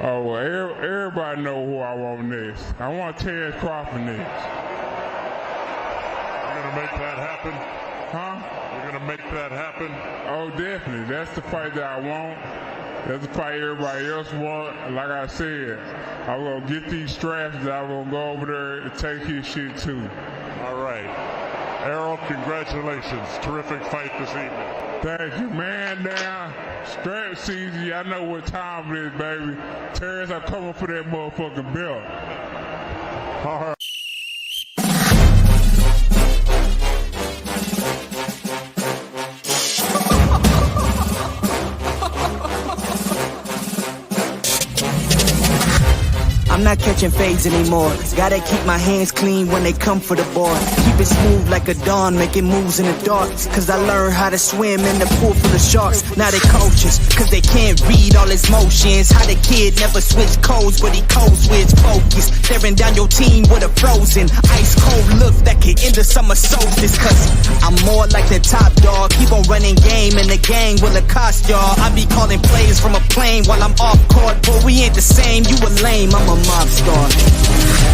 Oh, well, everybody know who I want next. I want Terence Crawford next. You're going to make that happen? Huh? You're going to make that happen? Oh, definitely. That's the fight that I want. That's the fight everybody else want. Like I said, I'm going to get these straps and I'm going to go over there and take his shit too. All right. Errol, congratulations. Terrific fight this evening. Thank you, man. Now, strap season, y'all know what time it is, baby. Terrence, I'm coming for that motherfucking belt. All right. I'm not catching fades anymore. Gotta keep my hands clean when they come for the ball. Keep it smooth like a dawn, making moves in the dark. Cause I learned how to swim in the pool full of sharks. Now they coaches, cause they can't read all his motions. How the kid never switch codes, but he codes with focus. Staring down your team with a frozen, ice cold look that could end the summer solstice. Cause I'm more like the top dog. Keep on running game and the gang will accost y'all. I be calling plays from a plane while I'm off court. But we ain't the same, you a lame, I'm a mob star.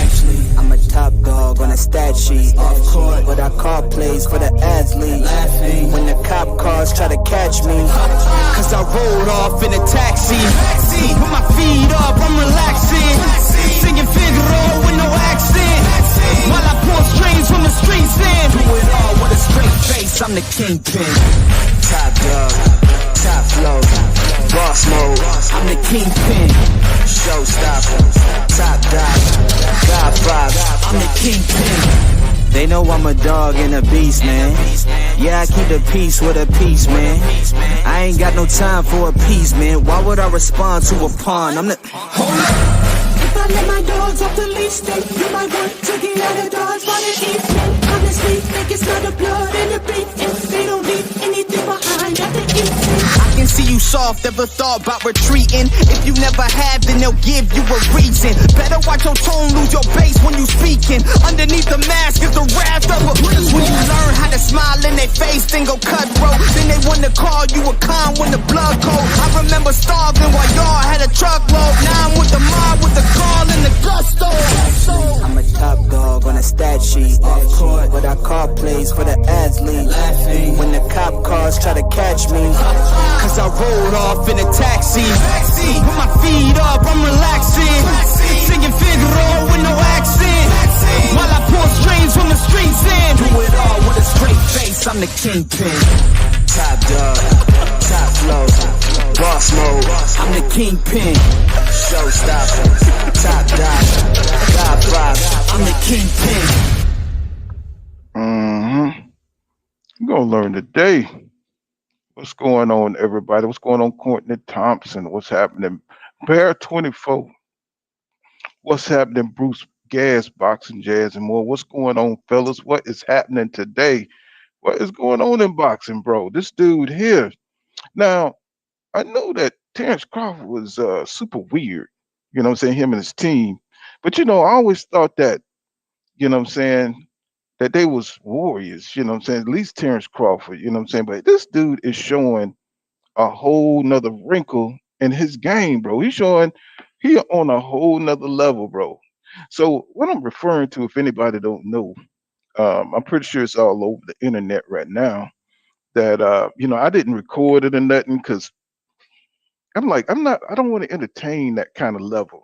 Actually, I'm a top dog on a stat sheet. Off court, but I call plays for the athlete. Laughing when the cop cars try to catch me. Cause I rolled off in a taxi. With my feet up, I'm relaxing. Singing Figaro with no accent. While I pull strings from the streets in. Do it all with a straight face, I'm the kingpin. Top dog, top flow, boss mode. I'm the kingpin. Showstopper, top dog, Godfather. I'm the kingpin. They know I'm a dog and a beast, man. Yeah, I keep the peace with a peace, man. I ain't got no time for appeasement. Why would I respond to a pawn? I'm the... Hold up. If I let my dogs off the leash, then you might want to get out of Dodge by the evening. Honestly, think it's not the blood and the beef. If they don't leave anything behind at the evening. I can see you soft, ever thought about retreating. If you never have, then they'll give you a reason. Better watch your tone, lose your bass when you speaking. Underneath the mask is the wrath of a beast. When you learn how to smile in their face, then go cutthroat. Then they wanna call you a con when the blood cold. I remember starving while y'all had a truckload. Now I'm with the mob with the call and the gusto. I'm a top dog on a stat sheet. Off court, but I call plays for the athlete. Laughing when the cop cars try to catch me. Cause I rolled off in a taxi. With my feet up, I'm relaxing. Singing Figaro with no accent. While I pull strings from the streets in. Do it all with a straight face, I'm the kingpin. Top dog, top flow, boss mode. I'm the kingpin. Showstopper, top dog, Godfather. I'm the kingpin. We're gonna learn today. What's going on, everybody? What's going on, Courtney Thompson? What's happening? Bear 24. What's happening, Bruce Gas, Boxing, Jazz, and more? What's going on, fellas? What is happening today? What is going on in boxing, bro? This dude here. Now, I know that Terence Crawford was super weird, you know what I'm saying, him and his team. But, I always thought that, you know what I'm saying, that they was warriors, you know what I'm saying, at least Terence Crawford, you know what I'm saying. But this dude is showing a whole nother wrinkle in his game, bro. He on a whole nother level, bro. So what I'm referring to, if anybody don't know, I'm pretty sure it's all over the internet right now, that I didn't record it or nothing, because I don't want to entertain that kind of level.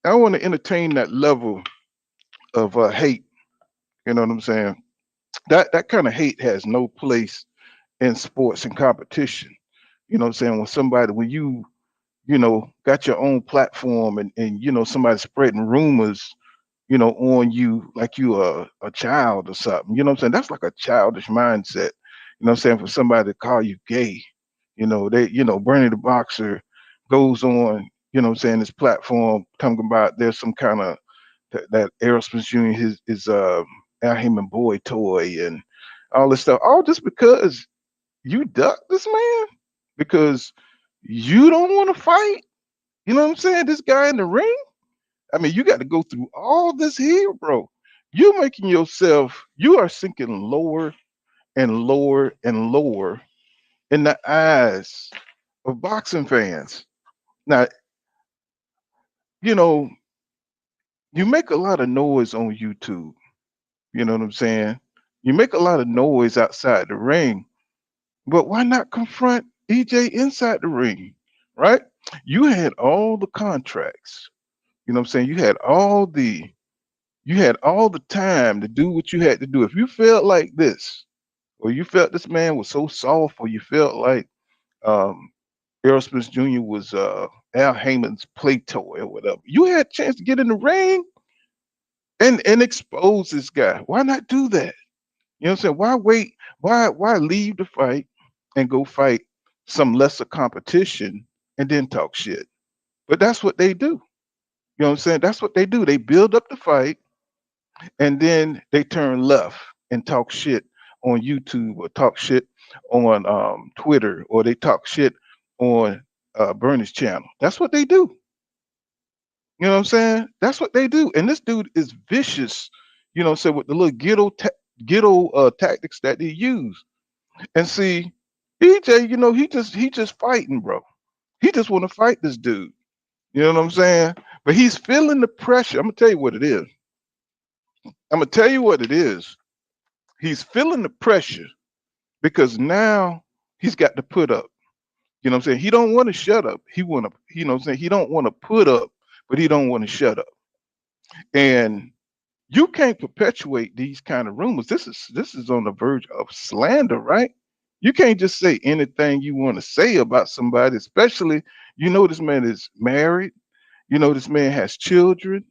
I want to entertain that level of hate. You know what I'm saying? That kind of hate has no place in sports and competition. You know what I'm saying? When you got your own platform and somebody spreading rumors, on you like you a child or something. You know what I'm saying? That's like a childish mindset. You know what I'm saying? For somebody to call you gay, Bernie the Boxer goes on, what I'm saying, his platform talking about there's some kind of that Errol Spence Jr. his Al Heyman boy toy and all this stuff. All just because you duck this man, because you don't want to fight. You know what I'm saying? This guy in the ring. I mean, you got to go through all this here, bro. You are sinking lower and lower and lower in the eyes of boxing fans. Now, you know, you make a lot of noise on YouTube. You know what I'm saying? You make a lot of noise outside the ring, but why not confront EJ inside the ring? Right? You had all the contracts. You know what I'm saying? You had all the time to do what you had to do. If you felt like this, or you felt this man was so soft, or you felt like um Errol Spence Jr. was Al Heyman's play toy or whatever, you had a chance to get in the ring and expose this guy. Why not do that? You know what I'm saying? Why wait? Why leave the fight and go fight some lesser competition and then talk shit? But that's what they do. You know what I'm saying? That's what they do. They build up the fight and then they turn left and talk shit on YouTube or talk shit on Twitter or they talk shit on Bernie's channel. That's what they do. You know what I'm saying? That's what they do. And this dude is vicious. You know what I'm saying, with the little ghetto tactics that they use. And see, EJ, he just fighting, bro. He just want to fight this dude. You know what I'm saying? But he's feeling the pressure. I'm gonna tell you what it is. I'm gonna tell you what it is. He's feeling the pressure because now he's got to put up. You know what I'm saying? He don't want to shut up. He want to, you know what I'm saying? He don't want to put up, but he don't want to shut up. And you can't perpetuate these kind of rumors. This is on the verge of slander, right? You can't just say anything you want to say about somebody, especially this man is married. This man has children.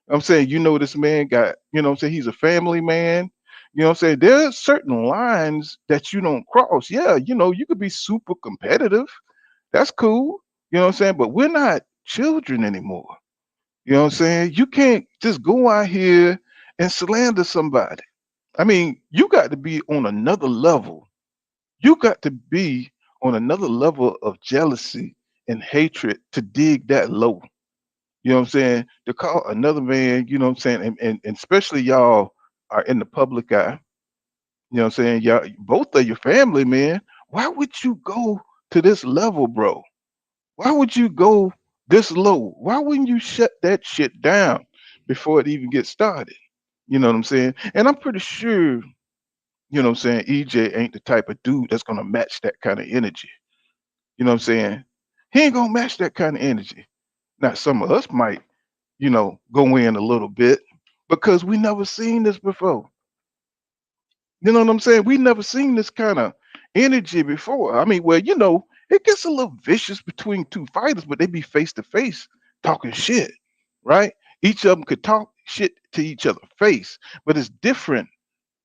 I'm saying, this man got, I'm saying, he's a family man. I'm saying there's certain lines that you don't cross. Yeah, you could be super competitive. That's cool. I'm saying? But we're not children anymore. You know what I'm saying? You can't just go out here and slander somebody. I mean, you got to be on another level. You got to be on another level of jealousy and hatred to dig that low. You know what I'm saying? To call another man, you know what I'm saying? And especially y'all are in the public eye. You know what I'm saying? Y'all, both of your family, man. Why would you go to this level, bro? Why would you go this low? Why wouldn't you shut that shit down before it even gets started? You know what I'm saying? And I'm pretty sure, what I'm saying, EJ ain't the type of dude that's gonna match that kind of energy. You know what I'm saying? He ain't gonna match that kind of energy. Now, some of us might, go in a little bit because we never seen this before. You know what I'm saying? We never seen this kind of energy before. I mean, well, it gets a little vicious between two fighters, but they be face to face talking shit, right? Each of them could talk shit to each other face, but it's different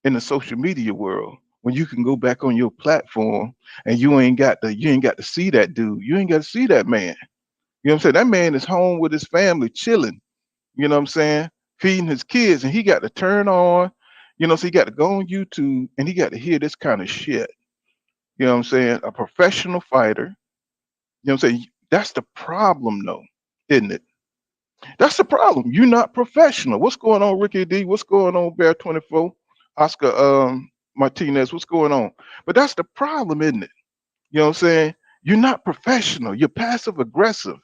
in the social media world when you can go back on your platform and you ain't got to see that dude. You ain't got to see that man. You know what I'm saying? That man is home with his family, chilling, you know what I'm saying? Feeding his kids, and he got to turn on, so he got to go on YouTube and he got to hear this kind of shit. You know what I'm saying? A professional fighter, you know what I'm saying? That's the problem, though, isn't it? That's the problem. You're not professional. What's going on, Ricky D? What's going on, Bear 24? Oscar Martinez, what's going on? But that's the problem, isn't it? You know what I'm saying? You're not professional. You're passive aggressive.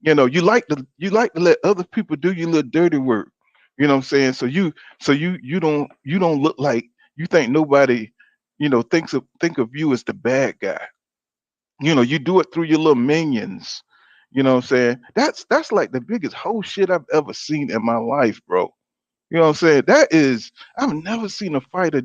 You like to let other people do your little dirty work. You know what I'm saying? So you don't look like you think nobody, think of you as the bad guy. You do it through your little minions. You know what I'm saying? That's like the biggest whole shit I've ever seen in my life, bro. You know what I'm saying? I've never seen a fighter,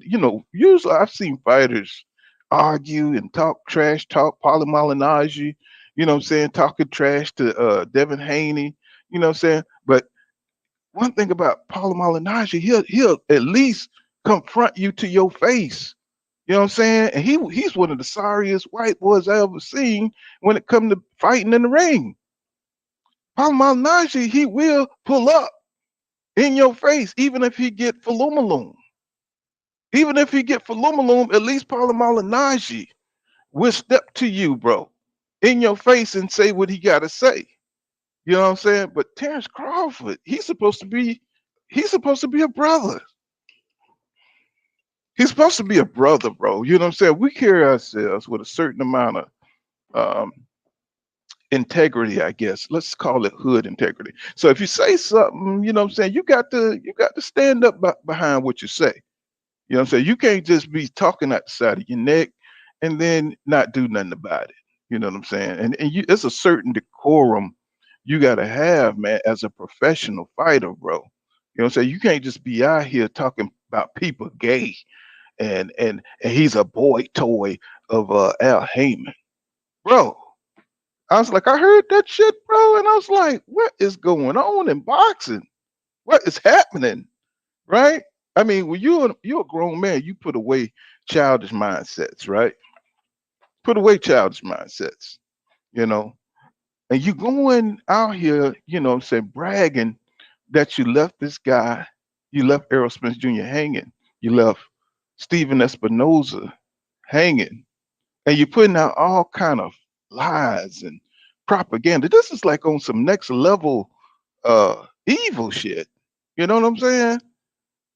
usually I've seen fighters argue and talk trash, talk polymolinage, you know what I'm saying, talking trash to Devin Haney, you know what I'm saying? But one thing about polymolinage, he'll at least confront you to your face. You know what I'm saying? And he's one of the sorriest white boys I ever seen when it come to fighting in the ring. Polymolinage, he will pull up in your face, even if he get Falumaloom. Even if he get Falumaloom, at least Polymolinage will step to you, bro, in your face and say what he gotta say. You know what I'm saying? But Terence Crawford, he's supposed to be a brother. He's supposed to be a brother, bro. You know what I'm saying? We carry ourselves with a certain amount of um integrity, I guess. Let's call it hood integrity. So if you say something, you know what I'm saying, you got to stand up behind what you say. You know what I'm saying? You can't just be talking out the side of your neck and then not do nothing about it. You know what I'm saying? And it's a certain decorum you gotta have, man, as a professional fighter, bro. You know what I'm saying? You can't just be out here talking about people gay and he's a boy toy of Al Heyman. Bro, I was like, I heard that shit, bro, and I was like, what is going on in boxing? What is happening? Right? I mean, when you're a grown man, you put away childish mindsets, right? Put away childish mindsets, you know. And you going out here, you know, say bragging that you left this guy, you left Errol Spence Jr. hanging, you left Steven Espinoza hanging, and you're putting out all kind of lies and propaganda. This is like on some next level evil shit. You know what I'm saying?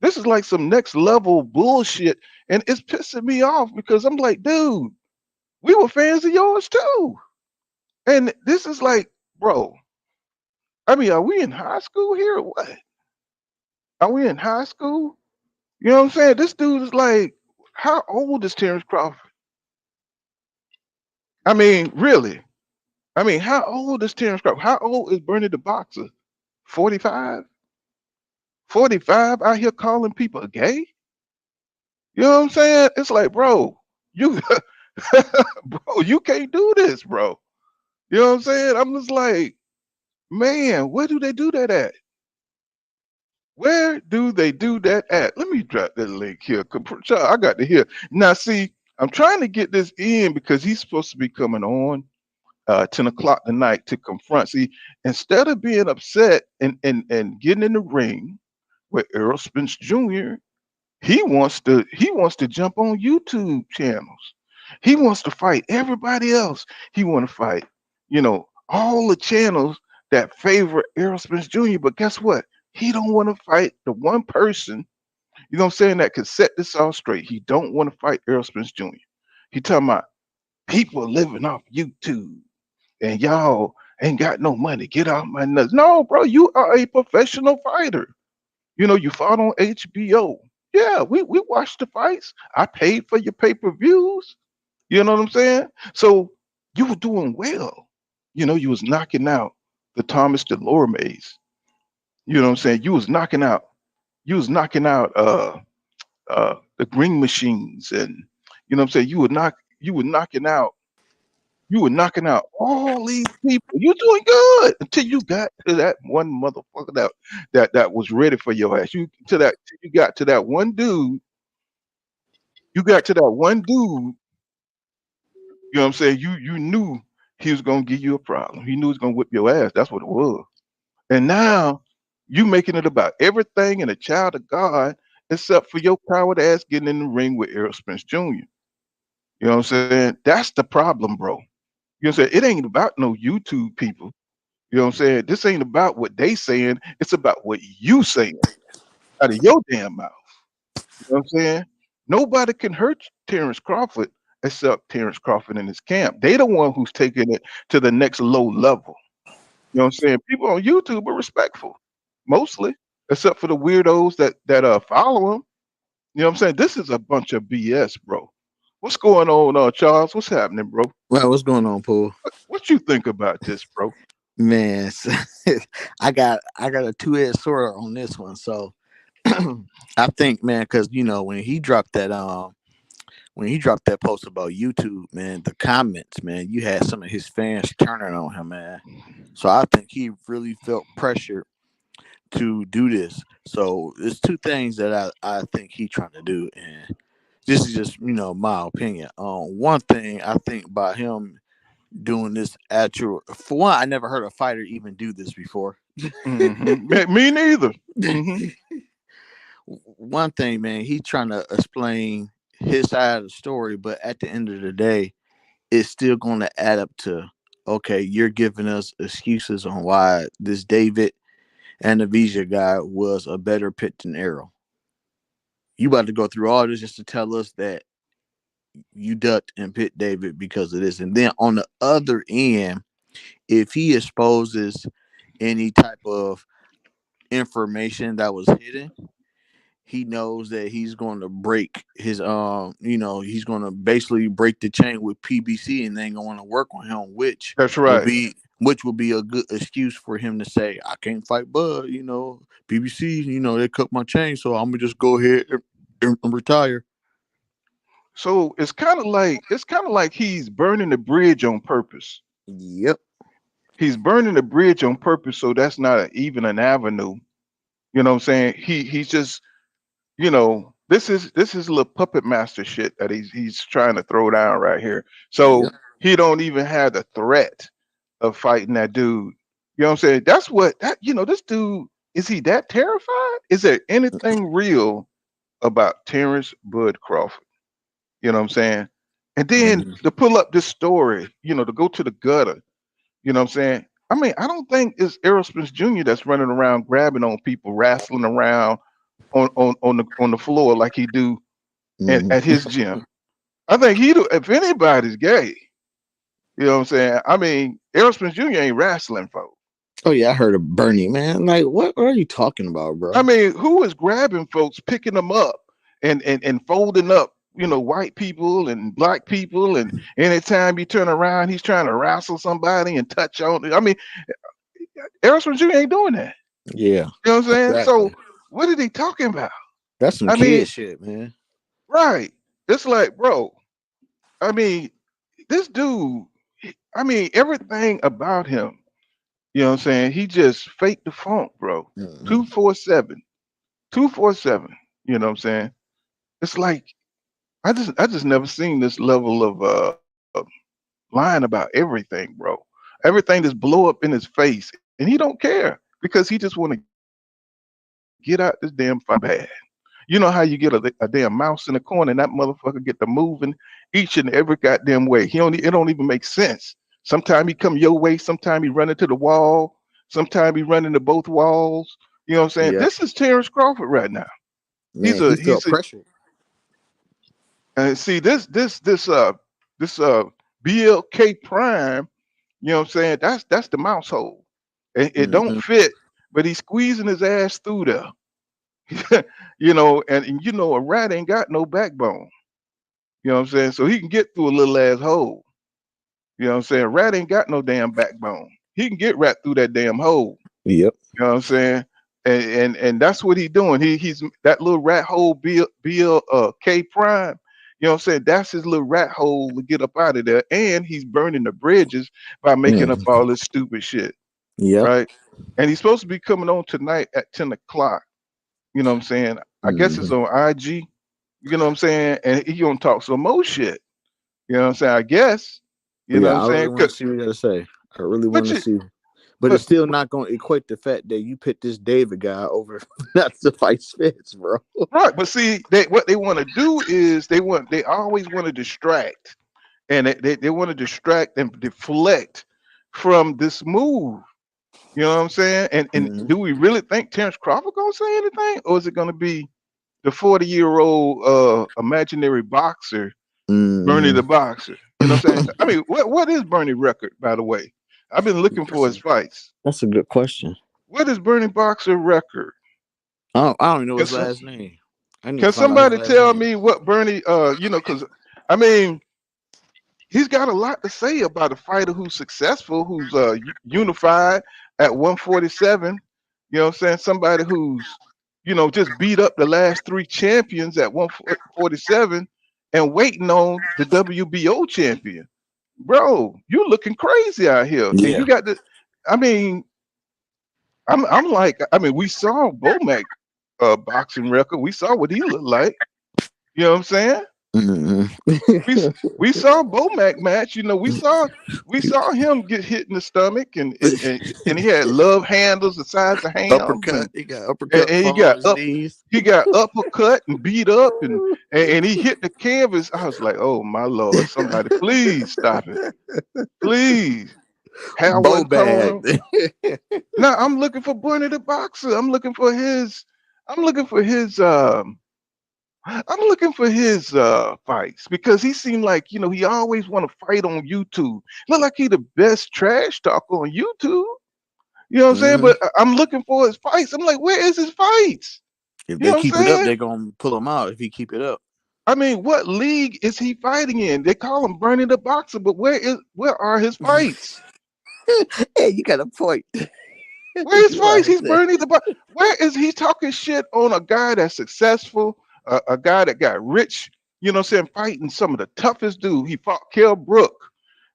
This is like some next level bullshit. And it's pissing me off because I'm like, dude, we were fans of yours too. And this is like, bro, I mean, are we in high school here or what? Are we in high school? You know what I'm saying? This dude is like, how old is Terence Crawford? I mean, really? I mean, how old is Terence Crawford? How old is Bernie the Boxer? 45? 45 out here calling people gay? You know what I'm saying? It's like, bro, you bro, you can't do this, bro. You know what I'm saying? I'm just like, man, where do they do that at? Where do they do that at? Let me drop that link here. I got to hear. Now, see, I'm trying to get this in because he's supposed to be coming on 10 o'clock tonight to confront. See, instead of being upset and getting in the ring with Errol Spence Jr., he wants to jump on YouTube channels. He wants to fight everybody else. He want to fight, all the channels that favor Errol Spence Jr. But guess what? He don't want to fight the one person, you know what I'm saying, that could set this all straight. He don't want to fight Errol Spence Jr. He talking about people living off YouTube and y'all ain't got no money. Get off my nuts. No, bro, you are a professional fighter. You fought on HBO. Yeah, we watched the fights. I paid for your pay-per-views. You know what I'm saying? So you were doing well. You was knocking out the Thomas Delormes. You know what I'm saying? You was knocking out the green machines, and you know what I'm saying? You were knocking out all these people. You doing good until you got to that one motherfucker that was ready for your ass. You got to that one dude. You got to that one dude. You know what I'm saying? You knew he was gonna give you a problem. He knew he was gonna whip your ass. That's what it was. And now you making it about everything and a child of God except for your coward ass getting in the ring with Errol Spence Jr. You know what I'm saying? That's the problem, bro. You know what I'm saying? It ain't about no YouTube people. You know what I'm saying? This ain't about what they saying. It's about what you saying out of your damn mouth. You know what I'm saying? Nobody can hurt Terence Crawford except Terence Crawford and his camp. They the one who's taking it to the next low level. You know what I'm saying? People on YouTube are respectful, mostly, except for the weirdos that follow him. You know what I'm saying? This is a bunch of BS, bro. What's going on, Charles? What's happening, bro? Well, what's going on, Paul? What you think about this, bro? Man, I got a two-edged sword on this one. So I think, man, because when he dropped that post about YouTube, man, the comments, man, you had some of his fans turning on him, man. So I think he really felt pressured to do this. So there's two things that I think he's trying to do, and this is just my opinion. One thing I think by him doing this for one, I never heard a fighter even do this before. Me neither. One thing, man, he's trying to explain his side of the story, but at the end of the day, it's still going to add up to, okay, you're giving us excuses on why this David and the Visa guy was a better pit than Errol. You about to go through all this just to tell us that you ducked and pit David because of this. And then on the other end, if he exposes any type of information that was hidden, he knows that he's going to break his he's going to basically break the chain with PBC, and then going to work on him, That's right. which will be a good excuse for him to say, I can't fight Bud, PBC, they cut my chain, so I'm gonna just go ahead and retire. So it's kind of like he's burning the bridge on purpose. Yep. He's burning the bridge on purpose, so that's not even an avenue. You know what I'm saying? He's just, this is a little puppet master shit that he's trying to throw down right here. So Yep. he don't even have the threat of fighting that dude. You know what I'm saying? That's what this dude, is he that terrified? Is there anything real about Terence Bud Crawford? You know what I'm saying? And then Mhm. to pull up this story, to go to the gutter, you know what I'm saying? I mean, I don't think it's Errol Spence Jr. that's running around grabbing on people, wrestling around on the floor like he do Mhm. at his gym. I think he do. If anybody's gay, you know what I'm saying? I mean, Errol Spence Jr. ain't wrestling folks. Oh yeah, I heard of Bernie, man. Like, what are you talking about, I bro? mean, who is grabbing folks, picking them up, and folding up, white people and black people, and anytime you turn around, he's trying to wrestle somebody and touch on it. I mean, Errol Spence Jr. ain't doing that. Yeah, You know what I'm saying? So exactly. what are they talking about? That's some I mean, kid shit, man. right. It's like, bro, I mean, this dude, I mean, everything about him, you know what I'm saying? He just faked the funk, bro. Mhm. 247, 247. You know what I'm saying? It's like I just never seen this level of lying about everything, bro. Everything just blow up in his face, and he don't care because he just want to get out this damn fight bad. You know how you get a damn mouse in the corner and that motherfucker get to moving each and every goddamn way. It don't even make sense. Sometimes he come your way, sometimes he run into the wall, sometimes he run into both walls. You know what I'm saying? Yep. This is Terrence Crawford right now. He's Man, he a felt he's a pressure. see this BLK Prime, you know what I'm saying? That's the mouse hole. It don't Hmm. fit, but he's squeezing his ass through there. And a rat ain't got no backbone. You know what I'm saying? So he can get through a little ass hole. You know what I'm saying? Rat ain't got no damn backbone. He can get right through that damn hole. Yep. You know what I'm saying? And that's what he's doing. He's that little rat hole K Prime. You know what I'm saying? That's his little rat hole to get up out of there. And he's burning the bridges by making up Mhm. all this stupid shit. Yep. Right? And he's supposed to be coming on tonight at 10 o'clock. You know what I'm saying? I guess it's Mhm. on IG. You know what I'm saying? And he gonna talk some more shit. You know what I'm saying? I guess. You know Yeah, what I'm I really saying? want to see what you got to say. I really want But to you, see. But it's but still not going to equate the fact that you picked this David guy over not to fight Spence, bro. right. But see, what they want to do is they always want to distract, and they want to distract and deflect from this move. You know what I'm saying? And Hmm. do we really think Terence Crawford gonna say anything, or is it gonna be the 40-year-old imaginary boxer Bernie Hmm. the boxer? You know what I'm saying? I mean, what is Bernie record, by the way? I've been looking for that's, his a, fights. that's a good question. What is Bernie Boxer record? I don't even know Can, his some, last name. I need to can find out his somebody last tell name. me what Bernie? Because I mean, he's got a lot to say about a fighter who's successful, who's unified at 147. You know what I'm saying? Somebody who's just beat up the last three champions at 147 and waiting on the WBO champion. Bro, you looking crazy out here, and you Yeah. got the. I mean, I'm like, I mean, we saw Bomac boxing record. We saw what he looked like. You know what I'm saying? Hmm. We saw Bomac match. We saw him get hit in the stomach, and he had love handles the size of hams, Uppercut. and He got uppercut and he fall on got his up. knees. He got uppercut and beat up, and he hit the canvas. I was like, oh my lord, somebody please stop it, please. Hair Bo wasn't coming bag. on. No, I'm looking for Bernie the boxer. I'm looking for his. I'm looking for his fights because he seemed like, he always want to fight on YouTube. Look like he the best trash talker on YouTube. You know what I'm saying? Hmm. But I'm looking for his fights. I'm like, where is his fights? If You they know what I'm keep it up, saying? they're gonna pull him out. If he keep it up, I mean, what league is he fighting in? They call him Bernie the Boxer, but where are his fights? hey, you got a point. Where his You are fights? He's saying. Bernie the Boxer. Where is he talking shit on a guy that's successful, a guy that got rich? You know what I'm saying? Fighting some of the toughest dudes. He fought Kell Brook.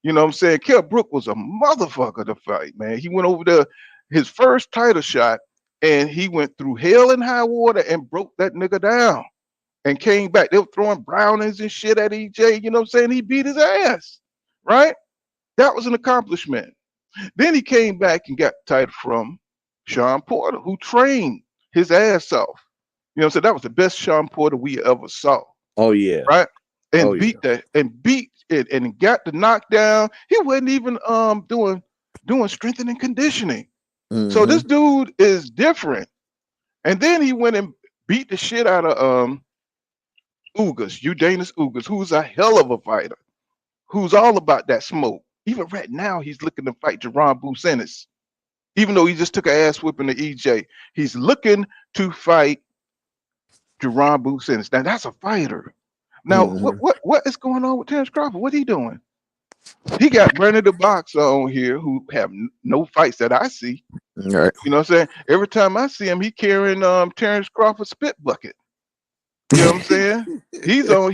You know what I'm saying? Kell Brook was a motherfucker to fight, man. He went over there, his first title shot, and he went through hell and high water and broke that nigga down and came back. They were throwing brownings and shit at EJ. You know what I'm saying? He beat his ass, right? That was an accomplishment. Then he came back and got the title from Sean Porter, who trained his ass off. You know what I'm saying? That was the best Sean Porter we ever saw, Oh yeah. right? Oh And yeah. beat it and got the knockdown. He wasn't even doing strength and conditioning. So Hmm. this dude is different. And then he went and beat the shit out of Ugas, Ugas, who's a hell of a fighter, who's all about that smoke. Even right now, he's looking to fight Jerron Busenis. Even though he just took an ass whipping to EJ, he's looking to fight Jerron Busenis. Now that's a fighter. Now Hmm. what is going on with Terence Crawford? What he doing? He got Bernie the Boxer on here who have no fights that I see. All right. You know what I'm saying? Every time I see him, he carrying Terence Crawford's spit bucket. You know what I'm saying? He's on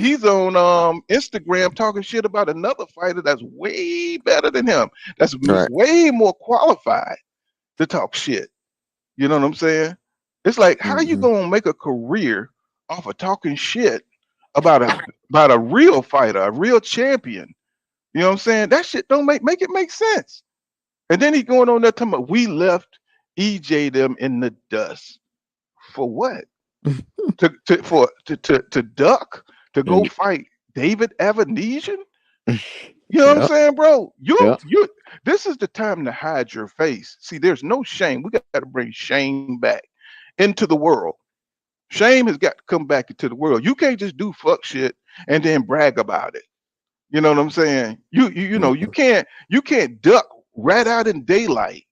Instagram talking shit about another fighter that's way better than him. That's All right. way more qualified to talk shit. You know what I'm saying? It's like how you Hmm. gonna make a career off of talking shit about a real fighter, a real champion. You know what I'm saying? That shit don't make it make sense. And then he going on there talking about we left EJ them in the dust. For what? To duck to go Yeah. fight David Avanesian? You know what I'm Yeah. saying, bro? Yeah. You this is the time to hide your face. See, there's no shame. We got to bring shame back into the world. Shame has got to come back into the world. You can't just do fuck shit and then brag about it. You know what I'm saying? Mhm. You can't duck right out in daylight,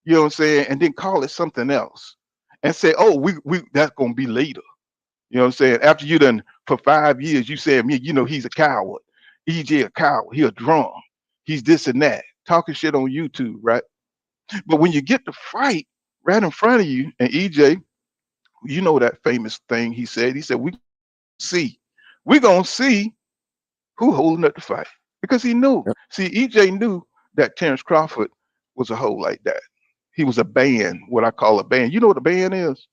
you know what I'm saying, and then call it something else and say, oh, we that's gonna be later. You know what I'm saying? After you done for 5 years, you said me, he's a coward. EJ a coward. He a drunk. He's this and that. Talking shit on YouTube, right? But when you get the fight right in front of you, and EJ, you know that famous thing he said. He said, see, we're gonna see who holding up the fight. Because he knew. Yep. See, EJ knew that Terence Crawford was a hoe like that. He was a band, what I call a band. You know what a band is?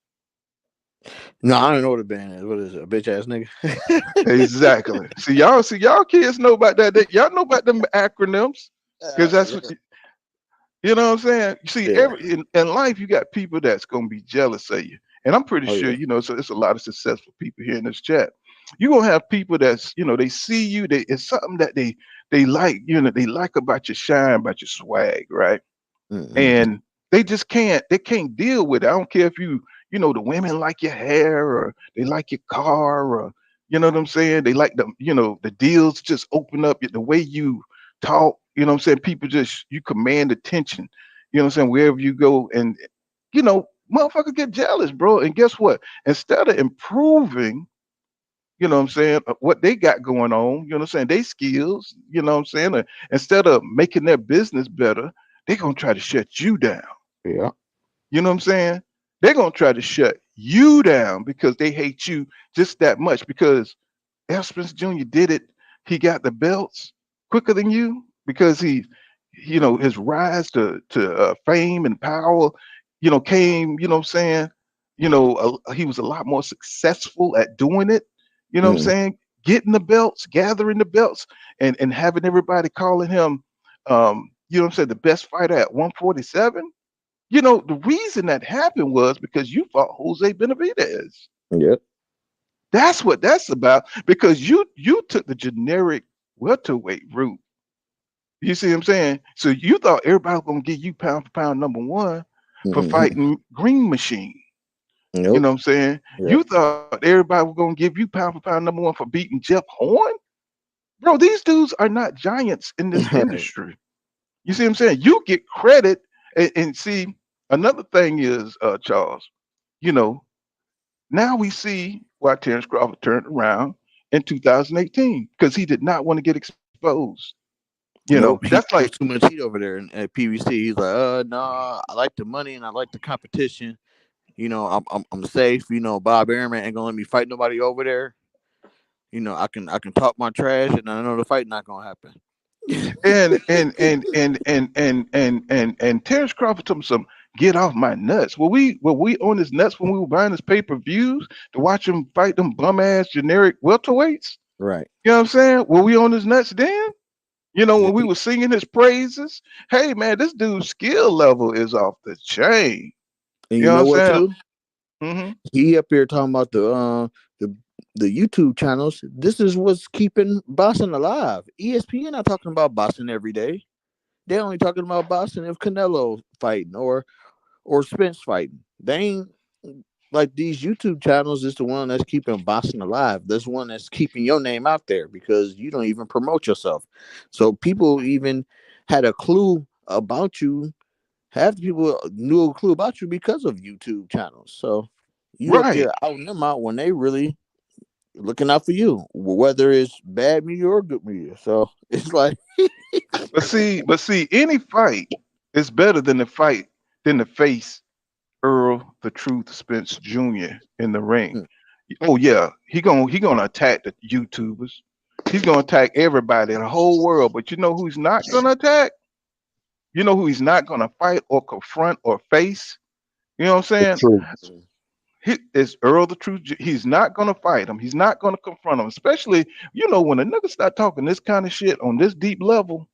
No, I don't know what a band is. What is it? A bitch ass nigga? Exactly. See y'all kids know about that. Y'all know about them acronyms because that's what you know what I'm saying. You see, Yeah. in life you got people that's gonna be jealous of you, and I'm pretty Oh sure yeah. so it's a lot of successful people here in this chat. You're gonna have people that's they see you. It's something that they like. They like about your shine, about your swag, right? Hmm. And they can't deal with it. I don't care if the women like your hair or they like your car or you know what I'm saying. They like the deals just open up the way you talk. You know what I'm saying. People just you command attention. You know what I'm saying. Wherever you go, and motherfuckers get jealous, bro. And guess what? Instead of improving, you know what I'm saying, what they got going on, you know what I'm saying, they skills, you know what I'm saying, instead of making their business better, they're gonna try to shut you down. Yeah. You know what I'm saying? They're gonna try to shut you down because they hate you just that much. Because Errol Spence Jr. did it. He got the belts quicker than you because his rise to fame and power, came. You know what I'm saying? He was a lot more successful at doing it. You know what I'm Mm. saying? Getting the belts, gathering the belts, and having everybody calling him, you know what I'm saying, the best fighter at 147. The reason that happened was because you fought Jose Benavidez. Yeah. That's what that's about. Because you took the generic welterweight route. You see what I'm saying? So you thought everybody was gonna give you pound for pound number one for Hmm. fighting Green Machine. You Nope. know what I'm saying? Yeah. You thought everybody was gonna give you pound for pound number one for beating Jeff Horn? Bro, these dudes are not giants in this industry. You see what I'm saying? You get credit and see another thing is Charles, you know, now we see why Terence Crawford turned around in 2018 because he did not want to get exposed. Nope. That's It like was too much heat over there at PBC. He's like, nah, I like the money and I like the competition. I'm safe. Bob Airman ain't gonna let me fight nobody over there. I can talk my trash and I know the fight not gonna happen. and Terence Crawford told me some get off my nuts. Were we on his nuts when we were buying his pay-per-views to watch him fight them bum ass generic welterweights? Right. You know what I'm saying? Were we on his nuts then? Yeah. When we were singing his praises, hey man, this dude's skill level is off the chain. And You you know know what what I'm saying? too? He up here talking about the the YouTube channels. This is what's keeping boxing alive. ESPN not talking about boxing every day. They only talking about boxing if Canelo fighting or Spence fighting. They ain't like these YouTube channels is the one that's keeping boxing alive. That's one that's keeping your name out there because you don't even promote yourself. So people even had a clue about you. Half the people knew a clue about you because of YouTube channels. So you up Right. there outing them out when they really looking out for you, whether it's bad media or good media. So it's like, But see, any fight is better than the face Earl the Truth Spence Jr. in the ring. Oh yeah, he gonna attack the YouTubers. He's gonna attack everybody in the whole world. But you know who he's not gonna attack? You know who he's not gonna fight or confront or face? You know what I'm The saying? truth. He is Earl the Truth. He's not gonna fight him. He's not gonna confront him. Especially, when a nigga start talking this kind of shit on this deep level,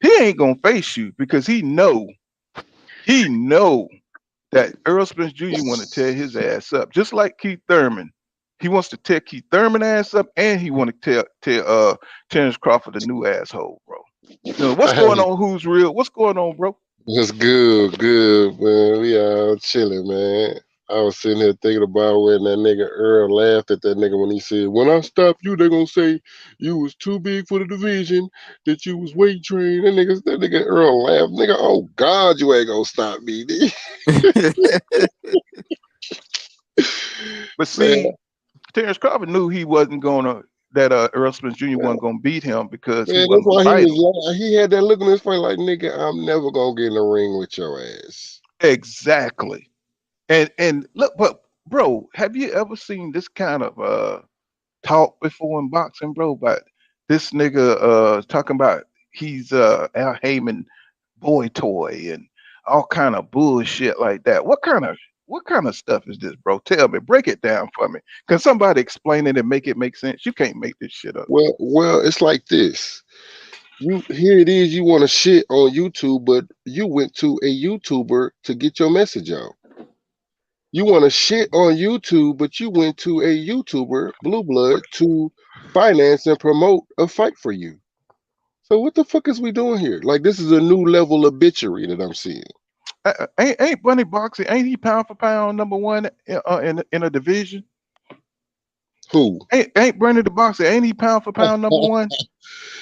he ain't gonna face you because he know that Earl Spence Jr. want to tear his ass up, just like Keith Thurman. He wants to tear Keith Thurman ass up, and he want to tear Terence Crawford a new asshole, bro. What's going Hey, on? Who's real? What's going on, bro? what's good, man? We all chilling, man. I was sitting here thinking about when that nigga Earl laughed at that nigga when he said, "When I stop you, they're gonna say you was too big for the division, that you was weight trained." That nigga Earl laughed, nigga. Oh God, you ain't gonna stop me, nigga. But Man, see, Terence Crawford knew he wasn't gonna that Earl Spence Jr. wasn't gonna beat him because he man, that's wasn't gonna why he fight was him. like, he had that look in his face, like, nigga, I'm never gonna get in the ring with your ass. Exactly. And look, but bro, have you ever seen this kind of talk before in boxing, bro? But this nigga talking about he's Al Heyman boy toy and all kind of bullshit like that. What kind of stuff is this, bro? Tell me, break it down for me. Can somebody explain it and make it make sense? You can't make this shit up. Well, it's like this. You here it is. You want to shit on YouTube, but you went to a YouTuber to get your message out. You want to shit on YouTube, but you went to a YouTuber, Blue Blood, to finance and promote a fight for you. So what the fuck is we doing here? Like this is a new level of bitchery that I'm seeing. Ain't Bunny boxing? Ain't he pound for pound number one in a division? Who? Ain't Brandon the boxer? Ain't he pound for pound number one?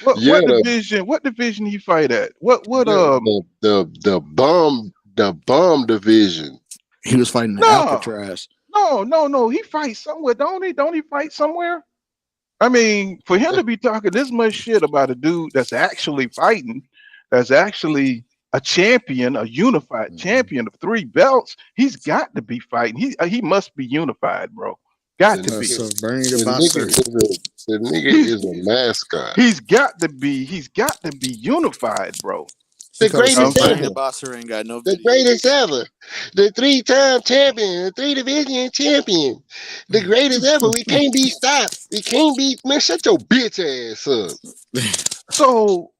What Yeah, what division? What division he fight at? What yeah, the bomb division. he was fighting No, Alcatraz. no. He fights somewhere, don't he? Don't he fight somewhere? I mean, for him to be talking this much shit about a dude that's actually fighting, that's actually a champion, a unified Mhm. champion of three belts, he's got to be fighting. He must be unified, bro. The Got to be. nigga, So Bernie the the nigga boxer, is the nigga He's is a mascot. he's got to be. He's got to be unified, bro. he The told us You know what I'm greatest saying? Bernie the ever. boxer ain't got no The videos. greatest ever. The three-time champion, the three-division champion. The greatest ever. We can't be stopped. We can't be, man, shut your bitch ass up.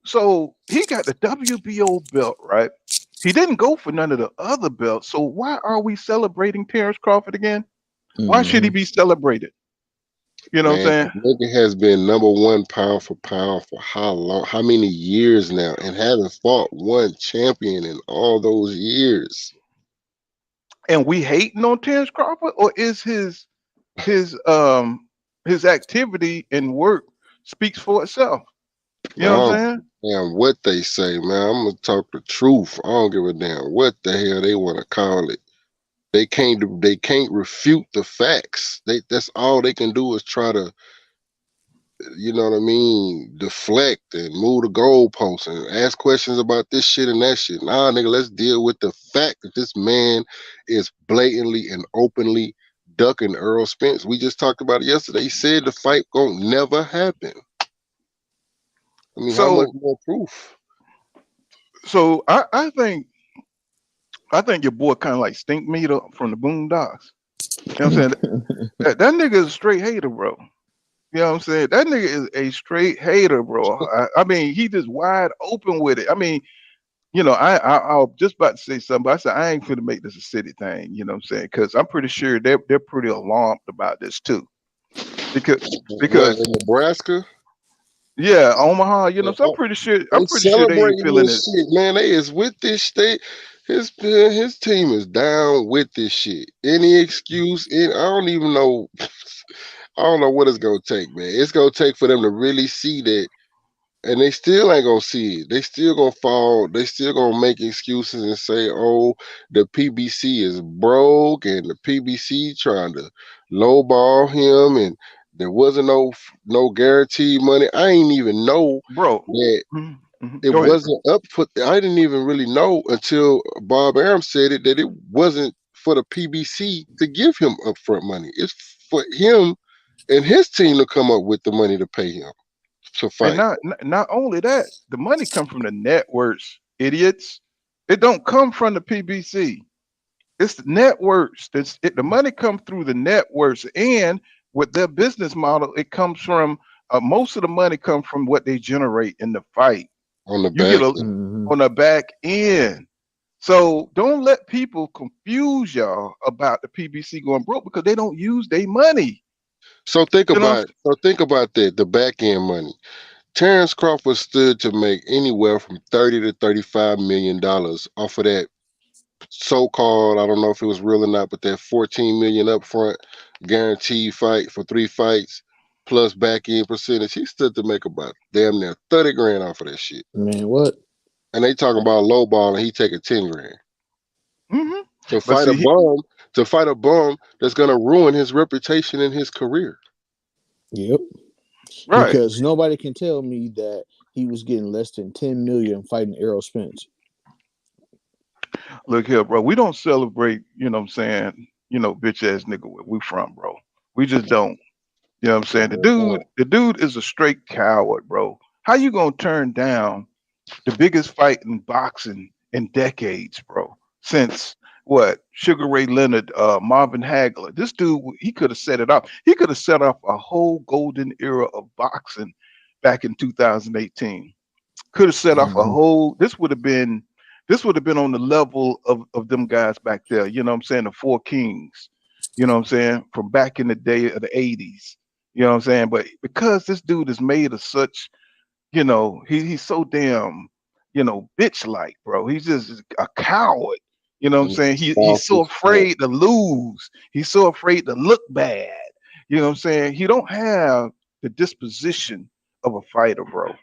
So he got the WBO belt, right? He didn't go for none of the other belts. So why are we celebrating Terrence Crawford again? Why should he Hmm. be celebrated? You know what Man, I'm the saying? nigga has been number one pound for pound for how long, how many years now, and haven't fought one champion in all those years. and we hating on Terence Crawford, or is his his activity and work speaks for itself? I You know what I'm don't saying? give a damn what they say, man. I'm gonna talk the truth. I don't give a damn what the hell they want to call it. They can't refute the facts. That's all they can do is try to, you know what I mean, deflect and move the goalposts and ask questions about this shit and that shit. Nah, nigga, let's deal with the fact that this man is blatantly and openly ducking Errol Spence. We just talked about it yesterday. He said the fight gonna never happen. I mean, how much So more proof? so I think your boy kind of like Stink Meter from the Boondocks. You know what I'm saying? That nigga is a straight hater, bro. You know what I'm saying? That nigga is a straight hater, bro. I mean, he just wide open with it. I mean, you know, I was just about to say something, but I said I ain't finna make this a city thing. You know what I'm saying? Because I'm pretty sure they're pretty alarmed about this too. Because What because in Nebraska? yeah, Omaha. You know, so Uh, I'm They pretty sure they ain't celebrating feeling this this, shit, man. They is with this state. His team is down with this shit. Any excuse, I don't even know. I don't know what it's gonna take, man. It's gonna take for them to really see that, and they still ain't gonna see it. They still gonna fall. They still gonna make excuses and say, "Oh, the PBC is broke, and the PBC trying to lowball him, and there wasn't no guaranteed money." I ain't even know bro. that it Go ahead. wasn't up for. I didn't even really know until Bob Arum said it that it wasn't for the PBC to give him upfront money. It's for him and his team to come up with the money to pay him to And fight. not only that, the money come from the networks, idiots. It don't come from the PBC. It's the networks. The money comes through the networks, and with their business model, it comes from most of the money comes from what they generate in the fight. On the You get back a end. on the back end. So don't let people confuse y'all about the PBC going broke because they don't use their money. So think You know, about that, the back end money. Terence Crawford stood to make anywhere from $30 to $35 million off of that so-called, I don't know if it was real or not, but that 14 million upfront guaranteed fight for 3 fights plus back end percentage. He stood to make about damn near 30 grand off of that shit. Man, what? And they talking about low ball and he taking 10 grand. hmm To but fight a see, bum, that's gonna ruin his reputation and his career. Yep. right. Because nobody can tell me that he was getting less than 10 million fighting Errol Spence. Look here, bro. We don't celebrate, you know what I'm saying, bitch ass nigga where we from, bro. We just don't. You know what I'm saying? The dude is a straight coward, bro. How you gonna turn down the biggest fight in boxing in decades, bro? Since what? Sugar Ray Leonard, Marvin Hagler. This dude, he could have set it up. He could have set up a whole golden era of boxing back in 2018. Could have set off a Mm-hmm. whole. This would have been on the level of them guys back there. You know what I'm saying? The Four Kings. You know what I'm saying? From back in the day of the 80s. You know what I'm saying? But because this dude is made of such, he's so damn, bitch like, bro. He's just a coward. You know what I'm And saying? He's soft so as fuck. afraid to lose. He's so afraid to look bad. You know what I'm saying? He don't have the disposition of a fighter, bro.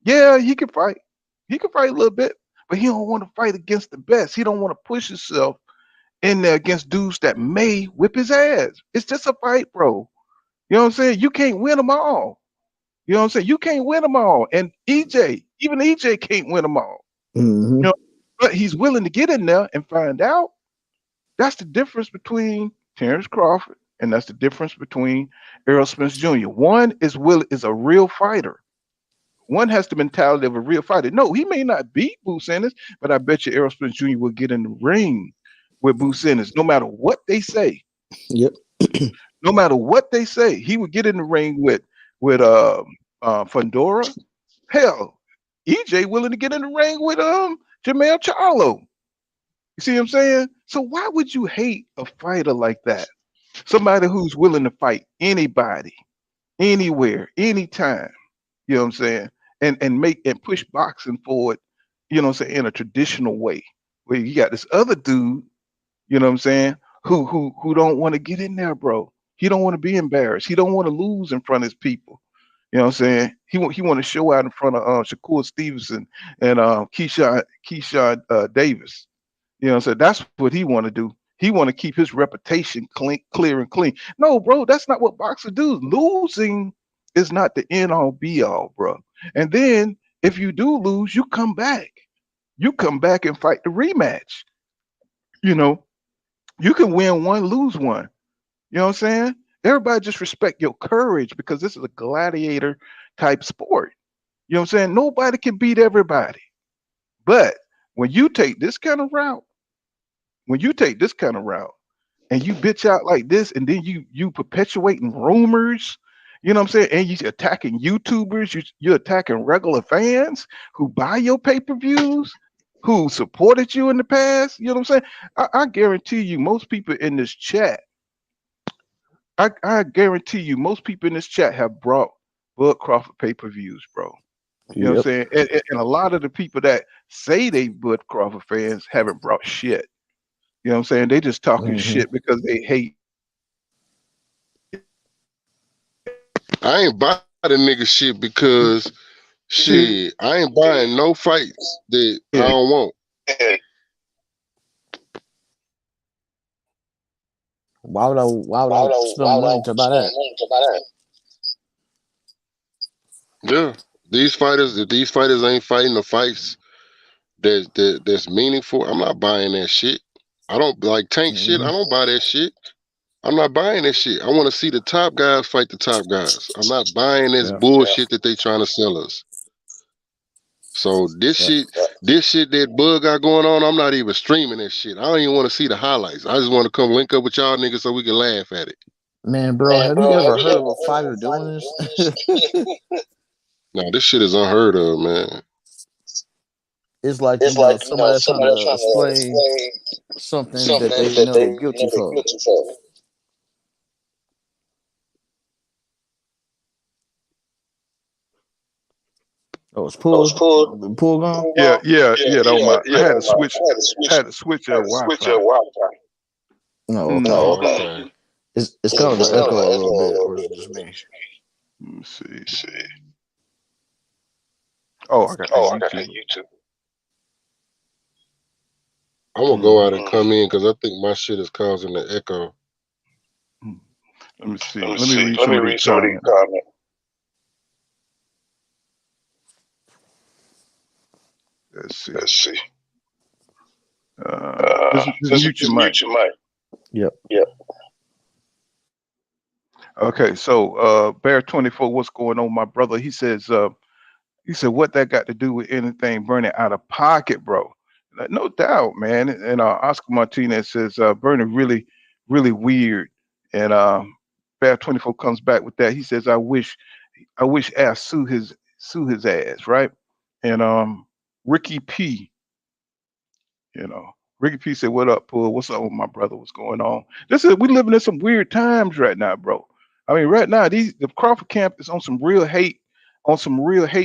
Yeah, he can fight. He can fight a little bit, but he don't want to fight against the best. He don't want to push himself in there against dudes that may whip his ass. It's just a fight, bro. You know what I'm saying? You can't win them all. You know what I'm saying? You can't win them all. And even EJ can't win them all. Mm-hmm. You know, but he's willing to get in there and find out. That's the difference between Terence Crawford and that's the difference between Errol Spence Jr. One is a real fighter. One has the mentality of a real fighter. No, he may not beat Boo Sanders, but I bet you Errol Spence Jr. will get in the ring with Boo Sanders, no matter what they say. Yep. No matter what they say, he would get in the ring with Fundora. Hell, EJ willing to get in the ring with Jamel Charlo. You see what I'm saying? So why would you hate a fighter like that? Somebody who's willing to fight anybody, anywhere, anytime. You know what I'm saying? And make and push boxing forward, you know what I'm saying, in a traditional way. Where you got this other dude, You know what I'm saying? Who don't want to get in there, bro. He don't want to be embarrassed. He don't want to lose in front of his people. You know what I'm saying? He want to show out in front of Shakur Stevenson and Keyshawn Davis. You know what I'm saying? That's what he want to do. He want to keep his reputation clear and clean. No, bro, that's not what boxers do. Losing is not the end all be all, bro. And then if you do lose, you come back. You come back and fight the rematch. You know, you can win one, lose one. You know what I'm saying? Everybody just respect your courage because this is a gladiator type sport. You know what I'm saying? Nobody can beat everybody. But when you take this kind of route, when you take this kind of route and you bitch out like this, and then you perpetuating rumors, you know what I'm saying? And you attacking YouTubers, you're attacking regular fans who buy your pay-per-views, who supported you in the past. You know what I'm saying? I guarantee you, most people in this chat, I guarantee you, most people in this chat have brought Bud Crawford pay-per-views, bro. You know what I'm Yep. saying? And a lot of the people that say they Bud Crawford fans haven't brought shit. You know what I'm saying? They just talking Hmm. shit because they hate. I ain't buy the nigga shit because shit, I ain't buying no fights that I Yeah, don't want. Why would I spend money to buy that? Yeah. If these fighters ain't fighting the fights that's meaningful, I'm not buying that shit. I don't like tank shit. I Hmm. don't buy that shit. I'm not buying that shit. I want to see the top guys fight the top guys. I'm not buying this Yeah. bullshit that they trying to sell us. So Yeah. this shit that Bug got going on, I'm not even streaming that shit. I don't even want to see the highlights. I just want to come link up with y'all niggas so we can laugh at it. Man, bro, have you ever heard of a fighter doing this? Now this shit is unheard of, man. It's like, somebody that's trying to explain something that they know they're guilty for. Oh, it's pool gone? yeah. Though I had to switch Wi-Fi. No, okay. Oh, okay. It's kind of an echo a little bit, or is it just me? Let me see. Oh, I got the YouTube. I'm gonna go Mm, out and come in because I think my shit is causing the echo. mm. Let me see. Let me read some of these comments. Let's see. Just mute your mic. Yep. Okay, so Bear 24, what's going on, my brother? He said, what that got to do with anything burning out of pocket, bro? No doubt, man. And Oscar Martinez says, burning really, really weird. And Bear 24 comes back with that. He says, I wish Ass sue his ass, right? And Ricky P, you know, Ricky P said, "What up, Pull? What's up with my brother? What's going on?" We living in some weird times right now, bro. I mean, right now the Crawford camp is on some real hate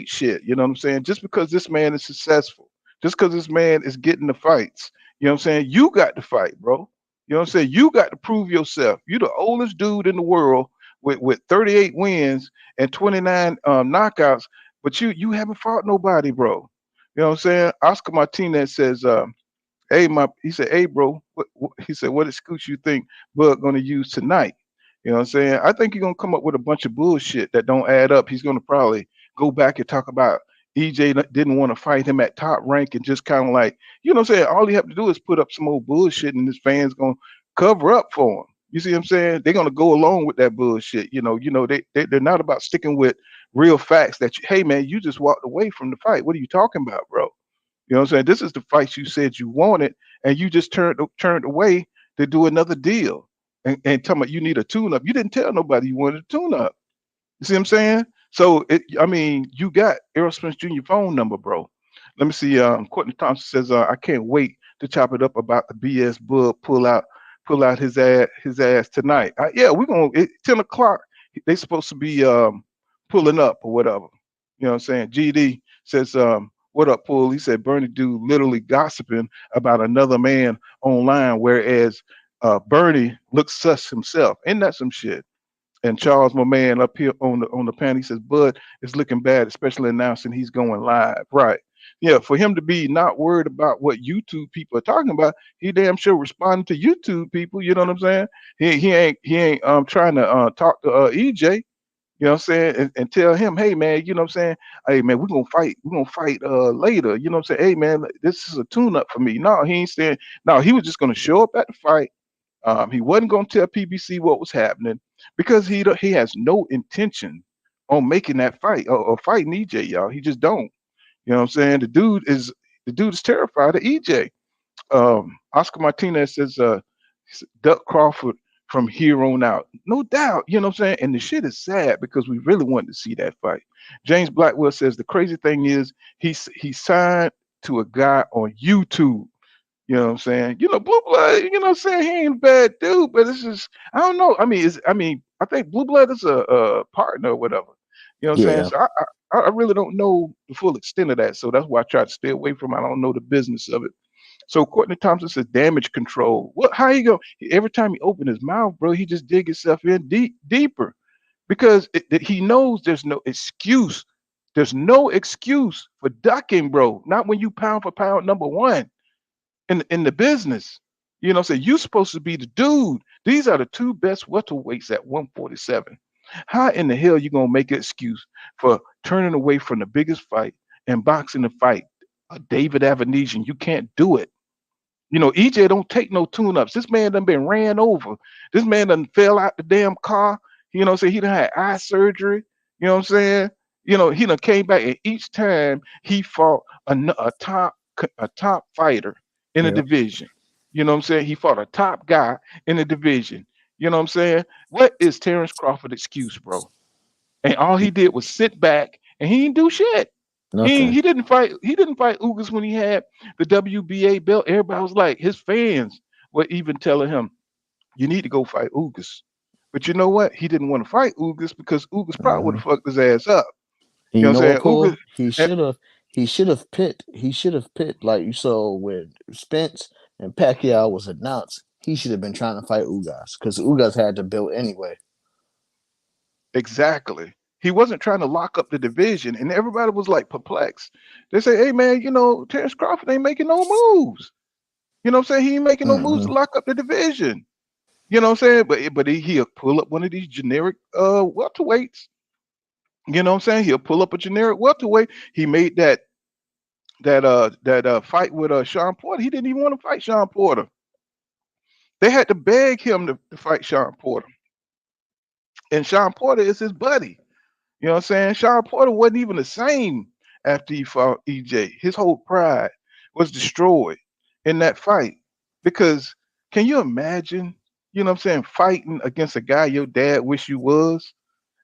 shit. You know what I'm saying? Just because this man is successful, just because this man is getting the fights, you know what I'm saying? You got to fight, bro. You know what I'm saying? You got to prove yourself. You the oldest dude in the world with 38 wins and 29 knockouts, but you haven't fought nobody, bro. You know what I'm saying? Oscar Martinez says, he said, hey, bro, he said, what excuse you think Bud gonna use tonight? You know what I'm saying? I think he's gonna come up with a bunch of bullshit that don't add up. He's gonna probably go back and talk about EJ didn't want to fight him at top rank and just kind of like, you know what I'm saying? All you have to do is put up some old bullshit and his fans gonna cover up for him. You see what I'm saying? They're gonna go along with that bullshit. They're not about sticking with real facts that hey man, you just walked away from the fight. What are you talking about, bro? You know what I'm saying? This is the fight you said you wanted, and you just turned away to do another deal. And tell me you need a tune up. You didn't tell nobody you wanted a tune up. You see what I'm saying? So I mean, you got Errol Spence Jr. phone number, bro. Let me see. Courtney Thompson says, I can't wait to chop it up about the BS Bud pull out his ass tonight. Yeah, we're gonna 10 o'clock. They supposed to be pulling up or whatever. You know what I'm saying? GD says What up, Pool? He said Bernie dude literally gossiping about another man online, whereas Bernie looks sus himself. Ain't that some shit? And Charles, my man, up here on the panel, he says Bud is looking bad, especially announcing he's going live. Right. Yeah, for him to be not worried about what YouTube people are talking about, he damn sure responding to YouTube people. You know what I'm saying? He ain't trying to talk to EJ. You know what I'm saying? And tell him, hey man, you know what I'm saying? Hey man, we're gonna fight later. You know what I'm saying? Hey man, this is a tune up for me. No, he ain't saying no, he was just gonna show up at the fight. He wasn't gonna tell PBC what was happening because he has no intention on making that fight or fighting EJ, y'all. He just don't. You know what I'm saying? The dude is terrified of EJ. Oscar Martinez says, Duck Crawford from here on out. No doubt, you know what I'm saying? And the shit is sad because we really wanted to see that fight. James Blackwell says the crazy thing is he signed to a guy on YouTube. You know what I'm saying? Blue Blood, you know what I'm saying? He ain't a bad dude, but it's just, I don't know. I think Blue Blood is a partner or whatever. You know what I'm saying? Yeah. So I really don't know the full extent of that. So that's why I try to stay away from it. I don't know the business of it. So Courtney Thompson says damage control. What? How you go? Every time he open his mouth, bro, he just dig himself in deeper because he knows there's no excuse. There's no excuse for ducking, bro. Not when you pound for pound number one in the business. You know, so you're supposed to be the dude. These are the two best welterweights at 147. How in the hell you gonna make an excuse for turning away from the biggest fight and boxing the fight? David Avenesian, you can't do it. EJ don't take no tune-ups. This man done been ran over. This man done fell out the damn car. You know what I'm saying? He done had eye surgery. You know what I'm saying? He done came back, and each time he fought a top fighter in a Yep. division. You know what I'm saying? He fought a top guy in the division. You know what I'm saying? What is Terence Crawford's excuse, bro? And all he did was sit back and he didn't do shit. Nothing. He didn't fight. He didn't fight Ugas when he had the WBA belt. Everybody was like, his fans were even telling him, "You need to go fight Ugas." But you know what? He didn't want to fight Ugas because Ugas probably would Hmm. have fucked his ass up. And You you know know what I'm what, saying? Ugas. Paul? He should have picked like you saw when Spence and Pacquiao was announced. He should have been trying to fight Ugas because Ugas had the belt anyway. Exactly. He wasn't trying to lock up the division, and everybody was like perplexed. They say, "Hey man, Terence Crawford ain't making no moves. You know what I'm saying? He ain't making no moves Hmm. to lock up the division." You know what I'm saying? But he'll pull up one of these generic welterweights. You know what I'm saying? He'll pull up a generic welterweight. He made that fight with Sean Porter. He didn't even want to fight Sean Porter. They had to beg him to fight Sean Porter. And Sean Porter is his buddy. You know what I'm saying? Sean Porter wasn't even the same after he fought EJ. His whole pride was destroyed in that fight. Because can you imagine, you know what I'm saying, fighting against a guy your dad wish you was?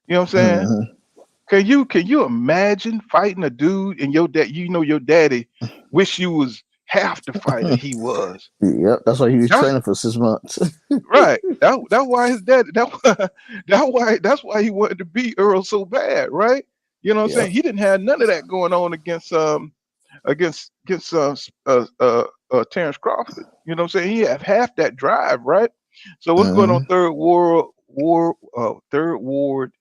You know what I'm saying? Hmm. Can you imagine fighting a dude and your daddy wish you was half the fighter he was? Yep, that's why he was That's training for 6 months. right. That's why his dad that's why he wanted to beat Earl so bad, right? You know what I'm Yep. saying? He didn't have none of that going on against Terence Crawford. You know what I'm saying? He have half that drive, right? So what's going on Hmm. Third Ward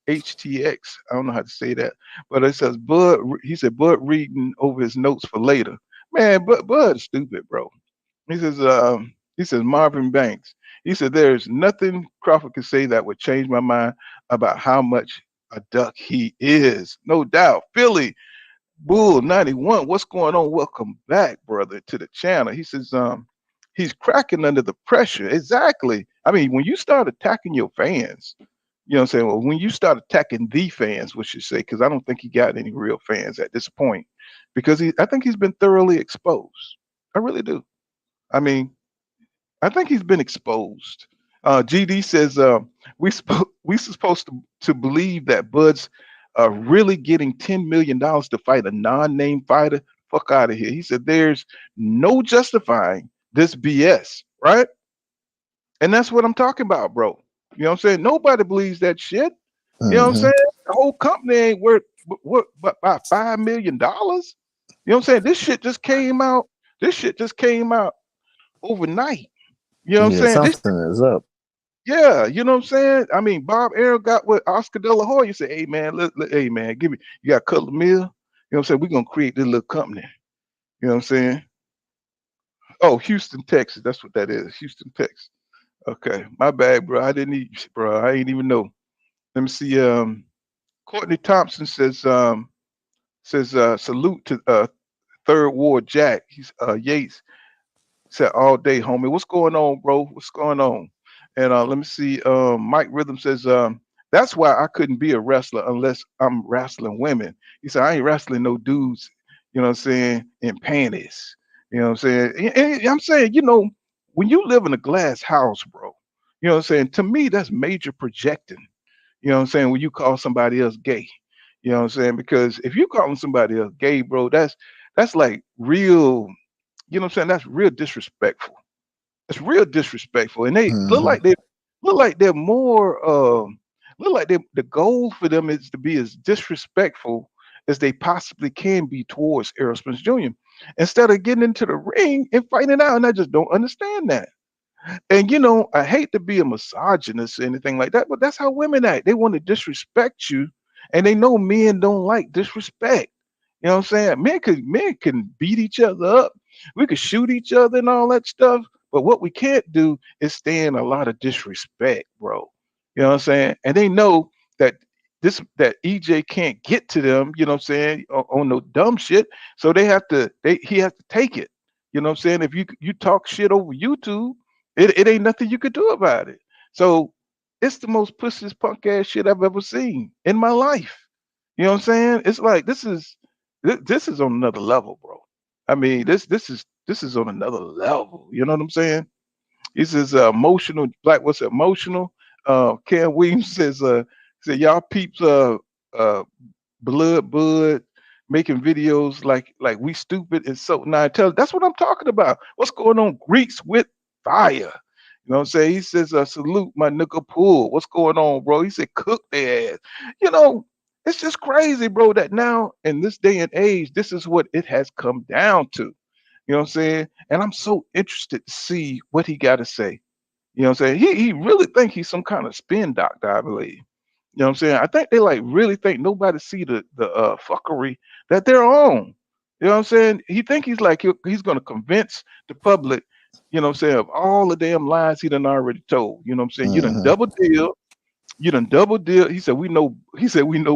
HTX? I don't know how to say that, but it says Bud. He said Bud reading over his notes for later. Man, Bud's stupid, bro. He says Marvin Banks. He said there's nothing Crawford could say that would change my mind about how much a duck he is. No doubt. Philly Bull 91. What's going on? Welcome back, brother, to the channel. He says he's cracking under the pressure. Exactly. I mean, when you start attacking your fans, you know what I'm saying? Well, when you start attacking the fans, we should say, because I don't think he got any real fans at this point. Because I think he's been thoroughly exposed. I really do. I mean, I think he's been exposed. GD says we supposed to believe that Bud's really getting $10 million to fight a non-name fighter. Fuck out of here. He said there's no justifying this BS, right? And that's what I'm talking about, bro. You know what I'm saying? Nobody believes that shit. You know what I'm Hmm. saying? The whole company ain't worth what about $5 million? You know what I'm saying? This shit just came out. This shit just came out overnight. You know what I'm Yeah, saying? This, something is up. yeah, you know what I'm saying? I mean, Bob Aaron got with Oscar De La Hoya. You say, hey man, hey man, give me, you got Cutler Mill. You know what I'm saying? We're gonna create this little company. You know what I'm saying? Oh, Houston, Texas. That's what that is. Houston, Texas. Okay, my bad, bro. I didn't need, bro. I ain't even know. Let me see. Courtney Thompson says salute to Third Ward Jack. He's Yates said all day, homie. What's going on, bro? What's going on? And let me see. Mike Rhythm says that's why I couldn't be a wrestler unless I'm wrestling women. He said I ain't wrestling no dudes. You know what I'm saying? In panties. You know what I'm saying? And I'm saying, when you live in a glass house, bro. You know what I'm saying? To me, that's major projecting. You know what I'm saying? When you call somebody else gay. You know what I'm saying? Because if you calling somebody else gay, bro, that's like real, you know what I'm saying? That's real disrespectful. It's real disrespectful. And they look Hmm. like they're more look like the goal for them is to be as disrespectful as they possibly can be towards Errol Spence Jr. Instead of getting into the ring and fighting out. And I just don't understand that. And I hate to be a misogynist or anything like that, but that's how women act. They want to disrespect you, and they know men don't like disrespect. You know what I'm saying? Men can beat each other up. We could shoot each other and all that stuff. But what we can't do is stand a lot of disrespect, bro. You know what I'm saying? And they know that that EJ can't get to them, you know what I'm saying, on no dumb shit. So he has to take it. You know what I'm saying? If you talk shit over YouTube, it ain't nothing you could do about it. So it's the most pussiest punk ass shit I've ever seen in my life. You know what I'm saying? It's like this is on another level, bro. I mean, this is on another level. You know what I'm saying? He says emotional. Black, what's emotional? Cam Williams said y'all peeps uh blood bud making videos like we stupid and so now tell that's what I'm talking about. What's going on? Greeks with fire. You know what I'm saying? He says, salute my nigga pool. What's going on, bro? He said, cook their ass. You know, it's just crazy, bro, that now in this day and age, this is what it has come down to. You know what I'm saying? And I'm so interested to see what he got to say. You know what I'm saying? He really think he's some kind of spin doctor, I believe. You know what I'm saying? I think they like really think nobody see the fuckery that they're on. You know what I'm saying? He think he's like he's gonna convince the public, you know what I'm saying, of all the damn lies he done already told. You know what I'm saying? Hmm. You done double deal. He said we know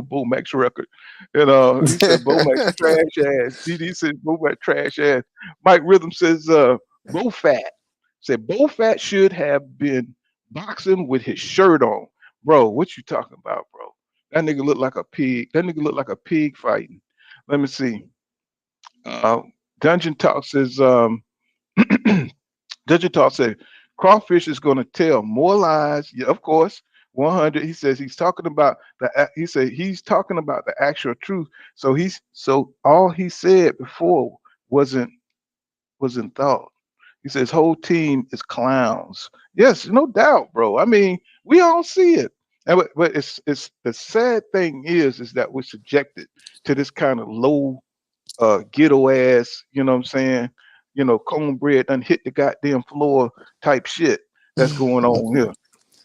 Bo Max record. And he said Bo Max trash ass. DD said Bo Max trash ass. Mike Rhythm says Bo Fat. Said Bo Fat should have been boxing with his shirt on. Bro, what you talking about, bro? That nigga look like a pig. That nigga look like a pig fighting. Let me see. Uh, Dungeon Talk says Dungeon Talk said Crawfish is going to tell more lies. Yeah, of course. 100. He says he's talking about he said he's talking about the actual truth. So all he said before wasn't wasn't thought. He says whole team is clowns. Yes, no doubt, bro. I mean, we all see it. But it's the sad thing is that we're subjected to this kind of low ghetto ass, you know what I'm saying? Cornbread done hit the goddamn floor type shit that's going on here.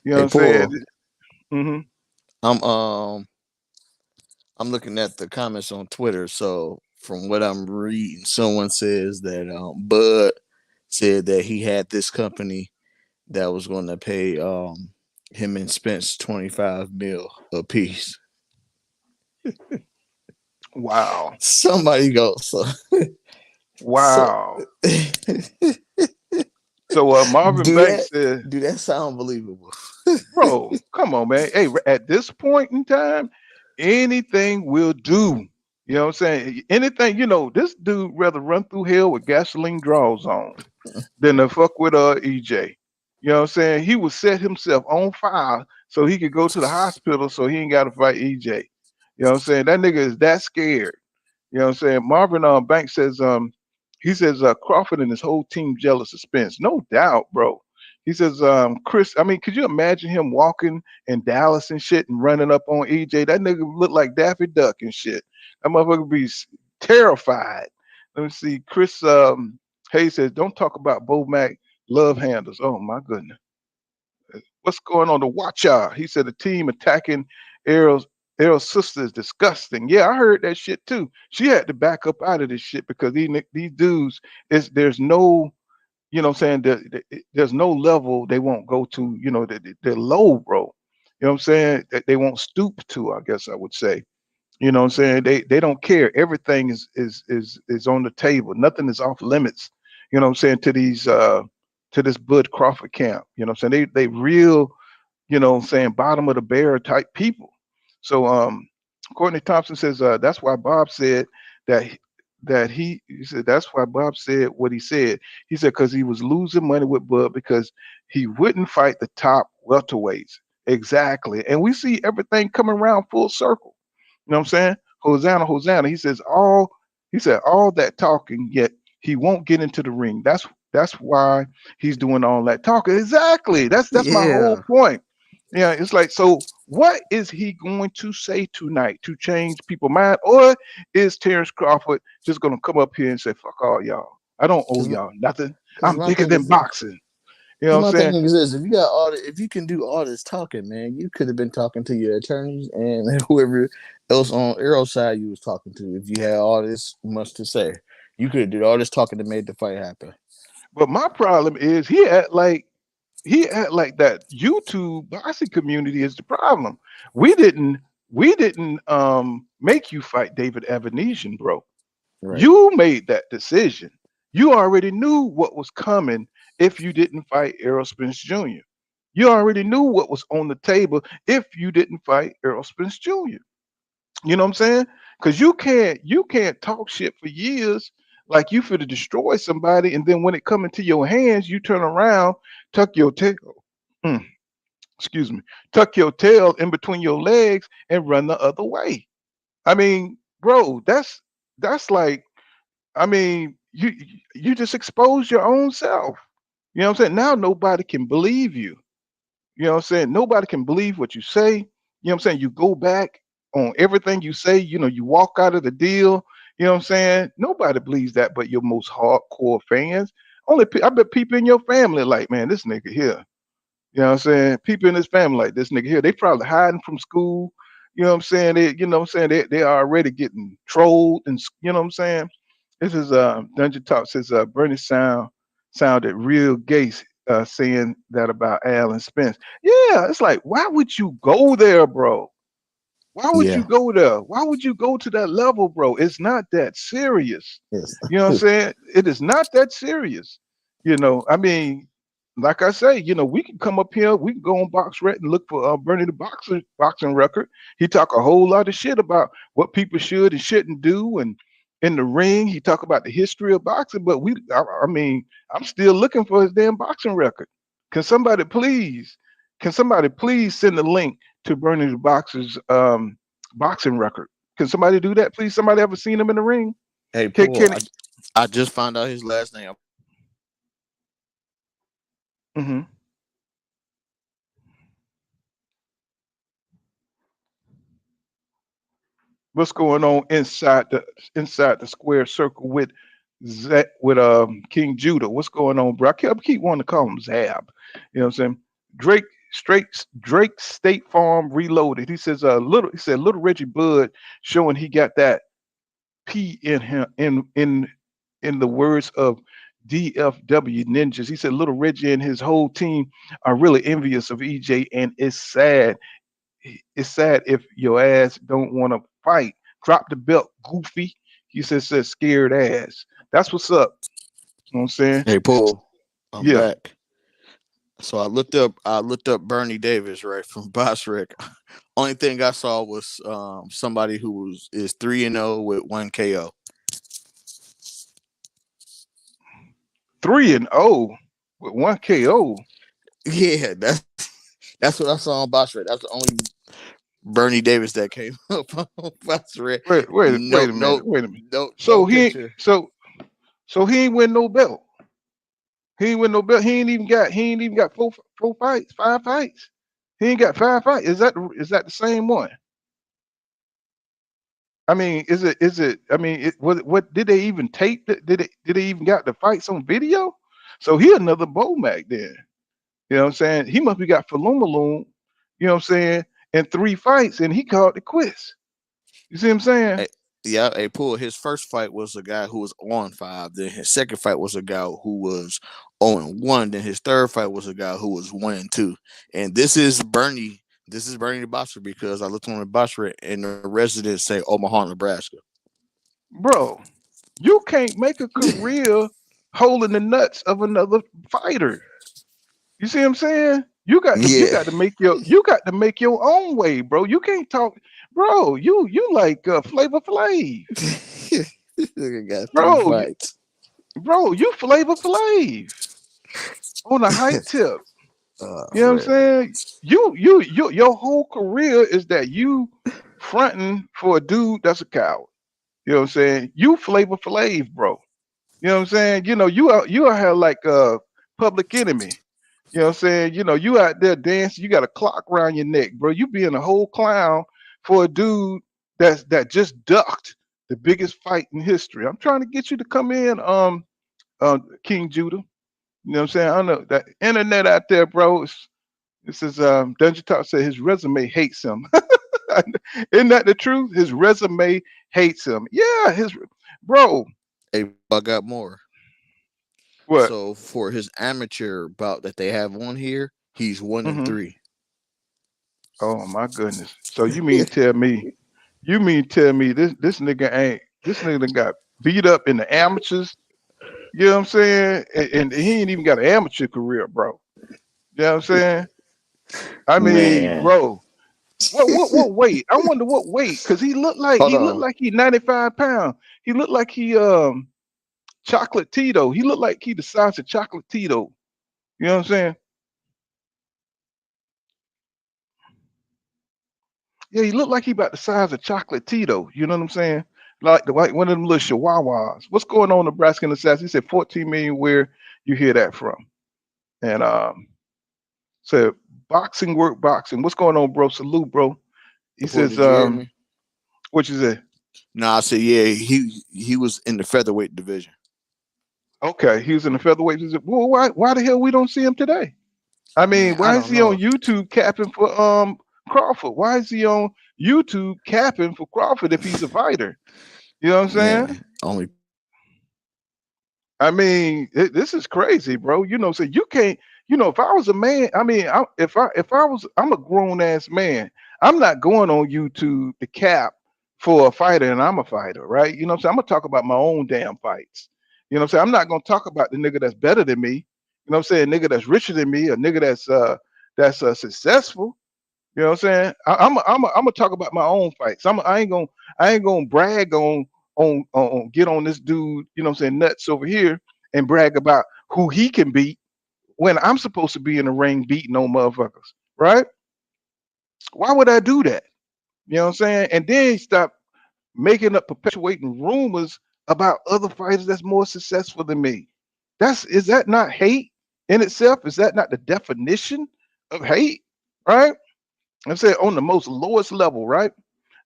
You know what Hey, I'm saying? Paul. Hmm. I'm I'm looking at the comments on Twitter. So from what I'm reading, someone says that Bud said that he had this company that was going to pay him and Spence 25 mil a piece. Wow. Somebody go so Wow. So Marvin do that Banks said, do that sound believable? bro, come on, man. Hey, at this point in time, anything will do. You know what I'm saying? Anything, this dude rather run through hell with gasoline draws on than to fuck with EJ. You know what I'm saying? He would set himself on fire so he could go to the hospital so he ain't got to fight EJ. You know what I'm saying? That nigga is that scared. You know what I'm saying? Marvin Banks says he says Crawford and his whole team jealous of Spence. No doubt, bro. He says Chris, I mean, could you imagine him walking in Dallas and shit and running up on EJ? That nigga look like Daffy Duck and shit. That motherfucker be terrified. Let me see. Chris Hayes says, "Don't talk about Bo Mac love handles." Oh my goodness. What's going on? The watch out. He said the team attacking Errol's Errol's sister is disgusting. Yeah, I heard that shit too. She had to back up out of this shit because these dudes is there's no, you know what I'm saying, there's no level they won't go to, they're low, bro. You know what I'm saying? That they won't stoop to, I guess I would say. You know what I'm saying? They don't care. Everything is on the table. Nothing is off limits. You know what I'm saying, to this Bud Crawford camp. You know what I'm saying? They real, what I'm saying, bottom of the barrel type people. So Courtney Thompson says that's why Bob said that he said that's why Bob said what he said. He said because he was losing money with Bud because he wouldn't fight the top welterweights. Exactly. And we see everything coming around full circle. You know what I'm saying? Hosanna, Hosanna. He said all that talking, yet he won't get into the ring. That's why he's doing all that talking. Exactly. That's my whole Yeah. point. Yeah, it's like, so what is he going to say tonight to change people's mind? Or is Terence Crawford just gonna come up here and say, fuck all y'all? I don't owe Because y'all nothing. because I'm my bigger thing than is this. boxing. You know Because what I'm my saying? thing is this: if you got if you can do all this talking, man, you could have been talking to your attorneys and whoever else on Arrow's side you was talking to. If you had all this much to say, you could have did all this talking to made the fight happen. But my problem is he act like that YouTube boxing community is the problem. We didn't we didn't make you fight David Evanesian, bro. Right. You made that decision. You already knew what was coming if you didn't fight Errol Spence Jr. You already knew what was on the table if you didn't fight Errol Spence Jr. You know what I'm saying? Because you can't talk shit for years like you finna destroy somebody, and then when it come into your hands, you turn around, tuck your tail, mm, excuse me, tuck your tail in between your legs and run the other way. I mean, bro, that's like, I mean, you just expose your own self. You know what I'm saying? Now nobody can believe you. You know what I'm saying? Nobody can believe what you say. You know what I'm saying? You go back on everything you say, you walk out of the deal. You know what I'm saying? Nobody believes that but your most hardcore fans. I bet people in your family like, man, this nigga here. You know what I'm saying? People in his family like this nigga here. They probably hiding from school. You know what I'm saying? They already getting trolled and you know what I'm saying? This is Dungeon Talk says Bernie sounded real gay saying that about Al and Spence. Yeah, it's like, why would you go there, bro? Why would you Yeah. go there? Why would you go to that level, bro? It's not that serious. Yes. You know what I'm saying? It is not that serious. I mean, like I say, we can come up here, we can go on BoxRec and look for Bernie the boxing record. He talk a whole lot of shit about what people should and shouldn't do, and in the ring, he talk about the history of boxing. But I mean, I'm still looking for his damn boxing record. Can somebody please, send the link to Bernie the boxer's boxing record? Can somebody do that, please? Somebody ever seen him in the ring? Hey, Can Paul, it? I just found out his last name. Mhm. What's going on inside the square circle with King Judah? What's going on, bro? I keep wanting to call him Zab. You know what I'm saying? Drake straight Drake State Farm Reloaded. He says little Reggie Bud showing he got that P in him in the words of DFW Ninjas. He said little Reggie and his whole team are really envious of EJ, and it's sad. It's sad if your ass don't want to fight. Drop the belt, goofy. He says scared ass. That's what's up. You know what I'm saying? Hey, Paul, I'm Yeah. back. So I looked up Bernie Davis right from Bosrick. Only thing I saw was somebody who is 3-0 with 1 KO. 3-0 with 1 KO. Yeah, that's what I saw on Bosrick. That's the only Bernie Davis that came up on Bosrick. Wait No, a no, minute. Wait a minute. no So he picture. so he ain't win no belt. He ain't win no belt. He ain't even got four fights, 5 fights. He ain't got 5 fights. Is that the same one? I mean, is it? I mean, what did they even tape? Did they even got the fights on video? So he another Bomac then. You know what I'm saying? He must be got Falumaloon, you know what I'm saying, in 3 fights, and he called it quits. You see what I'm saying? Eh, yeah, a Pool. His first fight was a guy who was on 5. Then his second fight was a guy who was on 1. Then his third fight was a guy who was 1-2. And this is Bernie. This is Bernie the Boxer because I looked on the Boxer and the residents say Omaha, Nebraska. Bro, you can't make a career holding the nuts of another fighter. You see what I'm saying? Yeah. You got to make your own way, bro. You can't talk, bro. You like Flavor Flav, This nigga got 3 bro. fights. You Flavor Flav on a hype tip. You know what I'm Man. saying? Your whole career is that you fronting for a dude that's a coward. You know what I'm saying? You Flavor Flav, bro. You know what I'm saying? You out here like a public enemy. You know what I'm saying? You out there dancing, you got a clock around your neck, bro. You being a whole clown for a dude that just ducked the biggest fight in history. I'm trying to get you to come in, King Judah. You know what I'm saying? I don't know that internet out there, bro. This is Dungeon Talk said his resume hates him. Isn't that the truth? His resume hates him. Yeah, his bro. Hey, I got more. What? So for his amateur bout that they have on here, he's one and Hmm. three. Oh my goodness. So you mean tell me this nigga done got beat up in the amateurs? You know what I'm saying? And he ain't even got an amateur career, bro. You know what I'm saying? I mean, Man. bro, what weight? I wonder what weight, cause Hold he looked on. like he 95 pounds. He looked like he chocolate Tito. He looked like he the size of chocolate Tito. You know what I'm saying? Yeah, he looked like he about the size of chocolate Tito. You know what I'm saying? Like one of them little chihuahuas. What's going on, Nebraska Assassin? He said 14 million. Where you hear that from? And said boxing work, boxing. What's going on, bro? Salute, bro. He Well, says did you hear me? what you say? No, I said yeah. He was in the featherweight division. Okay, he was in the featherweight. He said, well, why the hell we don't see him today? I Man, mean, I why is don't he on know. YouTube capping for Crawford? Why is he on YouTube capping for Crawford if he's a fighter? You know what I'm saying? Man, only I mean, this is crazy, bro. So you can't. If I was a man, I mean, if I was, I'm a grown ass man. I'm not going on YouTube to cap for a fighter, and I'm a fighter, right? You know what I'm saying? I'm gonna talk about my own damn fights. You know what I'm saying? I'm not gonna talk about the nigga that's better than me. You know what I'm saying? Nigga that's richer than me, a nigga that's successful. You know what I'm saying? I'm gonna talk about my own fights. I ain't gonna brag on get on this dude. You know what I'm saying? Nuts over here and brag about who he can beat when I'm supposed to be in the ring beating on motherfuckers, right? Why would I do that? You know what I'm saying? And then stop making up perpetuating rumors about other fighters that's more successful than me. Is that not hate in itself? Is that not the definition of hate? Right? I said on the most lowest level, right?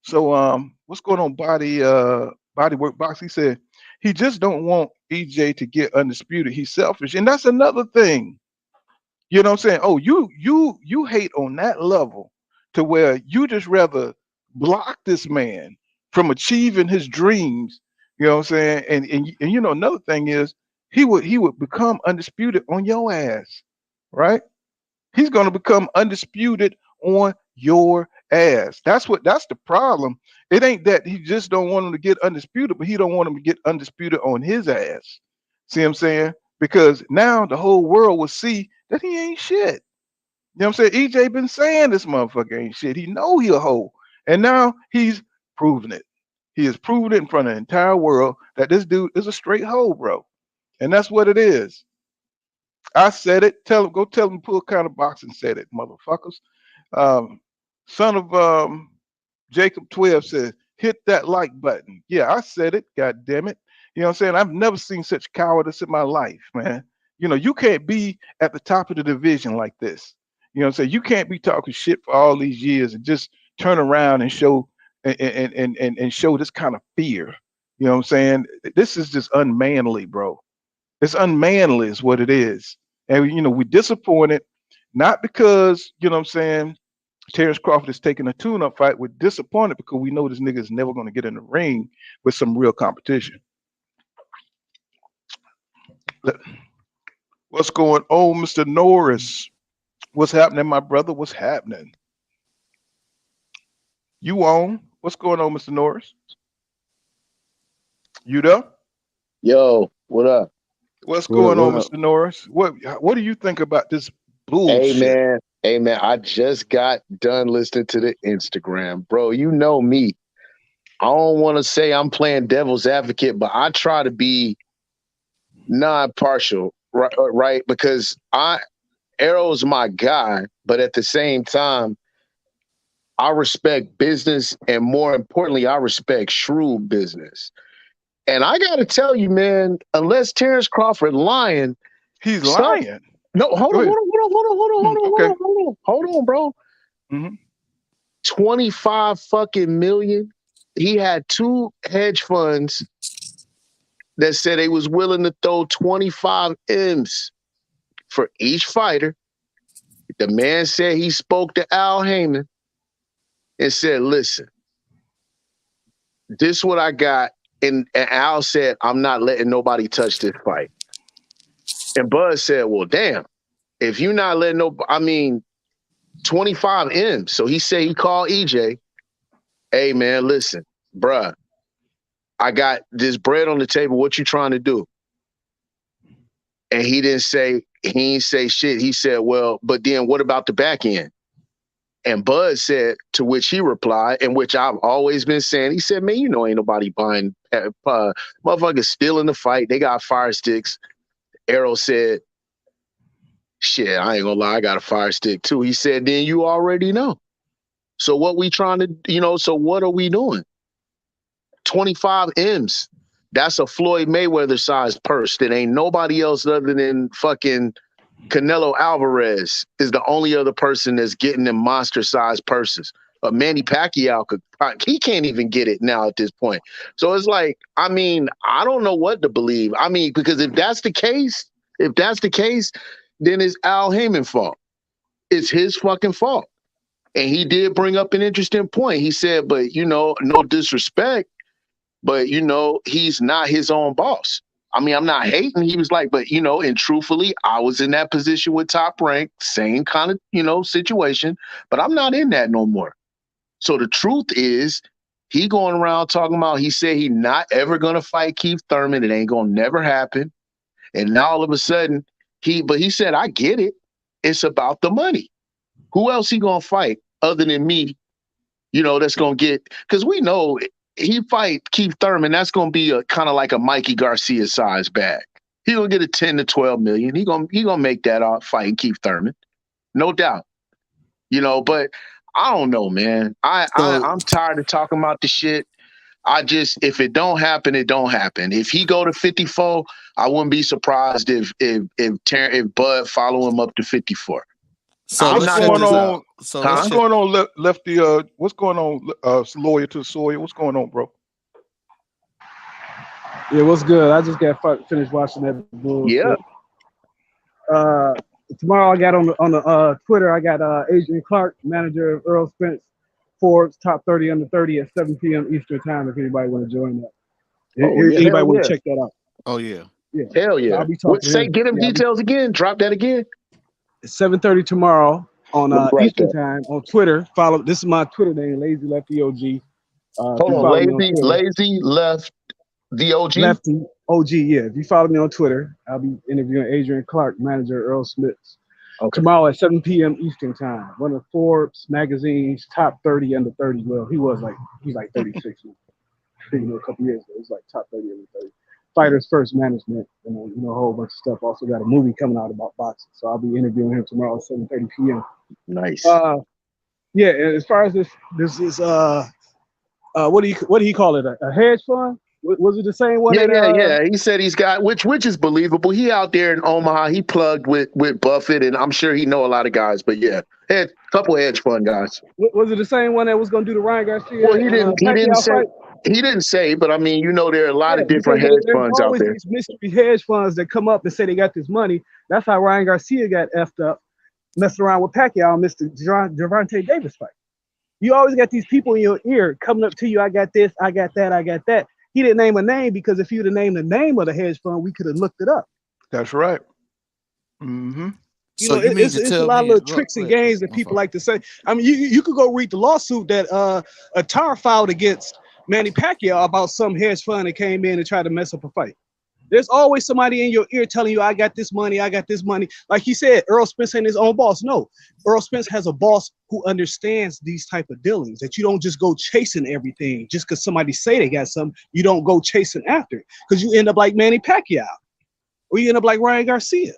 So what's going on, body work box? He said he just don't want EJ to get undisputed. He's selfish. And that's another thing. You know what I'm saying? Oh, you hate on that level to where you just rather block this man from achieving his dreams. You know what I'm saying? And another thing is he would become undisputed on your ass, right? He's going to become undisputed on your ass. That's the problem. It ain't that he just don't want him to get undisputed, but he don't want him to get undisputed on his ass. See what I'm saying? Because now the whole world will see that he ain't shit. You know what I'm saying? EJ been saying this motherfucker ain't shit. He know he a hoe. And now he's proving it. He has proven it in front of the entire world that this dude is a straight hoe, bro. And that's what it is. I said it. Go tell him pull kind of box and said it, motherfuckers. Um, son of Jacob 12 says, hit that like button. Yeah, I said it. God damn it. You know what I'm saying? I've never seen such cowardice in my life, man. You can't be at the top of the division like this. You know what I'm saying? You can't be talking shit for all these years and just turn around and show and show this kind of fear. You know what I'm saying? This is just unmanly, bro. It's unmanly is what it is. And we're disappointed, not because, what I'm saying, Terence Crawford is taking a tune-up fight. We're disappointed because we know this nigga is never going to get in the ring with some real competition. What's going on, Mr. Norris? What's happening, my brother? What's happening? You on? What's going on, Mr. Norris? You there? Yo, what up? What's going on, Mr. Norris? What do you think about this bullshit? Hey man, I just got done listening to the Instagram. Bro, you know me. I don't want to say I'm playing devil's advocate, but I try to be non-partial, right? Because Errol's my guy, but at the same time, I respect business, and more importantly, I respect shrewd business. And I got to tell you, man, unless Terence Crawford lying, he's lying. No, hold on, bro. Mm-hmm. 25 fucking million. He had 2 hedge funds that said they was willing to throw 25 M's for each fighter. The man said he spoke to Al Heyman and said, listen, this is what I got. And Al said, I'm not letting nobody touch this fight. And Buzz said, well, damn, if you're not letting 25 M's. So he said he called EJ. Hey, man, listen, bruh, I got this bread on the table. What you trying to do? And he didn't say shit. He said, well, but then what about the back end? And Buzz said, to which he replied, and which I've always been saying, he said, man, ain't nobody buying motherfuckers stealing the fight. They got fire sticks. Errol said, shit, I ain't gonna lie, I got a fire stick too. He said, then you already know. So what we trying to, so what are we doing? 25 M's. That's a Floyd Mayweather size purse that ain't nobody else other than fucking Canelo Alvarez is the only other person that's getting them monster size purses. Manny Pacquiao he can't even get it now at this point. So it's like, I don't know what to believe. Because if that's the case, then it's Al Heyman's fault. It's his fucking fault. And he did bring up an interesting point. He said, but no disrespect, but he's not his own boss. I'm not hating. He was like, but and truthfully, I was in that position with Top Rank, same kind of situation, but I'm not in that no more. So the truth is, he going around talking about, he said he not ever gonna fight Keith Thurman. It ain't gonna never happen. And now all of a sudden, he said, I get it. It's about the money. Who else he gonna fight other than me? That's gonna get, because we know he fight Keith Thurman, that's gonna be a kind of like a Mikey Garcia size bag. He gonna get a 10 to 12 million. He gonna make that off fighting Keith Thurman, no doubt. But I don't know, man. I'm tired of talking about the shit. If it don't happen, it don't happen. If he go to 54, I wouldn't be surprised if Bud follow him up to 54. So what's going on? What's going on, Lefty? What's going on, Lawyer to the Sawyer? What's going on, bro? Yeah, what's good? I just got finished watching that bullshit. Yeah. Tomorrow I got on the Twitter. I got Adrian Clark, manager of Errol Spence Forbes Top 30 Under 30 at 7 p.m. Eastern Time. If anybody want to join that, anybody want to check that out? Oh yeah. Hell yeah. I'll be talking. Get him details again. Drop that again. It's 7:30 tomorrow on Eastern Time on Twitter. Follow. This is my Twitter name, Lazy Lefty OG. Hold on, Lazy Left the OG. Lefty OG. Yeah. If you follow me on Twitter, I'll be interviewing Adrian Clark, manager of Errol Spence. Okay. Tomorrow at 7 p.m. Eastern Time. One of Forbes magazine's top 30 under 30. Well, he's like 36. A couple years ago, he's like top 30 under 30. Fighters First Management, and a whole bunch of stuff. Also got a movie coming out about boxing, so I'll be interviewing him tomorrow at 7:30 p.m. Nice. Yeah. As far as this is what do you call it? A hedge fund? Was it the same one? Yeah. He said he's got which is believable. He out there in Omaha. He plugged with Buffett, and I'm sure he know a lot of guys. But yeah, had a couple hedge fund guys. Was it the same one that was going to do the Ryan Garcia? Well, he didn't say, but I mean, there are a lot of different hedge funds out there. These mystery hedge funds that come up and say they got this money. That's how Ryan Garcia got effed up, messing around with Pacquiao and Mr. Gervonta Davis fight. You always got these people in your ear coming up to you. I got this, I got that, I got that. He didn't name a name because if you'd have named the name of the hedge fund, we could have looked it up. That's right. Mm-hmm. So it's a lot of little tricks and games that people like to say. I mean, you could go read the lawsuit that Attar filed against Manny Pacquiao about some hedge fund that came in and tried to mess up a fight. There's always somebody in your ear telling you, I got this money, I got this money. Like he said, Errol Spence ain't his own boss. No, Errol Spence has a boss who understands these type of dealings, that you don't just go chasing everything just because somebody say they got something. You don't go chasing after it because you end up like Manny Pacquiao or you end up like Ryan Garcia.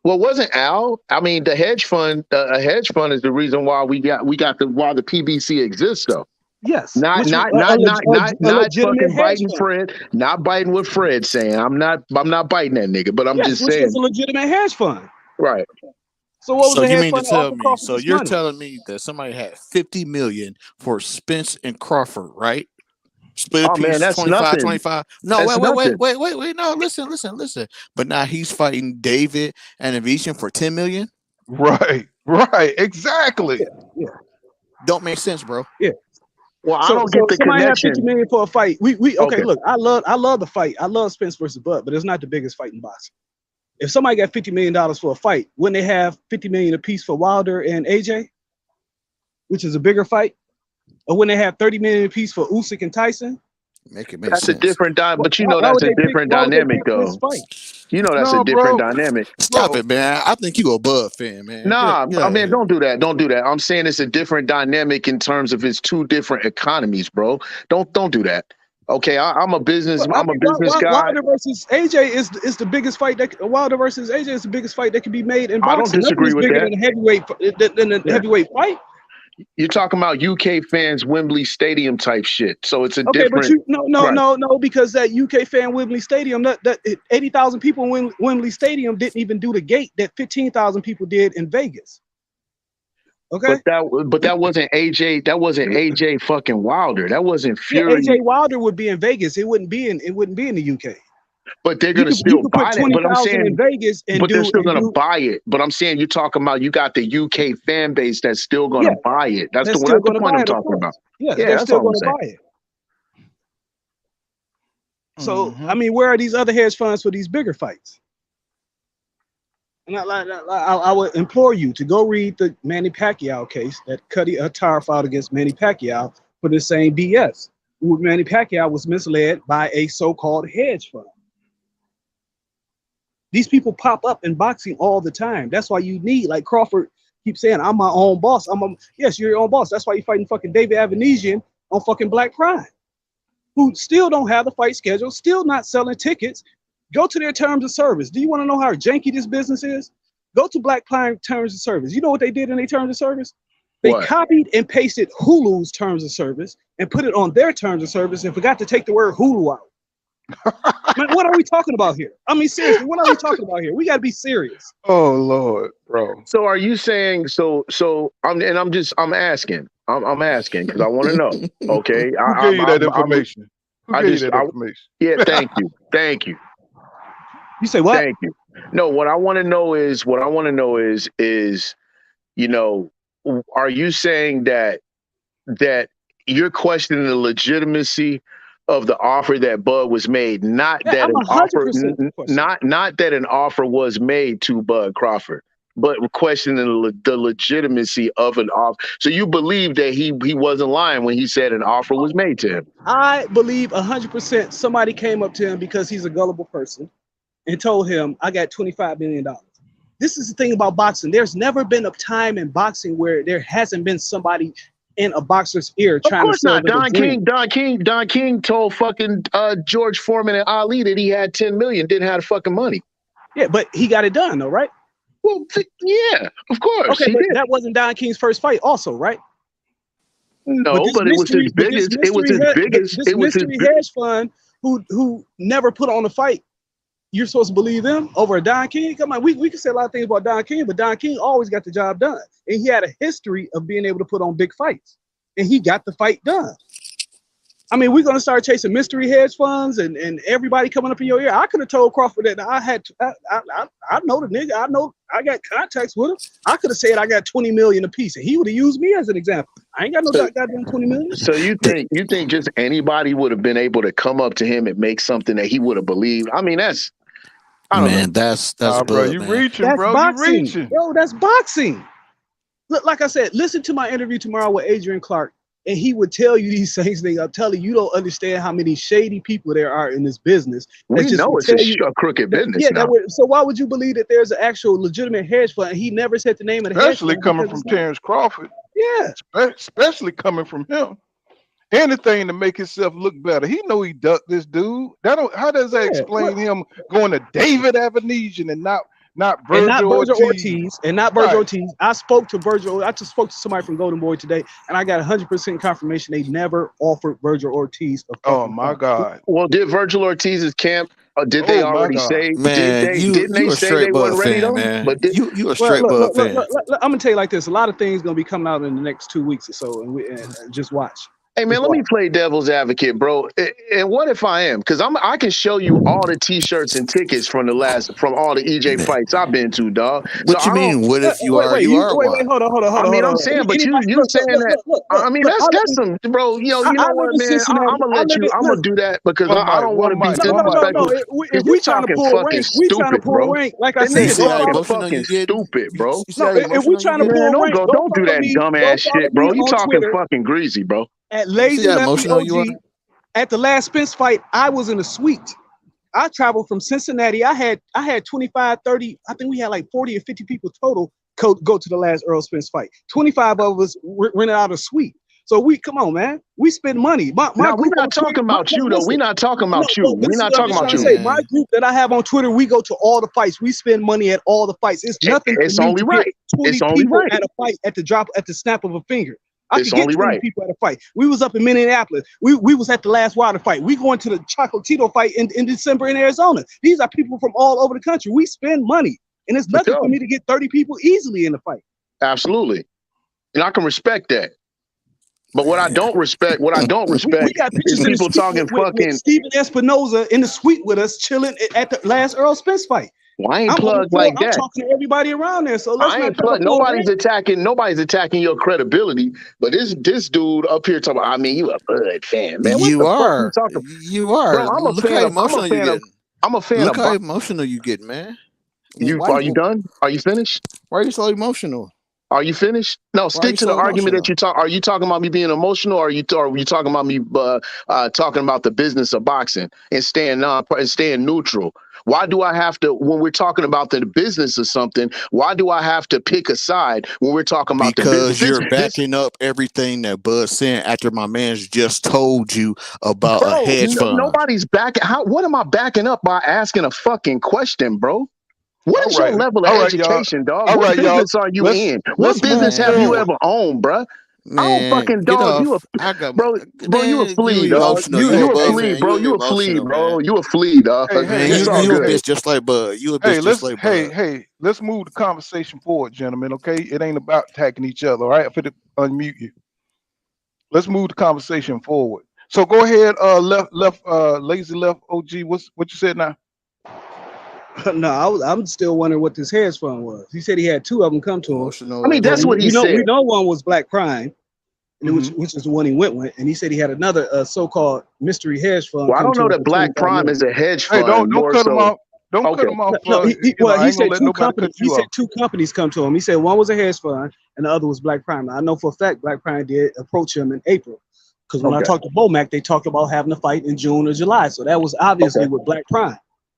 Well, wasn't Al? I mean, the hedge fund, a hedge fund is the reason why why the PBC exists, though. Yes. Not fucking biting Fred, not biting what Fred's saying. I'm not biting that nigga, but I'm just saying. It's a legitimate hedge fund. Right. So what was the hedge fund? So you're telling me that somebody had $50 million for Spence and Crawford, right? Split a piece, man, that's 25, nothing. 25. No, wait. No, listen. But now he's fighting David and Avicii for $10 million? Right. Exactly. Yeah. Don't make sense, bro. Yeah. Well, I don't get the connection. Have $50 million for a fight. Okay. Look, I love the fight. I love Spence versus Bud, but it's not the biggest fight in boxing. If somebody got $50 million for a fight, wouldn't they have $50 million apiece for Wilder and AJ, which is a bigger fight? Or wouldn't they have $30 million apiece for Usyk and Tyson? That's a different but you know that's a different dynamic, though. You know that's a different dynamic. Stop it, man. I think you a Bud fan, man. Nah, I mean, don't do that. Don't do that. I'm saying it's a different dynamic in terms of it's two different economies, bro. Don't do that. Okay, I'm a business guy. Wilder versus AJ is the biggest fight Wilder versus AJ is the biggest fight that can be made in boxing. I don't disagree with that. Than the heavyweight fight. You're talking about UK fans, Wembley Stadium type shit. So it's a different. But no, because that UK fan Wembley Stadium, that 80,000 people in Wembley Stadium didn't even do the gate that 15,000 people did in Vegas. Okay, but that wasn't AJ. That wasn't AJ fucking Wilder. That wasn't Fury. AJ Wilder would be in Vegas. It wouldn't be in the UK. But they're gonna still buy it. But I'm saying in Vegas, they're still gonna buy it. But I'm saying you're talking about you got the UK fan base that's still gonna buy it. That's the point I'm talking about. Yeah, they're still gonna buy it. So I mean, where are these other hedge funds for these bigger fights? And I would implore you to go read the Manny Pacquiao case that Cuddy Attar filed against Manny Pacquiao for the same BS. Manny Pacquiao was misled by a so-called hedge fund. These people pop up in boxing all the time. That's why you need, like Crawford keeps saying, I'm my own boss. Yes, you're your own boss. That's why you're fighting fucking David Avanesian on fucking Black Pride, who still don't have the fight schedule, still not selling tickets. Go to their terms of service. Do you want to know how janky this business is? Go to Black Pride terms of service. You know what they did in their terms of service? They copied and pasted Hulu's terms of service and put it on their terms of service and forgot to take the word Hulu out. Man, what are we talking about here? I mean, seriously, what are we talking about here? We got to be serious. Oh Lord, bro. So are you saying I'm asking because I want to know. Okay, Who gave you that information? Yeah, thank you. You say what? Thank you. No, what I want to know is, you know, are you saying that you're questioning the legitimacy of the offer that Bud was made, not that an offer was made to Bud Crawford, but questioning the legitimacy of an offer. So you believe that he wasn't lying when he said an offer was made to him? I believe 100% somebody came up to him because he's a gullible person and told him, I got $25 million. This is the thing about boxing. There's never been a time in boxing where there hasn't been somebody in a boxer's ear trying to sell Don King told fucking George Foreman and Ali that he had 10 million, didn't have the fucking money. Yeah, but he got it done though, right? Well, yeah, of course. Okay, but that wasn't Don King's first fight also, right? No, but it was his biggest. It was his biggest. This mystery hedge fund who never put on a fight, you're supposed to believe them over a Don King? Come on, we can say a lot of things about Don King, but Don King always got the job done. And he had a history of being able to put on big fights. And he got the fight done. I mean, we're going to start chasing mystery hedge funds and everybody coming up in your ear. I could have told Crawford that I know the nigga. I know I got contacts with him. I could have said I got 20 million a piece, and he would have used me as an example. I ain't got no goddamn 20 million. So you think just anybody would have been able to come up to him and make something that he would have believed? I mean, that's I don't know. That's bro. You reaching, That's bro. boxing. You reaching. Bro, that's boxing. Look, like I said, listen to my interview tomorrow with Adrian Clark, and he would tell you these things. I'm telling you, you don't understand how many shady people there are in this business. We know it's a crooked business. Yeah, now. So why would you believe that there's an actual legitimate hedge fund? He never said the name of the hedge fund. Especially coming from Terence Crawford. Yeah. Especially coming from him. Anything to make himself look better. He know he ducked this dude. How does that explain him going to David Avenesian and not Virgil Ortiz? And not Virgil Ortiz. I spoke to Virgil. I just spoke to somebody from Golden Boy today, and I got 100% confirmation they never offered Virgil Ortiz Oh my God. Well, did Virgil Ortiz's camp? Did they already say? Man, didn't they say they wasn't ready though? Man. But you a straight Bud fan. I'm gonna tell you like this: a lot of things gonna be coming out in the next 2 weeks or so, and just watch. Hey man, let me play devil's advocate, bro. And what if I am? Because I can show you all the T-shirts and tickets from all the EJ fights I've been to, dog. What you mean? What if you are? Wait, hold on. I mean, I'm saying, but you saying that. I mean, that's some, bro. You know what, man? I'm gonna let you. I'm gonna do that because I don't want to be disrespectful. If we trying to pull rank, we trying to pull rank. Like I said, fucking stupid, bro. If we trying to pull rank, don't do that dumbass shit, bro. You talking fucking greasy, bro. At Lazy Lefty OG, at the last Spence fight, I was in a suite. I traveled from Cincinnati. I had 25, 30, I think we had like 40 or 50 people total go to the last Errol Spence fight. 25 of us rented out a suite. So come on, man. We spend money. We're not talking about you, though. We're not talking about you. We're not talking about you. My group that I have on Twitter, we go to all the fights. We spend money at all the fights. It's nothing. It's only right. 20 people at a fight at the snap of a finger. I could get 20 people at a fight. We was up in Minneapolis. We was at the last Wilder fight. We going to the Chocolatito fight in December in Arizona. These are people from all over the country. We spend money, and it's nothing for me to get 30 people easily in the fight. Absolutely, and I can respect that. But what I don't respect is people talking fucking Steven Espinoza in the suite with us, chilling at the last Errol Spence fight. Well, I ain't plugged like that. I'm talking to everybody around there, so let's I ain't plugged. Nobody's attacking your credibility. But this dude up here talking about, I mean, you a Bud fan, man. What you are. You are. Bro, I'm a fan. I'm a fan. Look how emotional you get, man. Are you done? Are you finished? Why are you so emotional? Are you finished? No, stick to the argument that you talk. Are you talking about me being emotional, or are you talking about me talking about the business of boxing and staying neutral? Why do I have to, when we're talking about the business of something, why do I have to pick a side when we're talking about the business? Because you're backing up everything that Bud's saying after my man's just told you about a hedge fund. Nobody's backing. What am I backing up by asking a fucking question, bro? What is your level of education, dog? What business are you in? What business have you ever owned, bro? Man, I don't fucking dog. You a flea, dog. You a flea, bro. You a flea, bro. You a flea, dog. You a bitch just like Bud. You a bitch just like Bud. Hey, let's move the conversation forward, gentlemen. Okay, it ain't about attacking each other. All right, I'm gonna unmute you. Let's move the conversation forward. So go ahead, lazy left OG. What you said now? No, I'm still wondering what this hedge fund was. He said he had two of them come to him. I mean, that's what he said. We know one was Black Prime, which is the one he went with, and he said he had another so-called mystery hedge fund. Well, I don't know that Black Prime is a hedge fund. Hey, don't cut him off. Don't cut him off. No, he said two companies. He said two companies come to him. He said one was a hedge fund and the other was Black Prime. I know for a fact Black Prime did approach him in April, because when I talked to Bomac, they talked about having a fight in June or July. So that was obviously with Black Prime.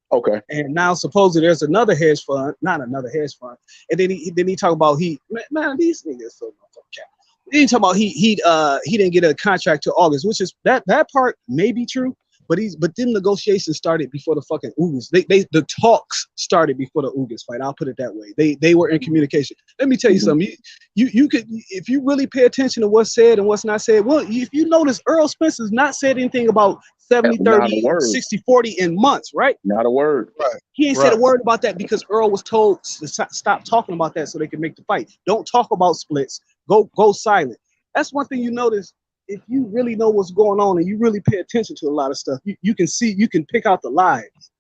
Okay. And now supposedly there's another hedge fund, not another hedge fund. And then he talk about these niggas so cap. He talk about he didn't get a contract till August, which is that part may be true, But them negotiations started before the fucking Ugas. The talks started before the Ugas fight. I'll put it that way. They were in communication. Let me tell you something. You could, if you really pay attention to what's said and what's not said. Well, if you notice, Errol Spence has not said anything about 70, 30, 60, 40 in months, right? Not a word. Right. He ain't said a word about that because Earl was told to stop talking about that so they can make the fight. Don't talk about splits. Go silent. That's one thing you notice. If you really know what's going on and you really pay attention to a lot of stuff, you can pick out the lies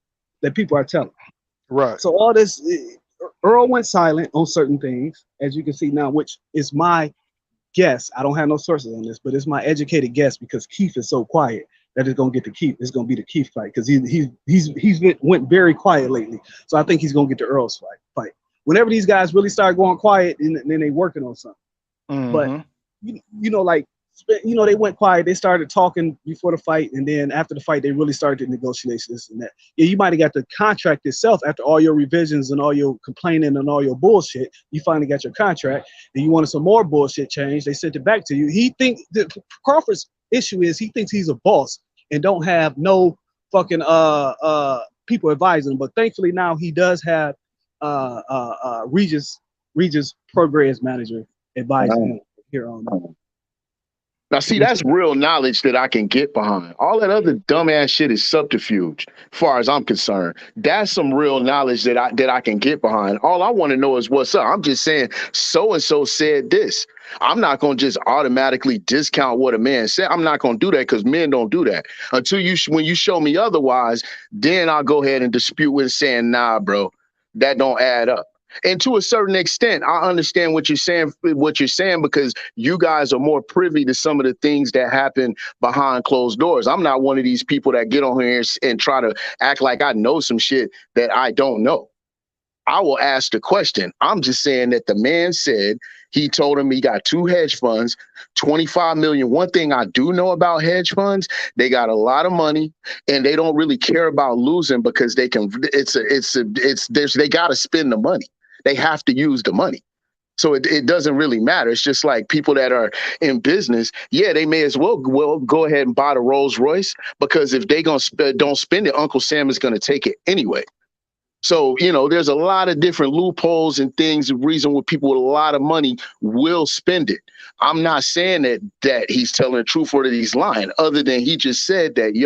that people are telling. Right. So all this, Earl went silent on certain things, as you can see now, which is my guess. I don't have no sources on this, but it's my educated guess because Keith is so quiet that it's gonna get the Keith. It's gonna be the Keith fight because he's went very quiet lately. So I think he's gonna get the Earl's fight. Whenever these guys really start going quiet, and then they working on something. Mm-hmm. But they went quiet. They started talking before the fight, and then after the fight, they really started negotiations and that. Yeah, you might have got the contract itself after all your revisions and all your complaining and all your bullshit. You finally got your contract, and you wanted some more bullshit change. They sent it back to you. He think that Crawford's issue is he thinks he's a boss and don't have no fucking people advising him. But thankfully now he does have Regis Progress manager advising him here on. Now, see, that's real knowledge that I can get behind. All that other dumbass shit is subterfuge, as far as I'm concerned. That's some real knowledge that I can get behind. All I want to know is what's up. I'm just saying so-and-so said this. I'm not going to just automatically discount what a man said. I'm not going to do that because men don't do that. Until when you show me otherwise, then I'll go ahead and dispute with saying, nah, bro, that don't add up. And to a certain extent, I understand what you're saying because you guys are more privy to some of the things that happen behind closed doors. I'm not one of these people that get on here and try to act like I know some shit that I don't know. I will ask the question. I'm just saying that the man said he told him he got 2 hedge funds, 25 million. One thing I do know about hedge funds, they got a lot of money and they don't really care about losing because they got to spend the money. They have to use the money. So it doesn't really matter. It's just like people that are in business. Yeah, they may as well go ahead and buy the Rolls Royce because if they don't spend it, Uncle Sam is going to take it anyway. So, there's a lot of different loopholes and things. The reason why people with a lot of money will spend it. I'm not saying that he's telling the truth or that he's lying, other than he just said that,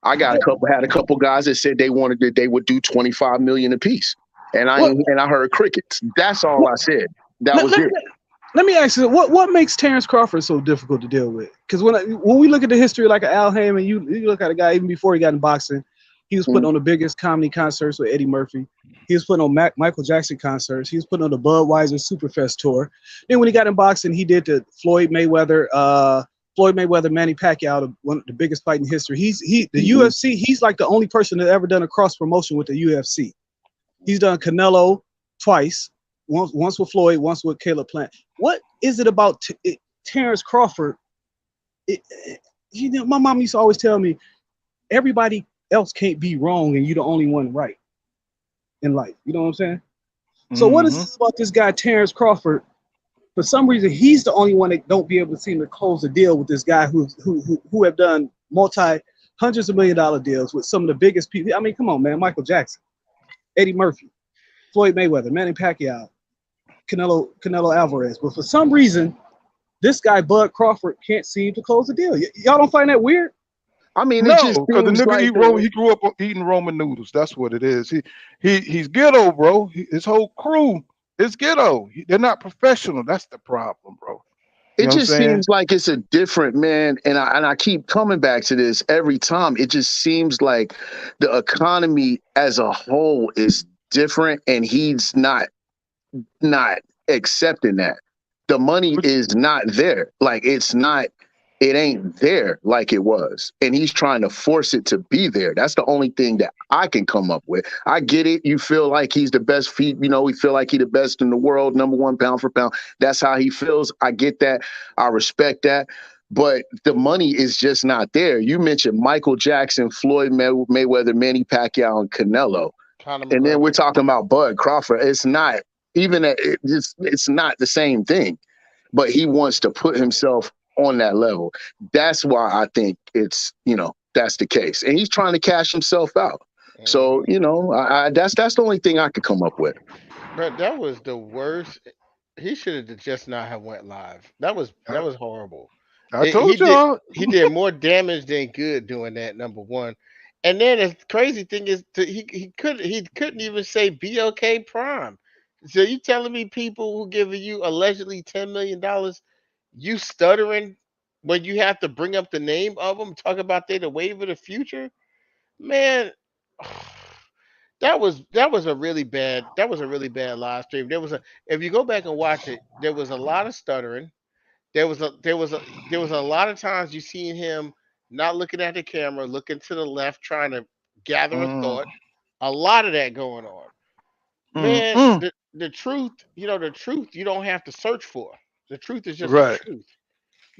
I had a couple guys that said they would do 25 million a piece. And I heard crickets. That's all I said. That was it. Let me ask you, what makes Terence Crawford so difficult to deal with? Because when we look at the history like Al Hammond, you look at a guy even before he got in boxing, he was putting on the biggest comedy concerts with Eddie Murphy. He was putting on Michael Jackson concerts. He was putting on the Budweiser Superfest tour. Then when he got in boxing, he did the Floyd Mayweather, Manny Pacquiao, one of the biggest fight in history. The UFC. He's like the only person that ever done a cross promotion with the UFC. He's done Canelo twice, once with Floyd, once with Caleb Plant. What is it about Terence Crawford? My mom used to always tell me, everybody else can't be wrong and you're the only one right in life. You know what I'm saying? So what is this about this guy, Terence Crawford? For some reason, he's the only one that don't be able to seem to close a deal with this guy who have done hundreds of $1 million deals with some of the biggest people. I mean, come on, man. Michael Jackson, Eddie Murphy, Floyd Mayweather, Manny Pacquiao, Canelo Alvarez. But for some reason, this guy, Bud Crawford, can't seem to close a deal. Y'all don't find that weird? I mean, no, because the nigga he grew up eating Roman noodles. That's what it is. He's ghetto, bro. His whole crew is ghetto. They're not professional. That's the problem, bro. It just seems like it's a different man, and I keep coming back to this every time. It just seems like the economy as a whole is different, and he's not accepting that. The money is not there. Like it ain't there like it was. And he's trying to force it to be there. That's the only thing that I can come up with. I get it. You feel like he's the best we feel like he's the best in the world, number one pound for pound. That's how he feels. I get that. I respect that. But the money is just not there. You mentioned Michael Jackson, Floyd Mayweather, Manny Pacquiao, and Canelo. And then we're talking about Bud Crawford. It's not even it's not the same thing. But he wants to put himself on that level. That's why I think it's, that's the case, and he's trying to cash himself out. So that's the only thing I could come up with. But that was the worst. He should have just not have went live. That was horrible. I He told did y'all. more damage than good doing that. Number one, and then the crazy thing is he couldn't even say BOK Prime. So you telling me people who giving you allegedly $10 million, you stuttering when you have to bring up the name of them, talk about they the wave of the future, man. That was a really bad live stream. If you go back and watch it, there was a lot of stuttering. There was a lot of times you seen him not looking at the camera, looking to the left, trying to gather a thought. A lot of that going on. Man, the truth, the truth you don't have to search for. The truth is just the Right. truth.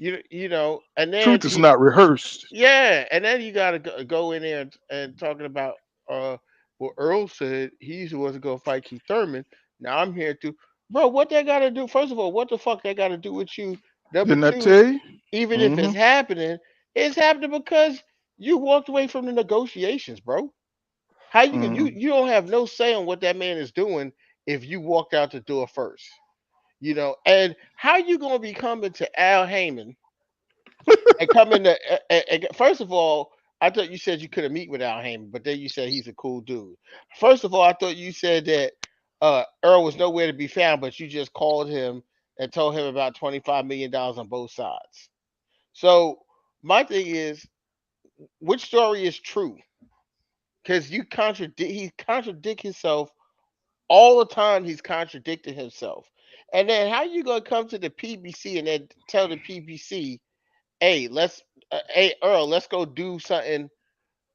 And then Truth is not rehearsed. yeah, and then you got to go in there and talking about well, Earl said he wasn't gonna fight Keith Thurman. Now I'm here to, bro. What they got to do? First of all, what the fuck they got to do with you? Number Didn't I two, tell you? even if it's happening because you walked away from the negotiations, bro. How you can you don't have no say on what that man is doing if you walked out the door first, And how you gonna be coming to Al Heyman and coming to? First of all, I thought you said you couldn't meet with Al Heyman, but then you said he's a cool dude. First of all, I thought you said that Earl was nowhere to be found, but you just called him and told him about $25 million on both sides. So my thing is, which story is true? Because he contradict himself all the time. He's contradicting himself. And then how you gonna come to the PBC and then tell the PBC, hey, hey Earl, let's go do something.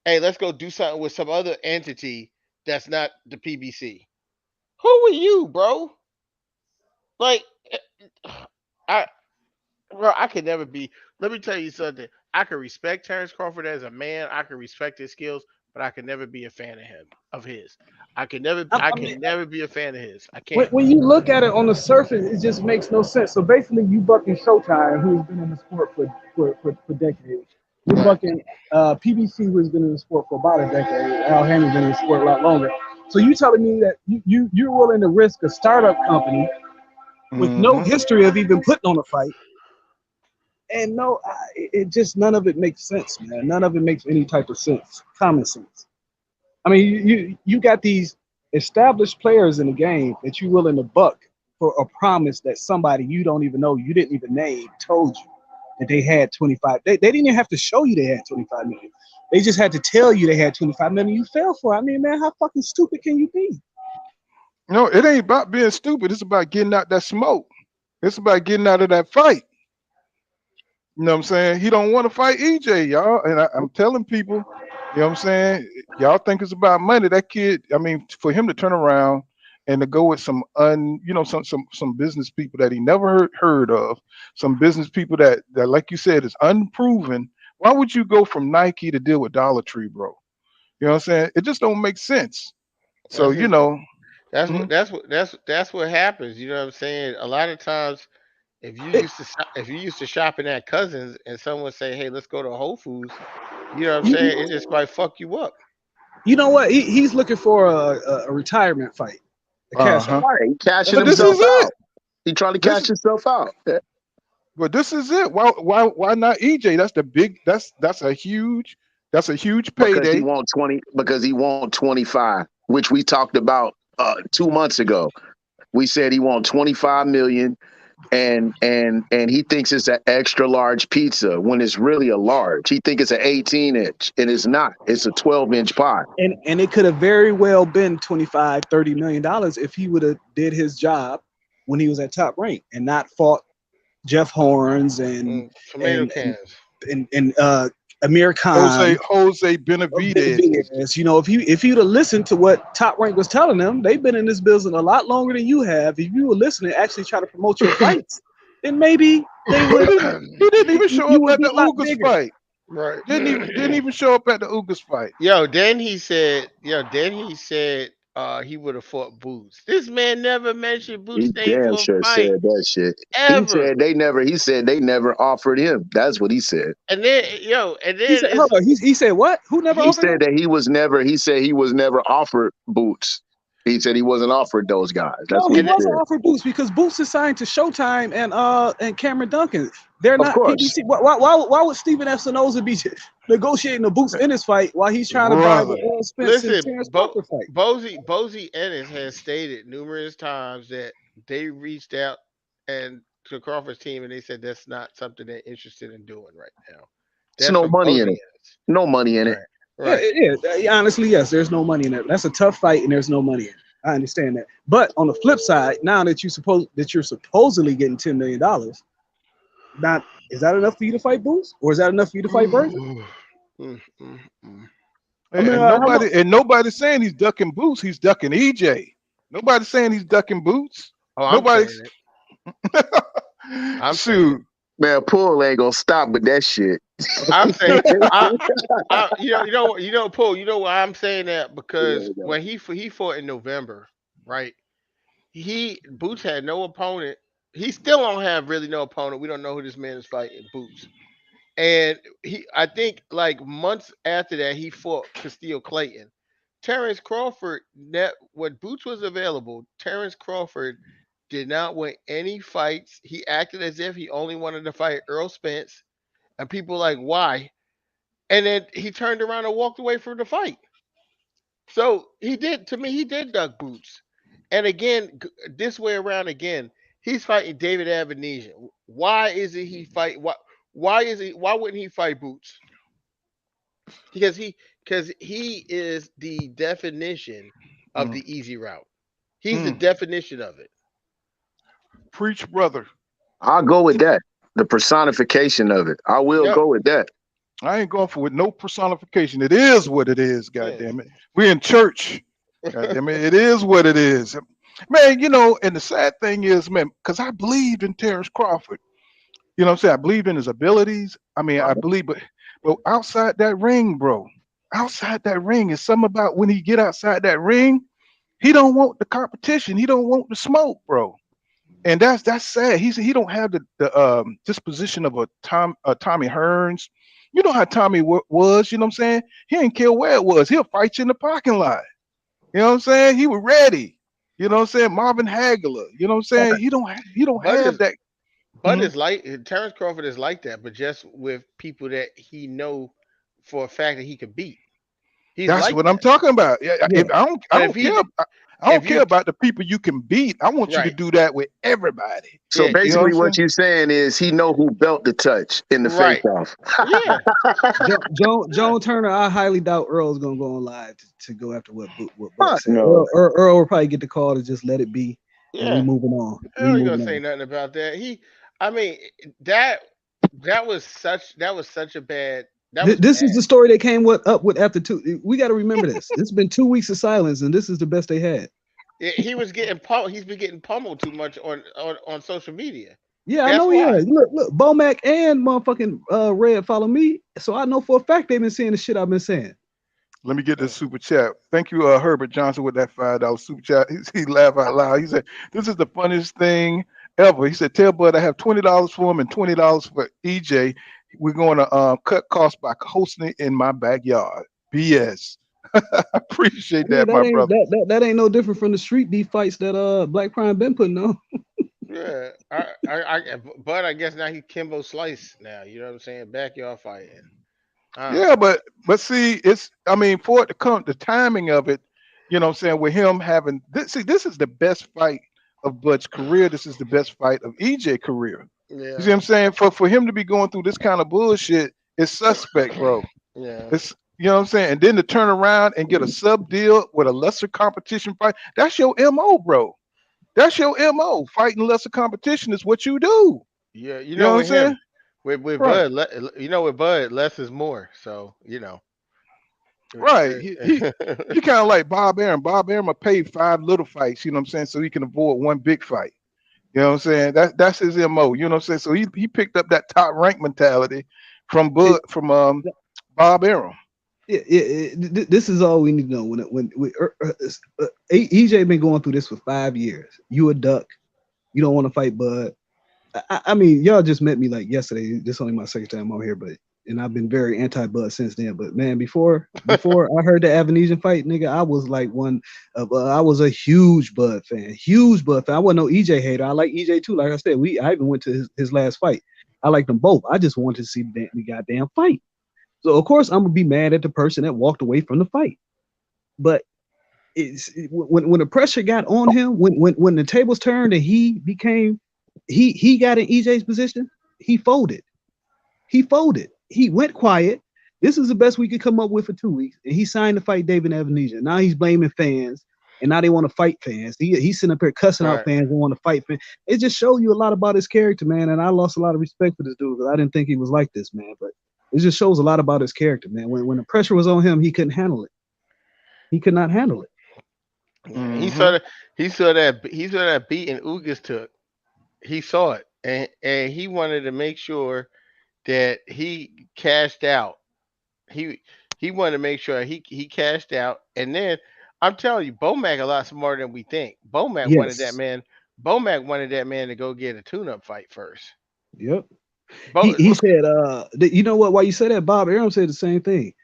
Hey, let's go do something with some other entity that's not the PBC. Who are you, bro? Like, I could never be. Let me tell you something. I can respect Terence Crawford as a man. I can respect his skills, but I could never be a fan of his. I can never be a fan of his. I can't. When you look at it on the surface, it just makes no sense. So basically, you bucking Showtime, who's been in the sport for decades. You're bucking PBC, who's been in the sport for about a decade. Al Heyman's been in the sport a lot longer. So you telling me that you're willing to risk a startup company with no history of even putting on a fight? And it just, none of it makes sense, man. None of it makes any type of sense, common sense. I mean, you got these established players in the game that you're willing to buck for a promise that somebody you don't even know, you didn't even name, told you that they had 25. They didn't even have to show you they had 25 million. They just had to tell you they had 25 million. You fell for it. I mean, man, how fucking stupid can you be? No, it ain't about being stupid. It's about getting out that smoke. It's about getting out of that fight. You know what I'm saying? He don't want to fight EJ, y'all. And I'm telling people, you know what I'm saying? Y'all think it's about money. That kid, I mean, for him to turn around and to go with some business people that he never heard of, some business people that like you said is unproven. Why would you go from Nike to deal with Dollar Tree, bro? You know what I'm saying? It just don't make sense. So that's what happens. You know what I'm saying? A lot of times, if you used to shopping at Cousins and someone say, "Hey, let's go to Whole Foods," you know what I'm saying? It just might fuck you up. You know what? He's looking for a retirement fight. He cashing himself out. He trying to cash himself out. Yeah. But this is it. Why not EJ? That's a huge payday. Because he won 25, which we talked about 2 months ago. We said he won 25 million. And he thinks it's an extra large pizza when it's really a large. He thinks it's an 18-inch, and it's not. It's a 12-inch pie. And it could have very well been $25-30 million if he would have did his job when he was at Top Rank and not fought Jeff Horns and tomato cans and Amir Khan, Jose Benavidez. You know, if you'd have listened to what Top Rank was telling them, they've been in this business a lot longer than you have. If you were listening, actually try to promote your fights, then maybe they would. He didn't even show up at the Ugas fight. Right. Didn't even show up at the Ugas fight. Then he said he would have fought Boots. This man never mentioned Boots He staying damn for a sure fight said that shit. He ever. said they never. He said they never offered him. That's what he said. And then and He then said, hold on. He said what? Who never he He offered him? said that he was never. He said he was never offered Boots. He said he wasn't offered those guys. That's No, what he he and then, wasn't said. offered Boots because Boots is signed to Showtime and Cameron Duncan. They're Of not course. PBC. Why would Steven F. Sonoza be negotiating the Boots in his fight while he's trying to buy the brother. Errol Spence and listen, Terence Crawford fight? Bozy Ennis has stated numerous times that they reached out and to Crawford's team and they said that's not something they're interested in doing right now. There's That's no from money in Bozy it. No money in it. Ennis. Yeah, Right. honestly, yes. There's no money in that. That's a tough fight, and there's no money in it. I understand that. But on the flip side, now that you're supposedly getting $10 million, not is that enough for you to fight Boots, or is that enough for you to fight Burns? Mm, mm, mm. I mean, And how much? nobody's saying he's ducking Boots. He's ducking EJ. Nobody's saying he's ducking Boots. Oh, I'm saying Nobody's it. I'm saying it. shoot. Man, Poole ain't gonna stop with that shit. I'm saying Paul. You know why I'm saying that because when he fought in November, right? He Boots had no opponent. He still don't have really no opponent. We don't know who this man is fighting, Boots. And I think like months after that, he fought Castillo Clayton. Terence Crawford, when Boots was available, Terence Crawford did not win any fights. He acted as if he only wanted to fight Errol Spence, and people like why? And then he turned around and walked away from the fight. So he did duck Boots. And again, this way around again, he's fighting David Avenesian. Why is it he fight? Why wouldn't he fight Boots? Because he is the definition of the easy route. He's the definition of it. Preach, brother. I'll go with that. The personification of it. I will Yep. go with that. I ain't going for with no personification. It is what it is, God damn it. We in church. God damn it. It is what it is. Man, and the sad thing is, man, because I believed in Terence Crawford. You know what I'm saying? I believed in his abilities. I mean, I believe, but outside that ring, bro, outside that ring is something about when he get outside that ring, he don't want the competition. He don't want the smoke, bro. And that's sad. He don't have the disposition of a Tommy Hearns. You know how Tommy was. You know what I'm saying? He didn't care where it was. He'll fight you in the parking lot. You know what I'm saying? He was ready. You know what I'm saying? Marvin Hagler. You know what I'm saying? He don't have that. But it's like Terence Crawford is like that, but just with people that he know for a fact that he could beat. He's That's like what that. I'm talking about. Yeah, Yeah. I don't care. I don't care about the people you can beat. I want you to Right. do that with everybody. So Yeah, You know basically, what I'm what you're saying is he know who belt to touch in the Right. face-off. Yeah. Joan Turner, I highly doubt Earl's gonna go on live to go after what Buck Fuck said. no. Earl will probably get the call to just let it be, and we Yeah. moving on. I ain't gonna say nothing about that. I mean, that was such a bad. That was This bad. is the story they came up with after two. We got to remember this. It's been 2 weeks of silence, and this is the best they had. He was getting he's been getting pummeled too much on social media. Yeah, I That's know he why. has. Look, Bomac and motherfucking Red follow me, so I know for a fact they've been saying the shit I've been saying. Let me get this super chat. Thank you, Herbert Johnson, with that $5 super chat. He laughed out loud. He said, "This is the funniest thing ever." He said, "Tell Bud I have $20 for him and $20 for EJ. We're going to cut costs by hosting it in my backyard." BS. I appreciate Yeah, that, my brother. that ain't no different from the street beef fights that Black Prime been putting on. Yeah, but I guess now he Kimbo Slice now. You know what I'm saying? Backyard fighting. Yeah, but see, for it to come, the timing of it, you know what I'm saying, with him having this, see, this is the best fight of Bud's career. This is the best fight of EJ career. Yeah. You see what I'm saying? For him to be going through this kind of bullshit is suspect, bro. Yeah. It's, you know what I'm saying? And then to turn around and get a sub deal with a lesser competition fight, that's your MO, bro. That's your MO. Fighting lesser competition is what you do. Yeah, You know what I'm saying? With Right. Bud, with Bud, less is more. So Right. He kind of like Bob Arum. Bob Arum will pay 5 little fights, you know what I'm saying, so he can avoid one big fight. You know what I'm saying? That's his MO. You know what I'm saying? So he picked up that top rank mentality from Bob Arum. This is all we need to know. EJ been going through this for 5 years. You a duck. You don't want to fight Bud. I mean, y'all just met me like yesterday. This is only my second time on here, and I've been very anti-Bud since then. But man, before I heard the Avenesian fight, nigga, I was like I was a huge Bud fan, I wasn't no EJ hater. I like EJ too. Like I said, I even went to his last fight. I liked them both. I just wanted to see the goddamn fight. So of course I'm gonna be mad at the person that walked away from the fight. But when the pressure got on him, when the tables turned and he got in EJ's position, he folded. He went quiet. This is the best we could come up with for 2 weeks, and he signed to fight David Avenesian. Now he's blaming fans, and now they want to fight fans. He's sitting up here cussing out fans and want to fight fans. It just shows you a lot about his character, man. And I lost a lot of respect for this dude because I didn't think he was like this, man. But it just shows a lot about his character, man. When the pressure was on him, he couldn't handle it. He could not handle it. Mm-hmm. He saw that beating Ugas took. He saw it, and he wanted to make sure that he cashed out. He wanted to make sure he cashed out, and then I'm telling you, Bomac a lot smarter than we think. Bomac wanted that man. Bomac wanted that man to go get a tune-up fight first. Yep. He said, you know what? Why you say that? Bob Arum said the same thing.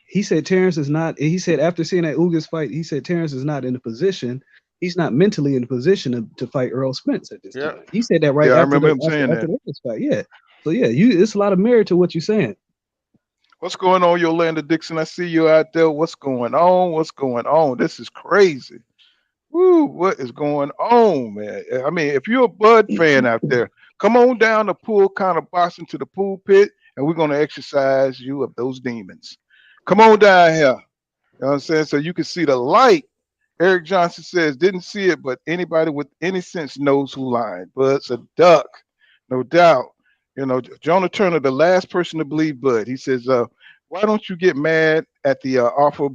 He said Terence is not. He said after seeing that Ugas fight, he said Terence is not in the position. He's not mentally in the position to fight Errol Spence at this time. He said that right after, I remember him saying that. The fight. Yeah. So yeah, it's a lot of merit to what you're saying. What's going on, Yolanda Dixon? I see you out there. What's going on? What's going on? This is crazy. Woo, what is going on, man? I mean, if you're a Bud fan out there, come on down to Pool Counter Boxing to the pool pit, and we're going to exercise you of those demons. Come on down here. You know what I'm saying? So you can see the light. Eric Johnson says, didn't see it, but anybody with any sense knows who lied. Bud's a duck, no doubt. You know, Jonah Turner, the last person to believe Bud. He says, why don't you get mad at the offer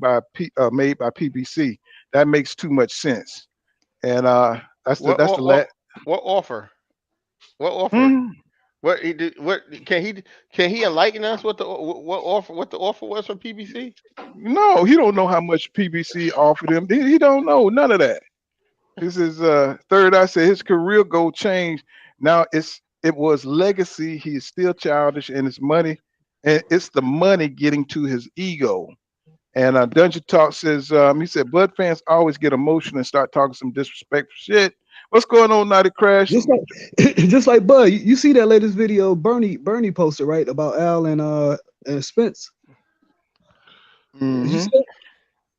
made by PBC? That makes too much sense. And that's the last. What offer? What offer? What he did? What can he enlighten us? What the offer was from PBC? No, he don't know how much PBC offered him. He don't know none of that. This is Third Eye said his career goal changed. Now it was legacy. He is still childish, and it's money, and it's the money getting to his ego. And Dungeon Talk says, he said, Bud fans always get emotional and start talking some disrespectful shit. What's going on, Naughty Crash? Just like Bud, you see that latest video Bernie posted, right, about Al and Spence? Mm-hmm.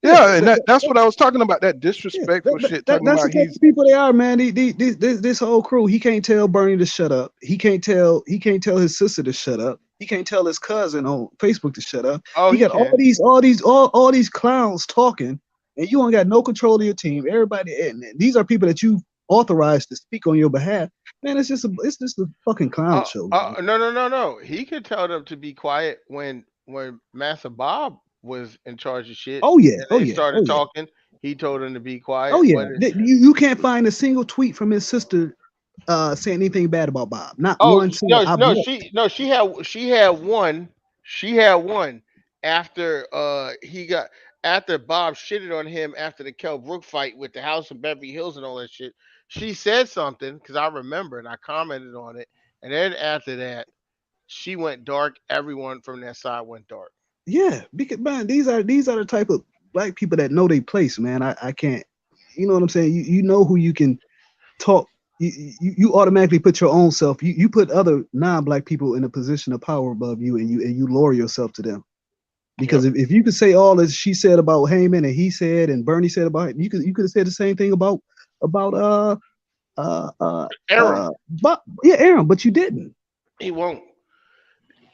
Yeah, and that's what I was talking about, that disrespectful shit. That's the type of people they are, man. This whole crew, he can't tell Bernie to shut up. He can't tell his sister to shut up. He can't tell his cousin on Facebook to shut up. Oh, he got all these clowns talking, and you ain't got no control of your team. Everybody, and these are people that you authorized to speak on your behalf. Man, it's just a fucking clown show. No. He could tell them to be quiet when Master Bob was in charge of shit. Started talking. He told him to be quiet. Oh yeah, you can't find a single tweet from his sister saying anything bad about Bob. Not one single. She had one. She had one after after Bob shitted on him after the Kell Brook fight with the house in Beverly Hills and all that shit. She said something because I remember and I commented on it, and then after that, she went dark. Everyone from that side went dark. Yeah, because man, these are the type of black people that know their place, man. I can't, you know what I'm saying? You know who you can talk. You automatically put your own self. You put other non-black people in a position of power above you, and you lower yourself to them. Because if you could say all that she said about Heyman and he said and Bernie said about him, you could have said the same thing about Aaron. Aaron, but you didn't. He won't.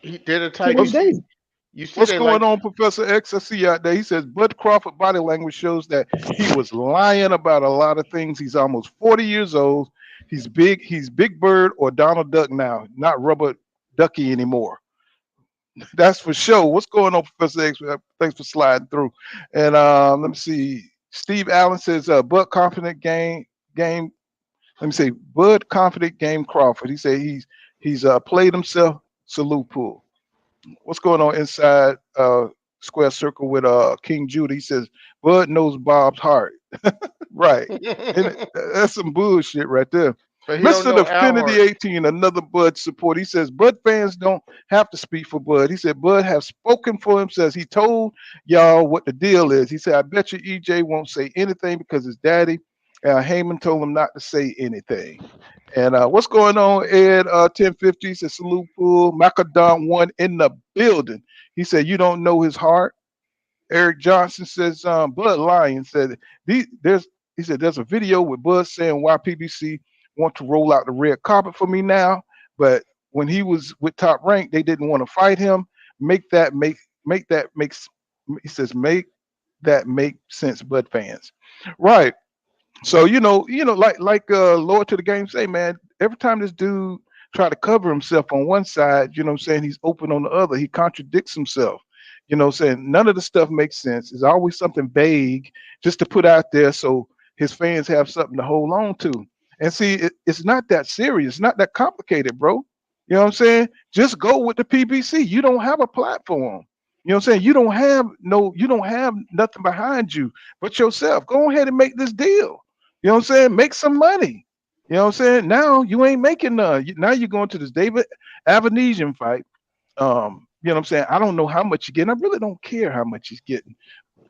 He did a type. What's going on, Professor X? I see you out there. He says Bud Crawford body language shows that he was lying about a lot of things. He's almost 40 years old. He's Big Bird or Donald Duck now, not Rubber Ducky anymore. That's for sure. What's going on, Professor X? Thanks for sliding through. And let me see. Steve Allen says Bud confident game. Let me say Bud confident game Crawford. He said he's played himself. Salute pool. What's going on inside square circle with King Judah. He says Bud knows Bob's heart. Right. And that's some bullshit right there. But he don't Mr. know Al Affinity Hart. 18, another Bud support. He says Bud fans don't have to speak for Bud. He said Bud has spoken for himself. He told y'all what the deal is. He said, I bet you EJ won't say anything because his daddy, Heyman, told him not to say anything. And what's going on, Ed? 1050 he said, salute pool. Macadam one in the building. He said, you don't know his heart. Eric Johnson says, Bud Lion said, there's a video with Bud saying why PBC want to roll out the red carpet for me now, but when he was with Top Rank, they didn't want to fight him. Make that make he says make that make sense, Bud fans. Right. So like Lord to the game say, man, every time this dude try to cover himself on one side, you know what I'm saying, he's open on the other. He contradicts himself. You know what I'm saying? None of the stuff makes sense. It's always something vague just to put out there so his fans have something to hold on to. And see, it's not that serious, not that complicated, bro. You know what I'm saying? Just go with the PBC. You don't have a platform. You know what I'm saying? You don't have nothing behind you but yourself. Go ahead and make this deal. You know what I'm saying? Make some money. You know what I'm saying? Now you ain't making none. Now you're going to this David Avenesian fight. You know what I'm saying? I don't know how much you're getting. I really don't care how much he's getting.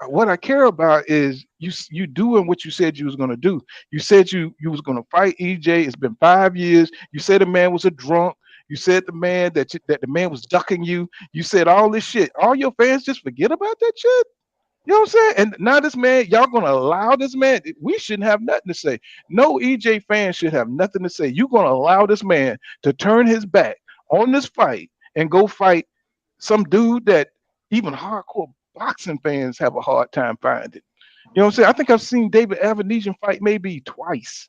What I care about is you doing what you said you was gonna do. You said you was gonna fight EJ. It's been 5 years. You said the man was a drunk. You said the man that the man was ducking you. You said all this shit. All your fans just forget about that shit. You know what I'm saying? And now this man, y'all gonna allow this man? We shouldn't have nothing to say. No EJ fan should have nothing to say. You're gonna allow this man to turn his back on this fight and go fight some dude that even hardcore boxing fans have a hard time finding. You know what I'm saying? I think I've seen David Avenesian fight maybe twice,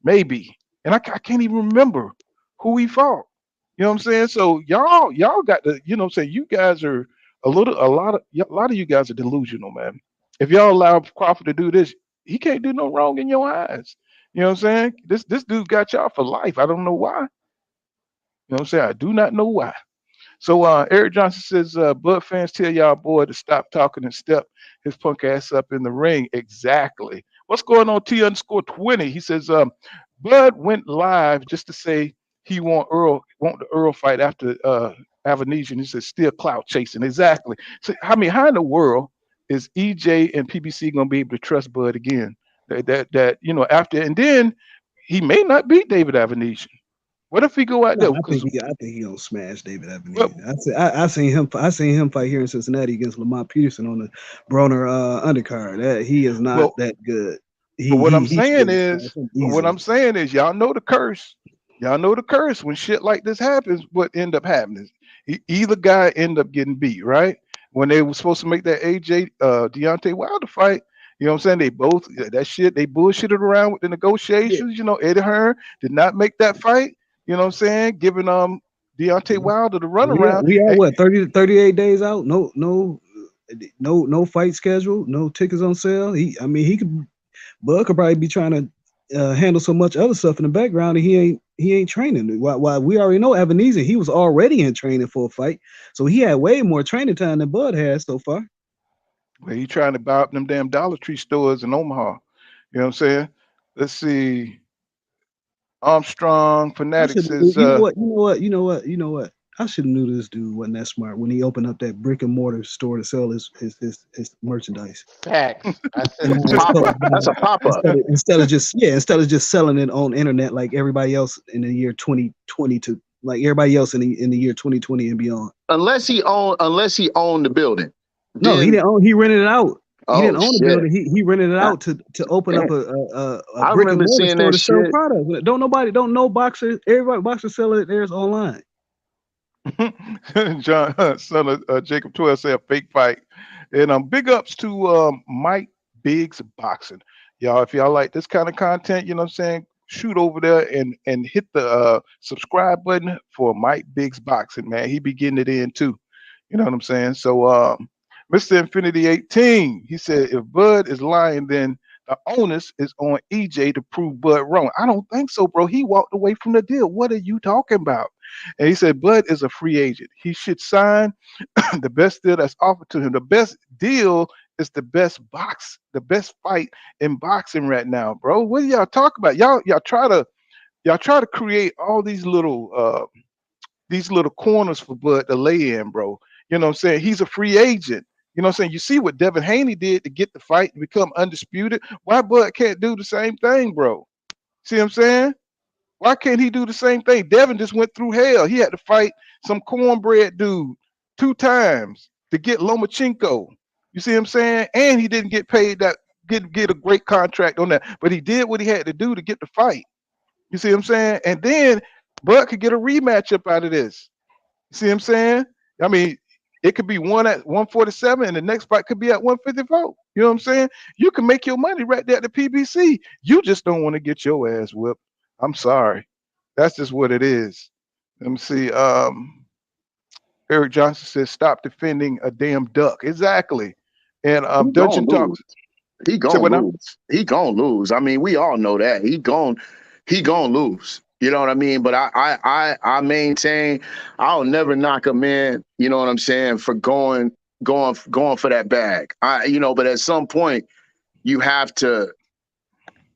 maybe, and I can't even remember who he fought. You know what I'm saying? So y'all got to, you know what I'm saying? You guys are a lot of you guys are delusional, man. If y'all allow Crawford to do this, he can't do no wrong in your eyes. You know what I'm saying? This dude got y'all for life. I don't know why. You know what I'm saying? I do not know why. So Eric Johnson says, Bud fans tell y'all boy to stop talking and step his punk ass up in the ring. Exactly. What's going on, T_20? He says, Bud went live just to say he want the Earl fight after Avenesian. He says still clout chasing. Exactly. So I mean, how in the world is EJ and PBC gonna be able to trust Bud again? That after, and then he may not beat David Avenesian. What if he go out there? I think he gonna smash David Avenesian. I seen him fight here in Cincinnati against Lamont Peterson on the Broner undercard. That he is not that good. What I'm saying is, y'all know the curse. Y'all know the curse. When shit like this happens, what end up happening? Either guy end up getting beat, right? When they were supposed to make that AJ Deontay Wilder fight, you know what I'm saying? They both they bullshitted around with the negotiations. Yeah. You know, Eddie Hearn did not make that fight. You know what I'm saying? Giving Deontay Wilder the runaround. We are what 30 to 38 days out. No fight schedule. No tickets on sale. Bud could probably be trying to handle so much other stuff in the background, and he ain't training. Why we already know Avenesian, he was already in training for a fight, so he had way more training time than Bud has so far. Well, he trying to buy up them damn Dollar Tree stores in Omaha. You know what I'm saying? Let's see. Armstrong Fanatic says, you know what? I should have knew this dude wasn't that smart when he opened up that brick and mortar store to sell his merchandise. Facts. That's a pop-up. Instead of just selling it on internet like everybody else in the year 2020 to like everybody else in the year 2020 and beyond. Unless he owned the building. No, he didn't own. He rented it out. He didn't own the shit. building. He rented it out to open up a brick and mortar store to sell products. Don't no boxer. Everybody boxer selling theirs online. John, son of Jacob 12, say a fake fight. And big ups to Mike Biggs Boxing. Y'all, if y'all like this kind of content, you know what I'm saying, shoot over there and hit the subscribe button for Mike Biggs Boxing, man. He be getting it in too. You know what I'm saying? So Mr. Infinity 18, he said, if Bud is lying, then the onus is on EJ to prove Bud wrong. I don't think so, bro. He walked away from the deal. What are you talking about? And he said Bud is a free agent. He should sign the best deal that's offered to him. The best deal is the best fight in boxing right now, bro. What do y'all talk about? Y'all try to create all these little corners for Bud to lay in, bro. You know what I'm saying? He's a free agent. You know what I'm saying? You see what Devin Haney did to get the fight to become undisputed. Why Bud can't do the same thing, bro? See what I'm saying? Why can't he do the same thing? Devin just went through hell. He had to fight some cornbread dude 2 times to get Lomachenko. You see what I'm saying? And he didn't get paid get a great contract on that. But he did what he had to do to get the fight. You see what I'm saying? And then Bud could get a rematch up out of this. You see what I'm saying? I mean, it could be one at 147 and the next fight could be at 154. You know what I'm saying? You can make your money right there at the PBC. You just don't want to get your ass whipped. I'm sorry. That's just what it is. Let me see. Eric Johnson says, stop defending a damn duck. Exactly. And He Dungeon gonna Talks. lose. He Say what gonna now? lose. He gonna lose. I mean, we all know that. He gonna lose. You know what I mean? But I maintain I'll never knock a man, you know what I'm saying, for going for that bag. But at some point you have to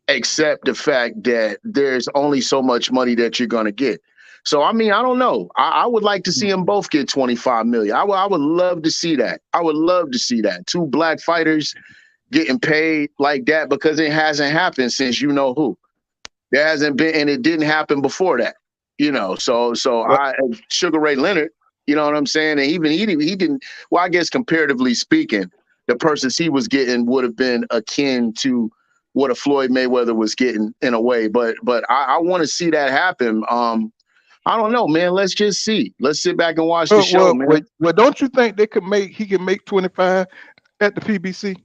accept the fact that there's only so much money that you're gonna get. So I mean, I don't know. I would like to see them both get 25 million. I would love to see that. I would love to see that. 2 black fighters getting paid like that, because it hasn't happened since you know who. There hasn't been, and it didn't happen before that. So Well, Sugar Ray Leonard, you know what I'm saying? And even he didn't. Well, I guess comparatively speaking, the purses he was getting would have been akin to what a Floyd Mayweather was getting in a way. But I want to see that happen. I don't know, man. Let's just see. Let's sit back and watch the show, man. don't you think he can make 25 at the PBC?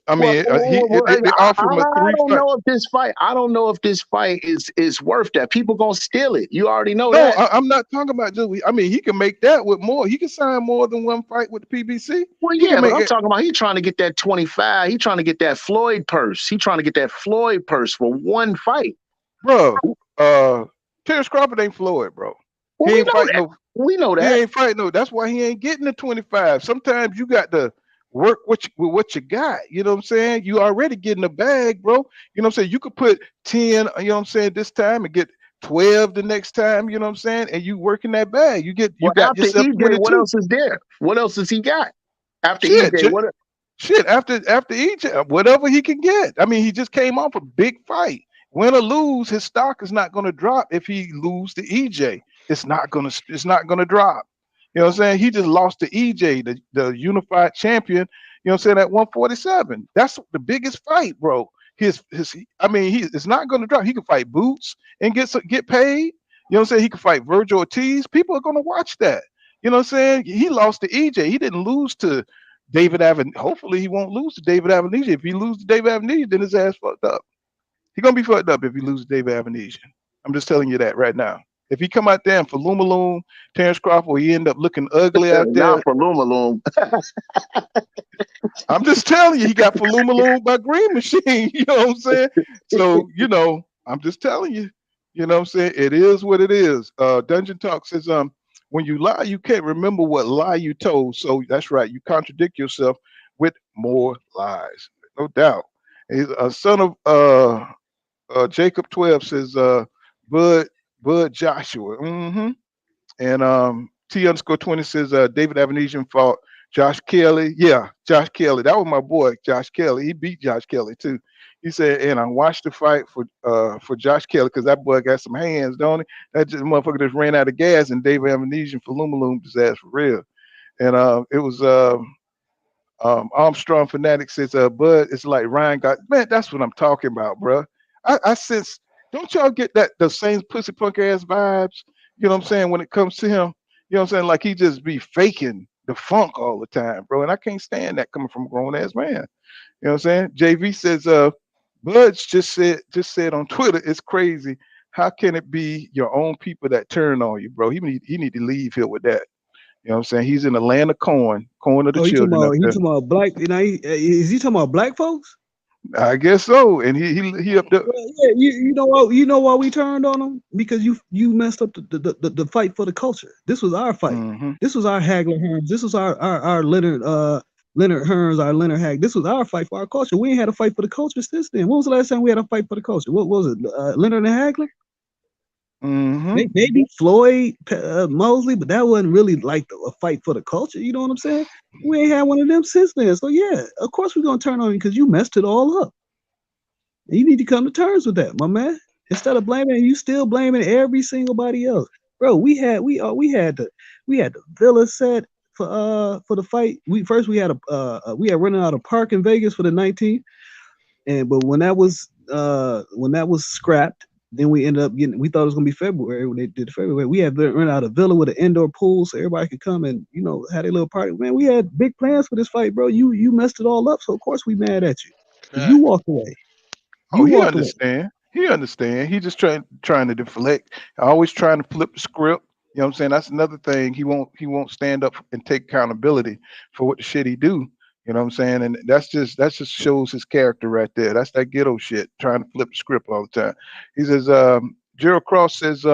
I Well, mean, they I offer him a 3 don't fight. know if this fight. I don't know if this fight is worth that. People gonna steal it. You already know No, that. I'm not talking about just. I mean, he can make that with more. He can sign more than 1 fight with the PBC. Well, He can yeah, but make I'm it, talking about he trying to get that 25. He trying to get that Floyd purse. He trying to get that Floyd purse for 1 fight. bro. Terence Crawford ain't Floyd, bro. Well, He we ain't know fighting that. no. We know He that. ain't fighting no. That's why he ain't getting the 25. Sometimes you got to work with what you got. You know what I'm saying? You already getting a bag, bro. You know what I'm saying? You could put 10, you know what I'm saying, this time and get 12 the next time, you know what I'm saying? And you working that bag. You Well, got after yourself EJ, what 22. else is there? What else has he got? After Shit, EJ, what? shit. After each whatever he can get. I mean, he just came off a big fight. Win or lose, his stock is not going to drop if he lose to EJ. It's not gonna drop. You know what I'm saying? He just lost to EJ, the unified champion. You know what I'm saying, at 147. That's the biggest fight, bro. I mean, it's not gonna drop. He can fight Boots and get paid. You know what I'm saying? He can fight Virgil Ortiz. People are gonna watch that. You know what I'm saying? He lost to EJ. He didn't lose to David Aven. Hopefully, he won't lose to David Avenesian. If he loses to David Avenesian, then his ass fucked up. He's gonna be fucked up if he loses to David Avenesian. I'm just telling you that right now. If he come out there and for Lumaloom, Terence Crawford, he end up looking ugly out Not there. for Lumaloom. I'm just telling you, he got Lumaloom by Green Machine. You know what I'm saying? So, I'm just telling you. You know what I'm saying? It is what it is. Dungeon Talk says, when you lie, you can't remember what lie you told. So that's right. You contradict yourself with more lies. No doubt. He's a son of Jacob 12 says, Bud Joshua. And T_20 says, David Avenesian fought Josh Kelly. Yeah, Josh Kelly. That was my boy, Josh Kelly. He beat Josh Kelly too. He said, and I watched the fight for Josh Kelly because that boy got some hands, don't he? That just motherfucker just ran out of gas, and David Avenesian for Lumaloom his ass for real. And it was Armstrong Fanatic says, Bud, it's like Ryan got, man, that's what I'm talking about, bro. I sense, don't y'all get the same pussy punk ass vibes, you know what I'm saying, when it comes to him? You know what I'm saying? Like he just be faking the funk all the time, bro. And I can't stand that coming from a grown ass man. You know what I'm saying? JV says, Bud's just said on Twitter, it's crazy. How can it be your own people that turn on you, bro? He need to leave here with that. You know what I'm saying? He's in the land of corn of the Oh, children up there. he talking about black. Is he talking about black folks? I guess so. And he up there. Well, yeah, you know what? You know why we turned on him? Because you messed up the fight for the culture. This was our fight. Mm-hmm. This was our Hagler Hearns. This was our Leonard Hearns, our Leonard Hag. This was our fight for our culture. We ain't had a fight for the culture since then. When was the last time we had a fight for the culture? What was it? Leonard and Hagler? Mm-hmm. Maybe Floyd Mosley, but that wasn't really like a fight for the culture. You know what I'm saying? We ain't had one of them since then. So yeah, of course we're gonna turn on you because you messed it all up. And you need to come to terms with that, my man. Instead of blaming you, still blaming every single body else, bro. We had the Villa set for the fight. We had rented out a park in Vegas for the 19th, but when that was scrapped, then we ended up we thought it was gonna be February when they did February. We had rented out a villa with an indoor pool so everybody could come and had a little party. Man, we had big plans for this fight, bro. You messed it all up, so of course we mad at you because you walked away. Oh, You he walked away. understand. He understand. He just trying to deflect. Always trying to flip the script. You know what I'm saying? That's another thing. He won't stand up and take accountability for what the shit he do. You know what I'm saying? And that just shows his character right there. That's that ghetto shit, trying to flip the script all the time. He says, Gerald Cross says,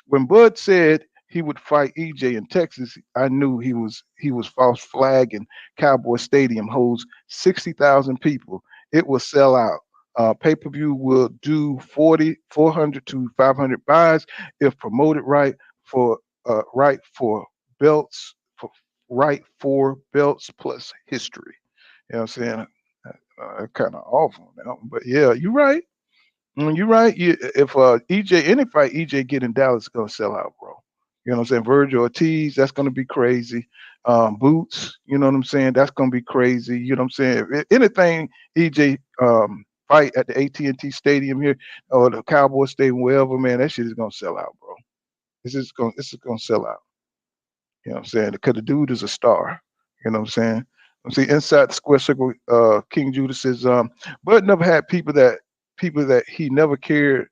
when Bud said he would fight EJ in Texas, I knew he was false flagging. Cowboy Stadium holds 60,000 people. It will sell out. Pay-per-view will do 400 to 500 buys if promoted right for belts for for belts plus history. You know what I'm saying? Kind of off on that one, but yeah, you're right. You're right. If any fight EJ get in Dallas is gonna sell out, bro. You know what I'm saying? Virgil Ortiz, that's gonna be crazy. Boots, you know what I'm saying? That's gonna be crazy. You know what I'm saying? Anything EJ fight at the AT&T Stadium here or the Cowboy Stadium, wherever, man, that shit is gonna sell out, bro. This is gonna sell out. You know what I'm saying? Because the dude is a star. You know what I'm saying? See, inside the square circle, King Judah says, Bud never had people that he never cared.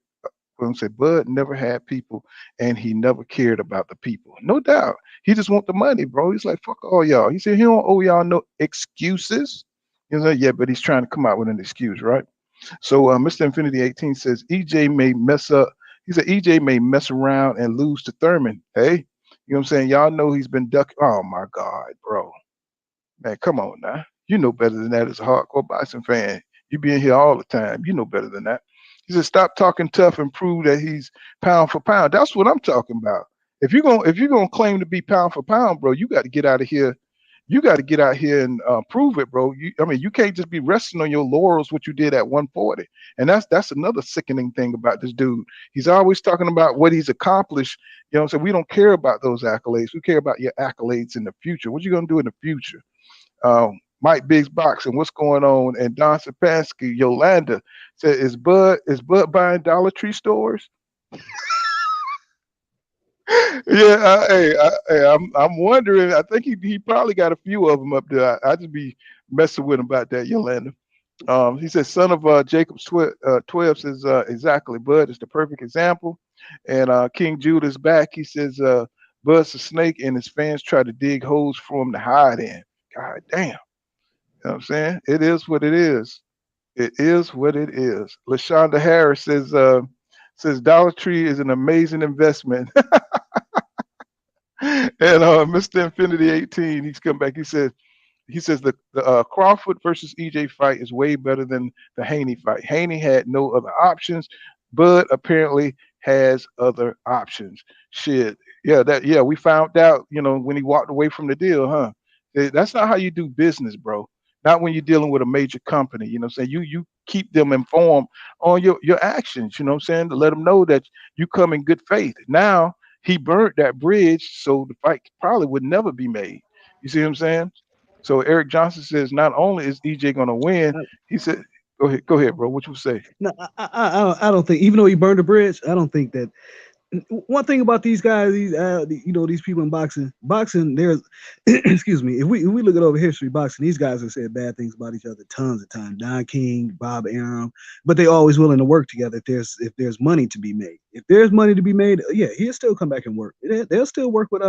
I'm say Bud never had people and he never cared about the people. No doubt. He just want the money, bro. He's like, fuck all y'all. He said he don't owe y'all no excuses. You know, yeah, but he's trying to come out with an excuse, right? So Mr. Infinity 18 says EJ may mess up. He said EJ may mess around and lose to Thurman. Hey, you know what I'm saying? Y'all know he's been ducking. Oh my God, bro. Man, come on now. You know better than that as a hardcore boxing fan. You be in here all the time. You know better than that. He said, stop talking tough and prove that he's pound for pound. That's what I'm talking about. If you're gonna claim to be pound for pound, bro, you got to get out of here. You got to get out here and prove it, bro. You can't just be resting on your laurels what you did at 140. And that's another sickening thing about this dude. He's always talking about what he's accomplished. You know what I'm saying? We don't care about those accolades. We care about your accolades in the future. What you gonna do in the future? Mike Biggs Boxing, what's going on? And Don Sapansky, Yolanda said, is Bud buying Dollar Tree stores? Yeah, I'm wondering. I think he probably got a few of them up there. I just be messing with him about that, Yolanda. He says, son of Jacob 12 says, exactly. Bud is the perfect example. And King Judah's back. He says, Bud's a snake and his fans try to dig holes for him to hide in. God damn. You know what I'm saying? It is what it is. It is what it is. LaShonda Harris says Dollar Tree is an amazing investment. And Mr. Infinity 18, he's come back. He says the Crawford versus EJ fight is way better than the Haney fight. Haney had no other options. Bud apparently has other options. Shit. Yeah, we found out, when he walked away from the deal, huh? That's not how you do business, bro. Not when you're dealing with a major company. You know what I'm saying? You keep them informed on your actions, you know what I'm saying? To let them know that you come in good faith. Now he burnt that bridge, so the fight probably would never be made. You see what I'm saying? So Eric Johnson says not only is EJ gonna win, he said, go ahead, bro. What you say? No, I don't think, even though he burned the bridge, I don't think that. One thing about these guys, these people in boxing, there's, excuse me, if we look at over history, boxing, these guys have said bad things about each other tons of times. Don King, Bob Arum, but they always willing to work together if there's money to be made. If there's money to be made, yeah, he'll still come back and work. They'll still work with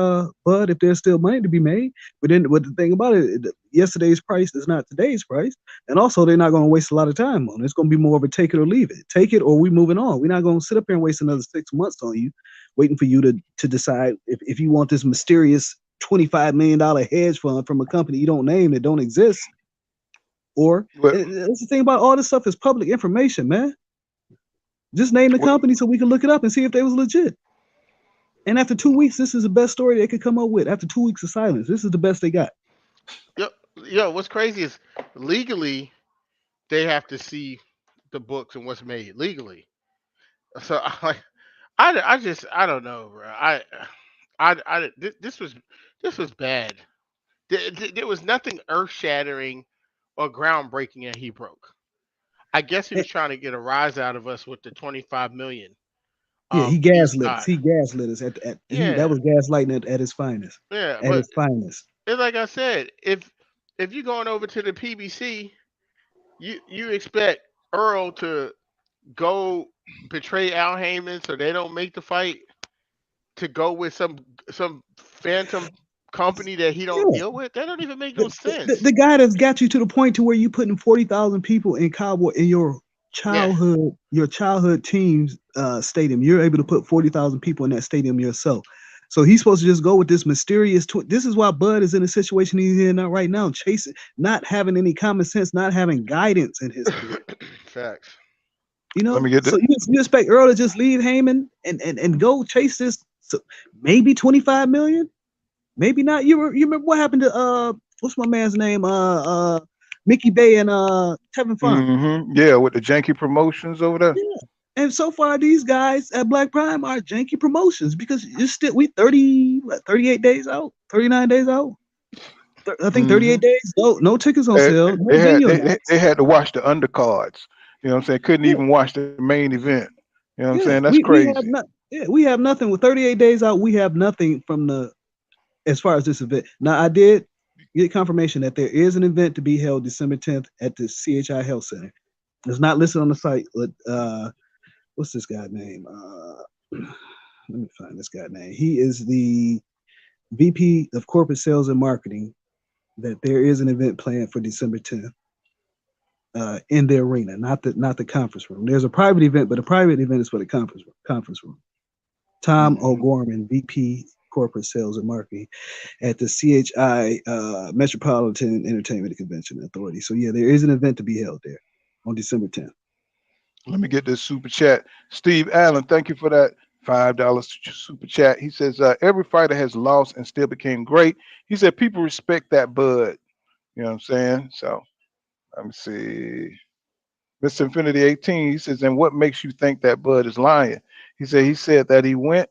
Bud if there's still money to be made. But then, what the thing about it, yesterday's price is not today's price, and also they're not going to waste a lot of time on it. It's going to be more of a take it or leave it. Take it or we moving on. We're not going to sit up here and waste another 6 months on you, waiting for you to decide if you want this mysterious $25 million hedge fund from a company you don't name that don't exist. Or that's the thing about all this stuff is public information, man. Just name the company so we can look it up and see if they was legit. And after 2 weeks, this is the best story they could come up with. After 2 weeks of silence, this is the best they got. Yo, what's crazy is legally they have to see the books and what's made legally. So I don't know, bro. This was bad. There was nothing earth shattering or groundbreaking that he broke. I guess he was trying to get a rise out of us with the 25 million. Yeah, he gaslit us. He gaslit us that was gaslighting at his finest. Yeah, at his finest. It's like I said, if you're going over to the PBC, you expect Earl to go betray Al Heyman so they don't make the fight, to go with some phantom company that he don't deal with. That don't even make no sense. The guy that's got you to the point to where you putting 40,000 people in Cowboy in your childhood team's stadium. You're able to put 40,000 people in that stadium yourself. So he's supposed to just go with this mysterious. This is why Bud is in the situation he's in right now, chasing, not having any common sense, not having guidance in his career. Facts. You know, so you expect Earl to just leave Heyman and go chase this? So maybe 25 million. Maybe not. You remember what happened to what's my man's name? Mickey Bay and Tevin Fun. Mm-hmm. Yeah, with the janky promotions over there. Yeah. And so far these guys at Black Prime are janky promotions because we 38 days out, 39 days out. I think 38 days. No tickets on sale. They had to watch the undercards. You know what I'm saying? Couldn't even watch the main event. You know what I'm saying? That's crazy. We have nothing with 38 days out. We have nothing from as far as this event. Now, I did get confirmation that there is an event to be held December 10th at the CHI Health Center. It's not listed on the site, but what's this guy's name? Let me find this guy's name. He is the VP of Corporate Sales and Marketing. That there is an event planned for December 10th in the arena, not the conference room. There's a private event, but a private event is for the conference room. Tom O'Gorman, VP Corporate Sales and Marketing at the CHI Metropolitan Entertainment Convention Authority. So yeah, there is an event to be held there on December 10th. Let me get this super chat. Steve Allen, thank you for that $5 super chat. He says every fighter has lost and still became great. He said people respect that Bud. You know what I'm saying? So let me see. Mr. Infinity 18, he says, and what makes you think that Bud is lying? He said that he went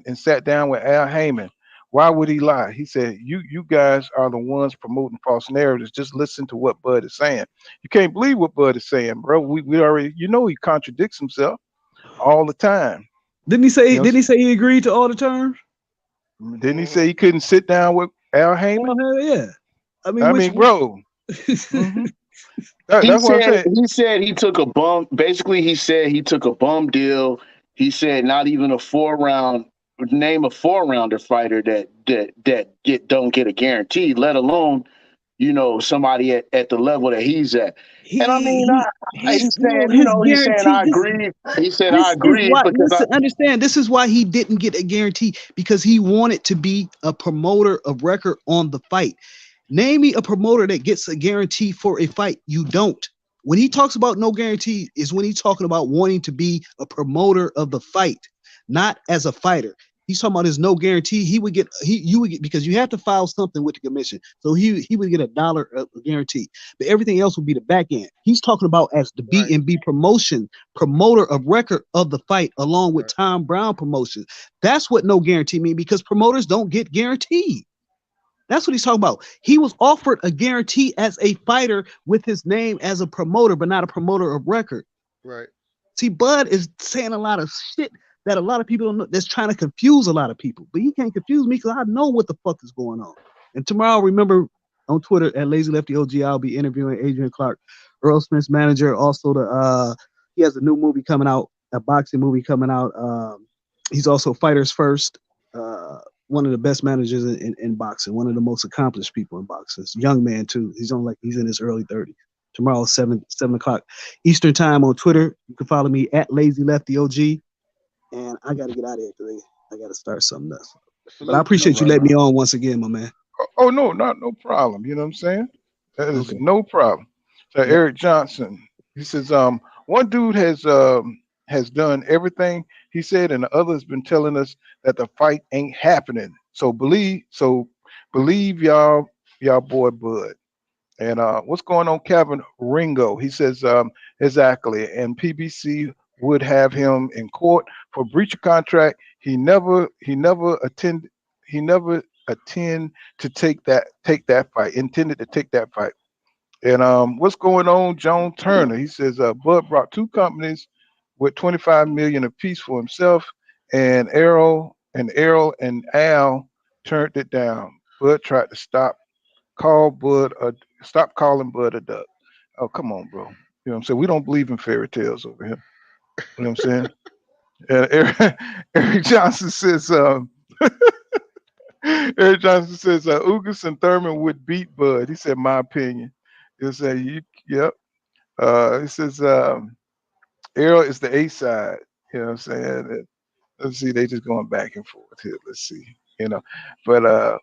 and sat down with Al Heyman. Why would he lie? He said, you guys are the ones promoting false narratives. Just listen to what Bud is saying. You can't believe what Bud is saying, bro. We already, he contradicts himself all the time. Didn't he say he agreed to all the terms? Didn't he say he couldn't sit down with Al Heyman? Oh, hell yeah. I mean, bro. Mm-hmm. He said he took a bum. Basically, he said he took a bum deal. He said not even a 4-round. Name a 4-rounder fighter that don't get a guarantee, let alone somebody at the level that he's at. He's saying I agree. He said I agree. Understand, this is why he didn't get a guarantee, because he wanted to be a promoter of record on the fight. Name me a promoter that gets a guarantee for a fight. You don't. When he talks about no guarantee is when he's talking about wanting to be a promoter of the fight, not as a fighter. He's talking about there's no guarantee. You would get because you have to file something with the commission. So he would get $1 guarantee, but everything else would be the back end. He's talking about as the B&B promoter of record of the fight, along with Tom Brown Promotions. That's what no guarantee means, because promoters don't get guaranteed. That's what he's talking about. He was offered a guarantee as a fighter with his name as a promoter, but not a promoter of record. Right. See, Bud is saying a lot of shit that a lot of people don't know. That's trying to confuse a lot of people. But he can't confuse me because I know what the fuck is going on. And tomorrow, remember, on Twitter at Lazy Lefty OG, I'll be interviewing Adrian Clark, Errol Spence manager. Also, he has a new movie coming out a boxing movie coming out. He's also Fighters First. One of the best managers in boxing. One of the most accomplished people in boxing. Young man too. He's in his early 30s. Tomorrow, 7 o'clock Eastern time on Twitter. You can follow me at Lazy Lefty OG. And I got to get out of here today. I got to start something else. But I Salute to you, appreciate you brother. letting me on once again, my man. Oh no, no problem. You know what I'm saying? That is Okay. no problem. So Yep. Eric Johnson, he says, one dude has done everything he said, and the other's been telling us that the fight ain't happening. So believe y'all boy Bud. And what's going on, Kevin Ringo? He says, exactly. And PBC would have him in court for breach of contract. He never attend to take that fight. Intended to take that fight. And what's going on, Joan Turner? He says, Bud brought two companies with 25 million apiece for himself, and Errol and Al turned it down. Bud tried to stop calling Bud a duck. Oh, come on, bro. You know what I'm saying? We don't believe in fairy tales over here. You know what I'm saying? Eric Johnson says, Eric Johnson says, Ugas and Thurman would beat Bud. He said, my opinion. He'll say, yep. He says, Errol is the A side. You know what I'm saying? Let's see, they just going back and forth here. Let's see. But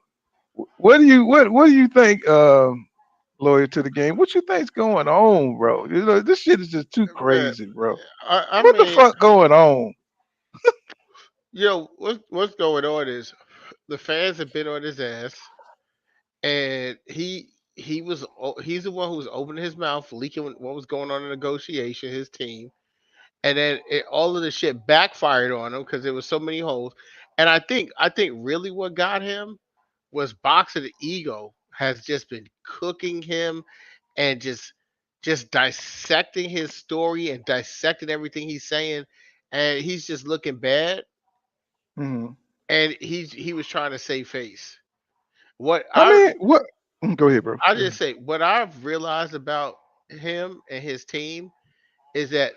what do you think, lawyer to the game? What you think's going on, bro? This shit is just too Man, crazy, bro. I What the mean, fuck going on? what's going on is the fans have been on his ass, and he's the one who was opening his mouth, leaking what was going on in negotiation, his team, and then all of the shit backfired on him because there was so many holes. And I think really what got him was boxing ego has just been cooking him and just dissecting his story and dissecting everything he's saying, and he's just looking bad, Hmm. and he was trying to save face. What I mean, what? Go ahead, bro. I Go ahead. just say what I've realized about him and his team is that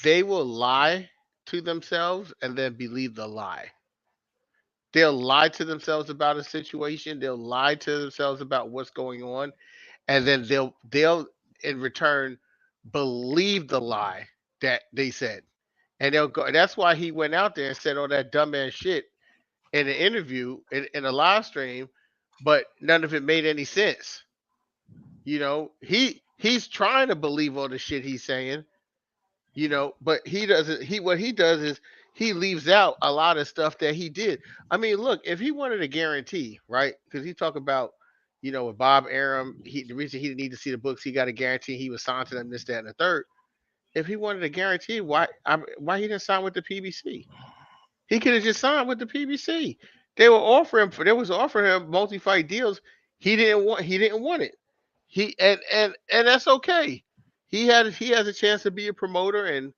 they will lie to themselves and then believe the lie. They'll lie to themselves about a situation, they'll lie to themselves about what's going on, and then they'll in return believe the lie that they said. And they'll go, that's why he went out there and said all that dumbass shit in an interview in a live stream, but none of it made any sense. He's trying to believe all the shit he's saying, but he doesn't. What he does is he leaves out a lot of stuff that he did. I mean, look, if he wanted a guarantee, right? Because he talked about, with Bob Arum, the reason he didn't need to see the books, he got a guarantee he was signed to them, this, that, and the third. If he wanted a guarantee, why he didn't sign with the PBC? He could have just signed with the PBC. They was offering him multi-fight deals. He didn't want it. And that's okay. He has a chance to be a promoter and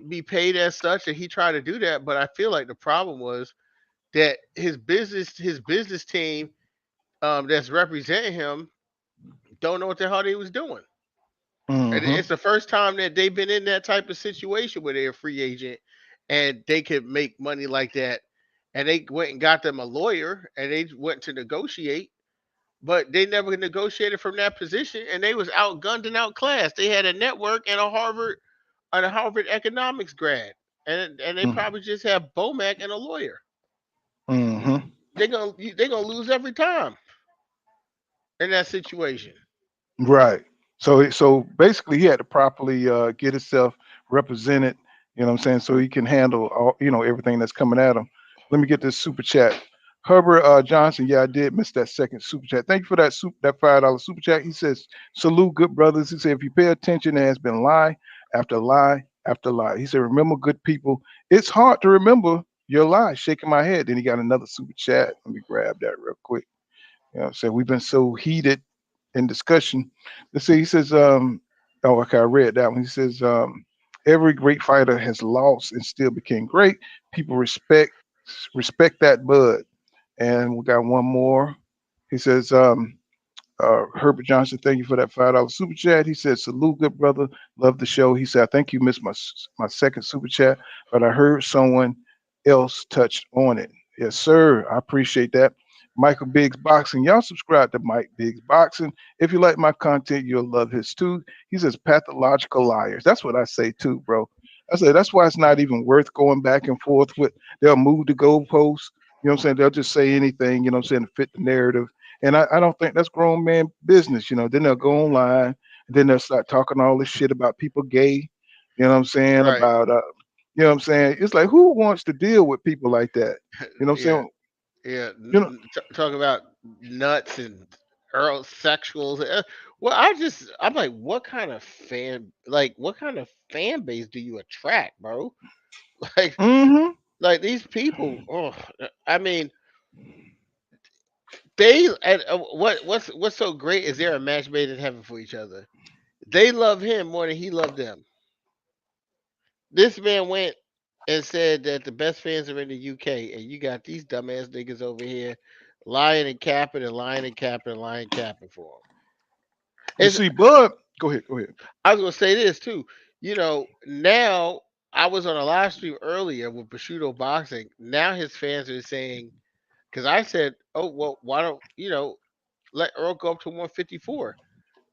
be paid as such, and he tried to do that. But I feel like the problem was that his business team that's representing him don't know what the hell they was doing. And Hmm. it's the first time that they've been in that type of situation where they're a free agent and they could make money like that. And they went and got them a lawyer and they went to negotiate, but they never negotiated from that position, and they was outgunned and outclassed. They had a network and a Harvard economics grad, and they probably just have Bomac and a lawyer. Hmm. They're gonna lose every time in that situation. Right. So basically, he had to properly get himself represented. You know what I'm saying? So he can handle everything that's coming at him. Let me get this super chat. Herbert Johnson, yeah, I did miss that second super chat. Thank you for that $5 super chat. He says, "Salute, good brothers." He said, "If you pay attention, there has been lie after lie after lie." He said, "Remember, good people, it's hard to remember your lies." Shaking my head. Then he got another super chat. Let me grab that real quick. So we've been so heated in discussion. Let's see, he says, oh, okay, I read that one. He says, every great fighter has lost and still became great. People respect that Bud. And we got one more. He says, Herbert Johnson, thank you for that $5 super chat. He said, "Salute, good brother. Love the show." He said, "I think you missed my second super chat, but I heard someone else touched on it." Yes, sir. I appreciate that. Michael Biggs Boxing. Y'all subscribe to Mike Biggs Boxing. If you like my content, you'll love his too. He says pathological liars. That's what I say too, bro. I say that's why it's not even worth going back and forth with. They'll move the goalposts. You know what I'm saying? They'll just say anything, you know what I'm saying, to fit the narrative. And I don't think that's grown man business, you know. Then they'll go online and then they'll start talking all this shit about people gay, you know what I'm saying, Right. about you know what I'm saying? It's like who wants to deal with people like that? You know what I'm Yeah. saying? Yeah. You know, Talk about nuts and Earl sexuals. Well, I'm like, what kind of fan base do you attract, bro? Like, mm-hmm, like these people. Oh, I mean, they and what's so great is they're a match made in heaven for each other. They love him more than he loved them. This man went and said that the best fans are in the UK, and you got these dumbass niggas over here lying and capping and lying and capping and lying and capping for him. you It's see, Bud, go ahead. I was gonna say this too. Now I was on a live stream earlier with Prosciutto Boxing. Now his fans are saying, because I said, oh well, why don't let Earl go up to 154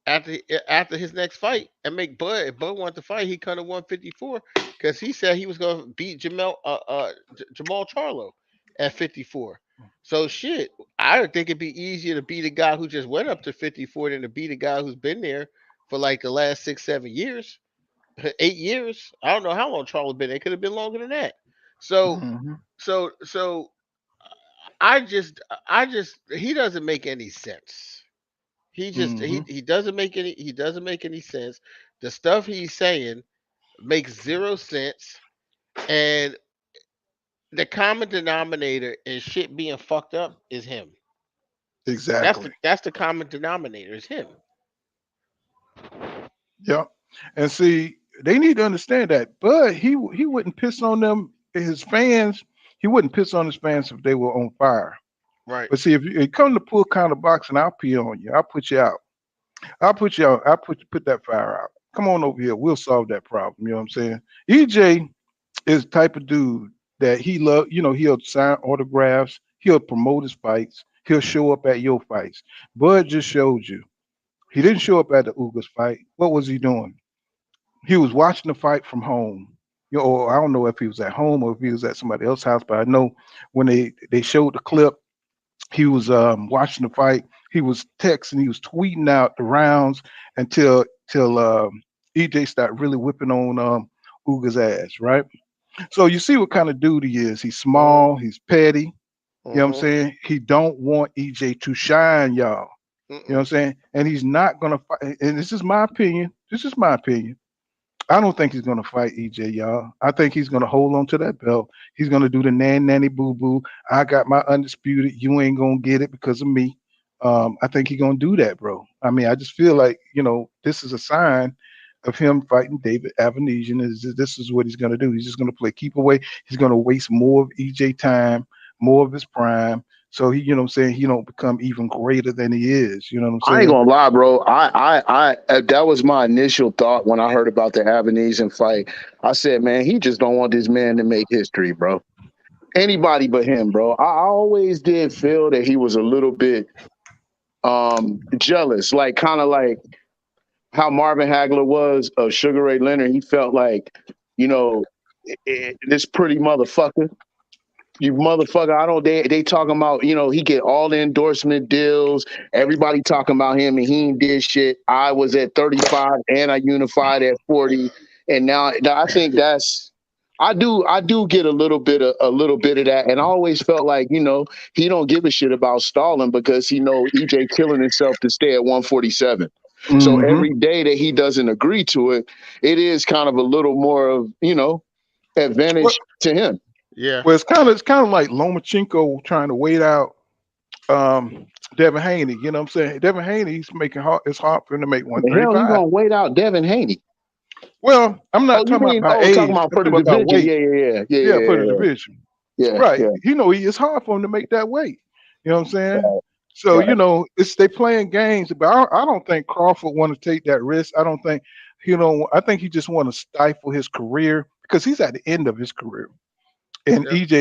after his next fight and make Bud. If Bud wanted to fight, he cut to 154 because he said he was gonna beat Jamal Charlo at 54. So shit, I would think it'd be easier to beat a guy who just went up to 54 than to beat a guy who's been there for like the last 6, 7 years, 8 years. I don't know how long Charlo been there. It could have been longer than that. So Mm-hmm, so I just he doesn't make any sense. He just mm-hmm, he doesn't make any sense. The stuff he's saying makes zero sense, and the common denominator in shit being fucked up is him. exactly. That's the common denominator is him. Yep. And see, they need to understand that. But he wouldn't piss on them, his fans. He wouldn't piss on his fans if they were on fire. Right. But see, if you come to pull counter boxing, I'll pee on you. I'll put you out. I'll put you out. I'll put that fire out. Come on over here. We'll solve that problem. You know what I'm saying? EJ is the type of dude that he love. You know, he'll sign autographs. He'll promote his fights. He'll show up at your fights. Bud just showed you. He didn't show up at the Ugas fight. What was he doing? He was watching the fight from home. You know, or I don't know if he was at home or if he was at somebody else's house, but I know when they showed the clip, he was watching the fight. He was texting. He was tweeting out the rounds until till EJ started really whipping on Uga's ass, right? So you see what kind of dude he is. He's small. Mm-hmm. He's petty. You know what I'm Mm-hmm. saying? He don't want EJ to shine, y'all. You know what I'm Mm-mm. saying? And he's not gonna fight. And this is my opinion. This is my opinion. I don't think he's gonna fight EJ, y'all. I think he's gonna hold on to that belt. He's gonna do the nanny boo boo. I got my undisputed. You ain't gonna get it because of me. I think he's gonna do that, bro. I mean, I just feel like this is a sign of him fighting David Avenesian. This is what he's gonna do? He's just gonna play keep away. He's gonna waste more of EJ time, more of his prime. So you know what I'm saying, he don't become even greater than he is. You know what I'm I ain't saying? gonna lie, bro. That was my initial thought when I heard about the Avenesian fight. I said, man, he just don't want this man to make history, bro. Anybody but him, bro. I always did feel that he was a little bit jealous, like kind of like how Marvin Hagler was of Sugar Ray Leonard. He felt like, you know, this pretty motherfucker. You motherfucker, I don't they talking about, he get all the endorsement deals, everybody talking about him and he ain't did shit. I was at 35 and I unified at 40. And now I think I do get a little bit of that. And I always felt like, he don't give a shit about stalling because he know EJ killing himself to stay at 147. So Mm-hmm. every day that he doesn't agree to it, it is kind of a little more of, advantage to him. Yeah. Well, it's kind of like Lomachenko trying to wait out Devin Haney. You know what I'm saying? Devin Haney, he's making it's hard for him to make The hell you 135. gonna wait out Devin Haney? Well, I'm Oh, not you talking about mean by talking age. about I'm for the talking about division? weight. Yeah, yeah, yeah, Yeah, yeah, for the division. yeah, Right. yeah, It's hard for him to make that weight. You know what I'm saying? So Right. it's they playing games, but I don't think Crawford want to take that risk. I don't think I think he just want to stifle his career because he's at the end of his career, and Yep. EJ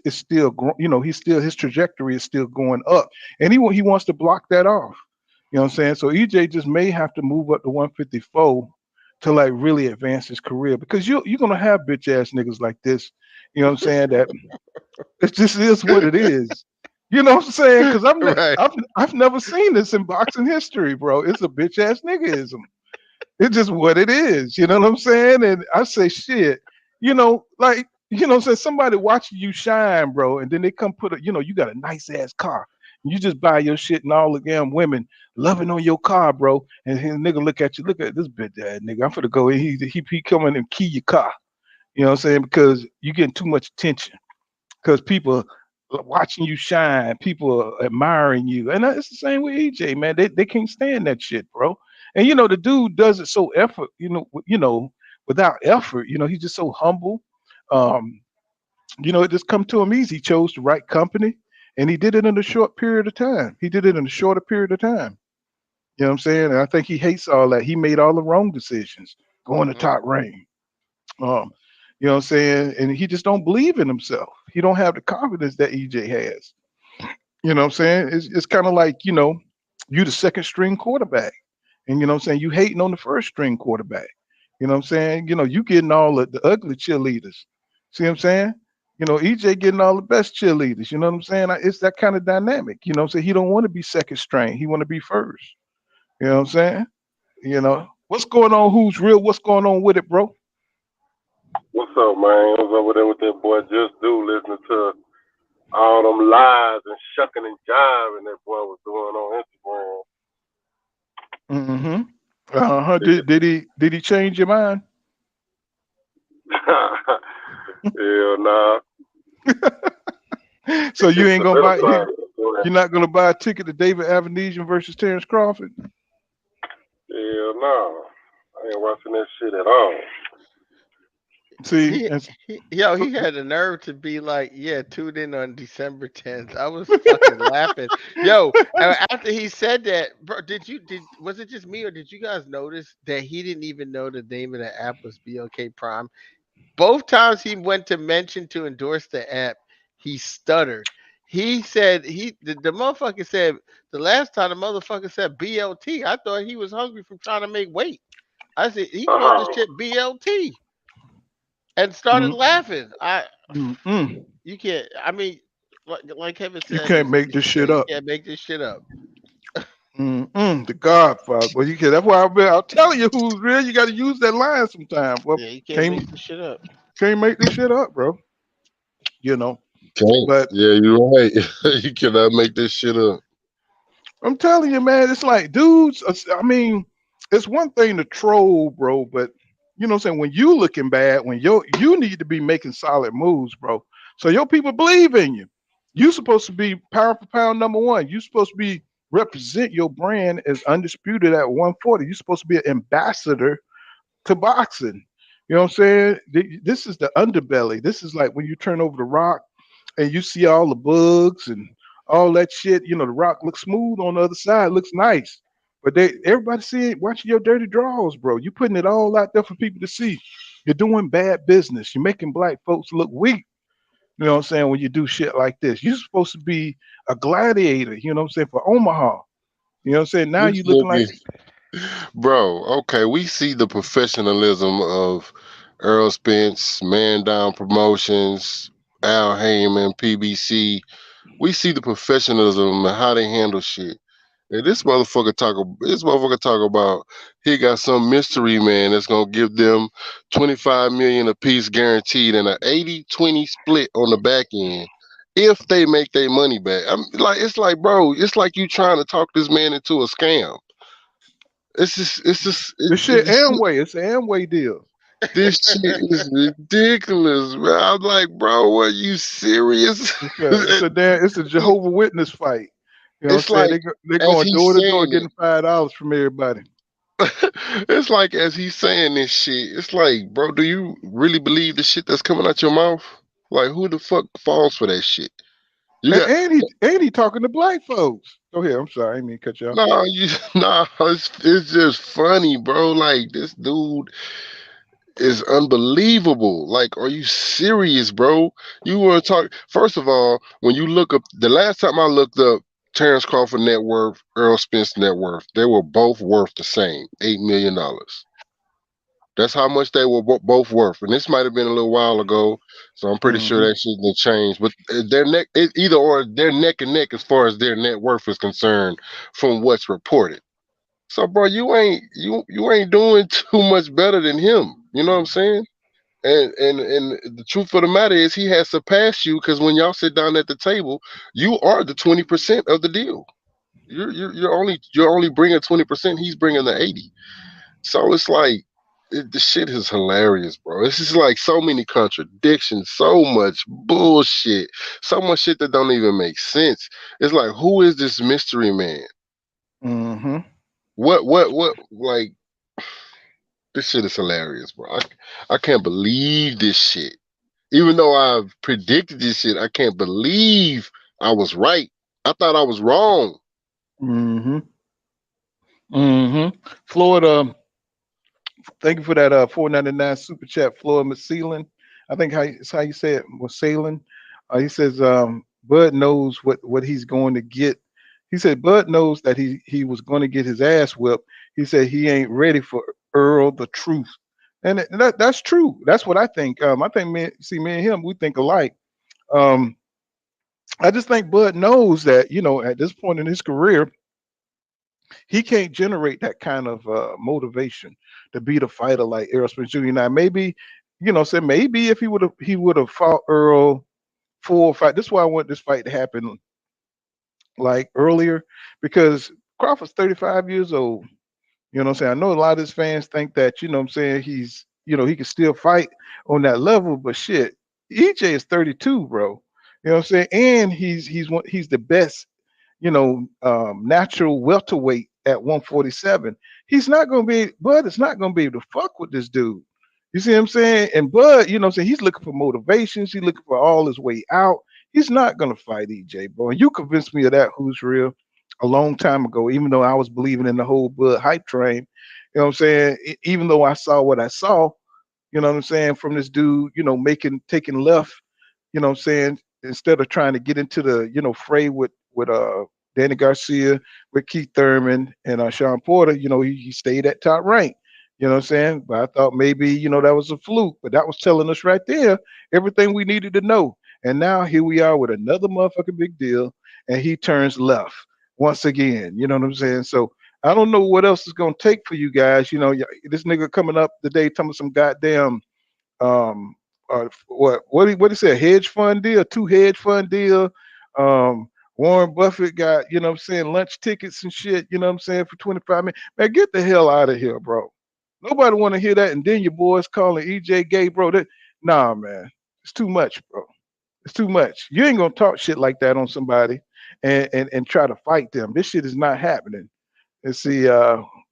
is still he's still his trajectory is still going up, and he wants to block that off. You know what I'm saying? So EJ just may have to move up to 154 to like really advance his career because you're gonna have bitch ass niggas like this. You know what I'm saying? That it just is what it is. You know what I'm saying? Because Right. I've never seen this in boxing history, bro. It's a bitch ass niggaism. It's just what it is. You know what I'm saying? And I say shit. Like what I'm saying, somebody watching you shine, bro, and then they come put you got a nice ass car. You just buy your shit and all the damn women loving on your car, bro. And his nigga look at you, look at this bitch ass nigga. I'm finna go. He coming and key your car. You know what I'm saying? Because you getting too much attention because people are watching you shine, people are admiring you, and it's the same with EJ, man. They can't stand that shit, bro. And the dude does it so effort, without effort. He's just so humble. Um, it just come to him easy. He chose the right company, and he did it in a short period of time. He did it in a shorter period of time. You know what I'm saying? And I think he hates all that. He made all the wrong decisions going to Mm-hmm. top rank. Um, you know what I'm saying? And he just don't believe in himself. He don't have the confidence that EJ has. You know what I'm saying? It's kind of like, you the second string quarterback. And you know what I'm saying? You hating on the first string quarterback. You know what I'm saying? You getting all the ugly cheerleaders. See what I'm saying? EJ getting all the best cheerleaders. You know what I'm saying? It's that kind of dynamic. You know what I'm saying? He don't want to be second string. He want to be first. You know what I'm saying? What's going on? Who's real? What's going on with it, bro? What's up, man? I was over there with that boy Just Do listening to all them lies and shucking and jiving that boy was doing on Mm-hmm. Did he change your mind? Instagram. Hell nah. So you ain't gonna buy Solidified it, boy. you're not gonna buy a ticket to David Avenesian versus Terence Crawford? Hell nah. I ain't watching that shit at all. See, He, and he had the nerve to be like, yeah, tune in on December 10th. I was fucking laughing. Yo, after he said that, bro, was it just me or did you guys notice that he didn't even know the name of the app was BLK Prime? Both times he went to mention to endorse the app, he stuttered. He said the motherfucker said the last time the motherfucker said BLT. I thought he was hungry from trying to make weight. I said he called the Oh, shit BLT and started mm, laughing. You can't. I mean, like Kevin you said, can't make he this said shit you up. can't make this shit up. The Godfather. Well, you can. That's why I'm telling you who's real. You got to use that line sometime. Well, Yeah, you can't can't make this shit up. can't make this shit up, bro. You know. Can't. But Yeah, you're right. You cannot make this shit up. I'm telling you, man, it's like dudes. I mean, it's one thing to troll, bro, but you know what I'm saying? When you looking bad, when you need to be making solid moves, bro. So your people believe in you. You supposed to be pound for pound number one. You supposed to be represent your brand as undisputed at 140. You're supposed to be an ambassador to boxing. You know what I'm saying? This is the underbelly. This is like when you turn over the rock and you see all the bugs and all that shit. The rock looks smooth on the other side, looks nice. But everybody see it, watching your dirty draws, bro. You putting it all out there for people to see. You're doing bad business. You're making black folks look weak. You know what I'm saying? When you do shit like this, you're supposed to be a gladiator. You know what I'm saying? For Omaha. You know what I'm saying? Now This you looking like nigga, bro. Okay, we see the professionalism of Errol Spence, Man Down Promotions, Al Heyman, PBC. We see the professionalism and how they handle shit. And this motherfucker talk about he got some mystery man that's gonna give them 25 million a piece guaranteed and an 80-20 split on the back end if they make their money back. It's like, bro, it's like you trying to talk this man into a scam. this shit Amway. It's an Amway deal. This shit is ridiculous, man. I'm like, bro, are you serious? It's a Jehovah Witness fight. You know what It's I'm saying? like They're as going he's door to door saying it. getting $5 from everybody. It's like as he's saying this shit, it's like, bro, do you really believe the shit that's coming out your mouth? Like, who the fuck falls for that shit? You And, got and he talking to black folks. Go ahead. I'm sorry. I didn't mean to cut you off. No, it's just funny, bro. Like this dude is unbelievable. Like, are you serious, bro? You want to talk? First of all, when you look up the last time I looked up Terence Crawford net worth, Errol Spence net worth, they were both worth the same, $8 million. That's how much they were both worth. And this might have been a little while ago, so I'm pretty sure Mm-hmm. that shouldn't have changed. But either or, they're neck and neck as far as their net worth is concerned, from what's reported. So, bro, you ain't doing too much better than him. You know what I'm saying? And the truth of the matter is, he has surpassed you because when y'all sit down at the table, you are the 20% of the deal. You're only bringing 20%. He's bringing the 80. So it's like the shit is hilarious, bro. It's just like so many contradictions, so much bullshit, so much shit that don't even make sense. It's like, who is this mystery man? Mm-hmm. What? Like, this shit is hilarious, bro. I can't believe this shit. Even though I've predicted this shit, I can't believe I was right. I thought I was wrong. Mm-hmm. Mm-hmm. Florida. Thank you for that $4.99 super chat, Floyd Maseelan. I think it's how you say it, Maseelan. He says Bud knows what he's going to get. He said Bud knows that he was going to get his ass whipped. He said he ain't ready for Earl the Truth, and that's true. That's what I think. I think me and him, we think alike. Um, I just think Bud knows that at this point in his career, he can't generate that kind of motivation to beat a fighter like Errol Spence Jr. Now maybe, maybe if he would have fought Earl 4 or 5. This is why I want this fight to happen like earlier, because Crawford's 35 years old. You know what I'm saying? I know a lot of his fans think that, what I'm saying, he can still fight on that level, but shit, EJ is 32, bro. You know what I'm saying? And he's the best, natural welterweight at 147. Bud is not gonna be able to fuck with this dude. You see what I'm saying? And Bud, you know what I'm saying, he's looking for motivations, he's looking for all his way out. He's not gonna fight EJ, bro. And you convinced me of that, who's real, a long time ago, even though I was believing in the whole Bud hype train. You know what I'm saying? Even though I saw what I saw, you know what I'm saying, from this dude, taking left, you know what I'm saying, instead of trying to get into the, fray with Danny Garcia, with Keith Thurman and Sean Porter, he stayed at top rank. You know what I'm saying? But I thought maybe, that was a fluke. But that was telling us right there everything we needed to know. And now here we are with another motherfucking big deal, and he turns left once again. You know what I'm saying? So I don't know what else it's gonna take for you guys. This nigga coming up today telling me some goddamn what he said, hedge fund deal, 2 hedge fund deal. Warren Buffett got, what I'm saying, lunch tickets and shit, you know what I'm saying, for 25 minutes. Man, get the hell out of here, bro. Nobody want to hear that. And then your boys calling EJ gay, bro. Nah, man. It's too much, bro. It's too much. You ain't gonna talk shit like that on somebody and try to fight them. This shit is not happening. Let's see,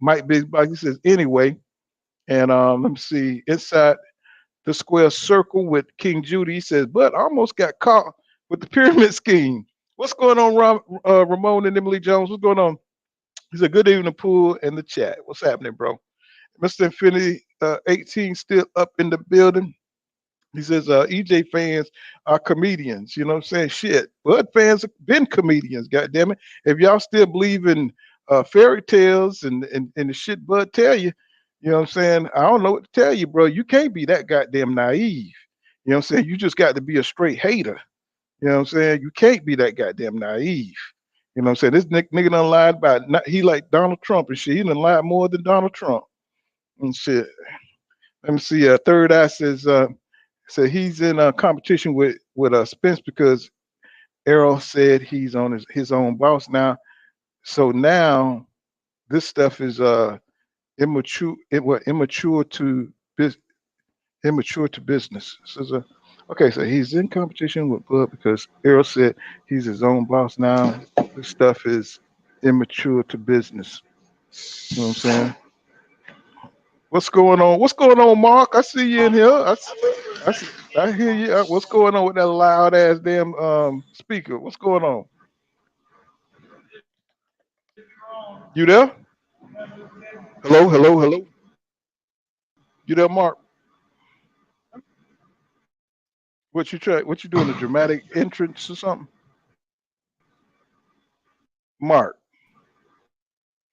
Mike Big Box, he says anyway. And let me see, inside the square circle with King Judy, he says, but I almost got caught with the pyramid scheme. What's going on, Ramon and Emily Jones? What's going on? He said, good evening, Pool in the chat. What's happening, bro? Mr. Infinity 18 still up in the building. He says, EJ fans are comedians. You know what I'm saying? Shit. Bud fans have been comedians, goddammit. If y'all still believe in fairy tales and the shit Bud tell you, you know what I'm saying? I don't know what to tell you, bro. You can't be that goddamn naive. You know what I'm saying? You just got to be a straight hater. You know what I'm saying? You can't be that goddamn naive. You know what I'm saying? This nigga done lied about, he like Donald Trump and shit. He done lied more than Donald Trump and shit. Let me see. Third Eye says, so he's in a competition with Spence because Errol said he's on his own boss now. So now this stuff is immature. Immature to business. So, okay, so he's in competition with Bud because Errol said he's his own boss now. This stuff is immature to business. You know what I'm saying? What's going on? What's going on, Mark? I see you in here. I hear you. What's going on with that loud ass damn speaker? What's going on? You there? Hello, hello, hello. You there, Mark? What you doing? A dramatic entrance or something? Mark.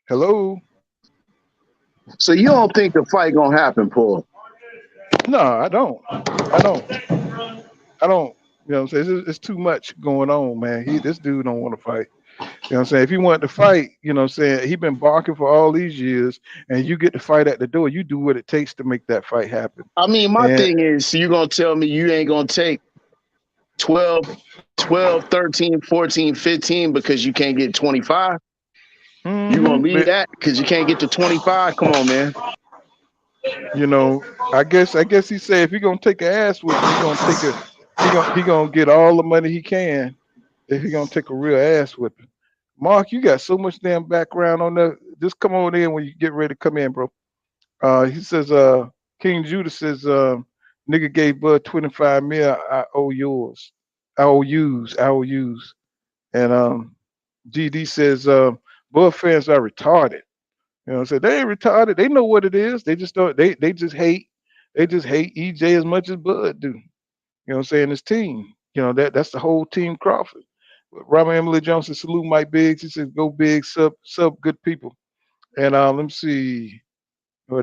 Hello. So you don't think the fight gonna happen, Paul? No, I don't. I don't. I don't. You know what I'm saying? It's too much going on, man. This dude don't want to fight. You know what I'm saying? If he wanted to fight, you know what I'm saying, he been barking for all these years, and you get to fight at the door. You do what it takes to make that fight happen. I mean, my And thing is, you gonna tell me you ain't gonna take 12, 12, 13, 14, 15 because you can't get 25? You gonna leave but that because you can't get to 25? Come on, man. you know, I guess he said if he gonna take an ass whipping, he gonna get all the money he can if he gonna take a real ass whipping. Mark, you got so much damn background on that. Just come on in when you get ready to come in, bro. He says, King Judah says, nigga gave Bud 25 mil. I owe yours. I owe use. And GD says, Bud fans are retarded. You know what I'm saying? They ain't retarded. They know what it is. They just don't, they just hate, EJ as much as Bud do. You know what I'm saying? His team. You know, that's the whole team Crawford. Robert Emily Johnson, salute Mike Biggs. He says, go big, sub good people. And let me see.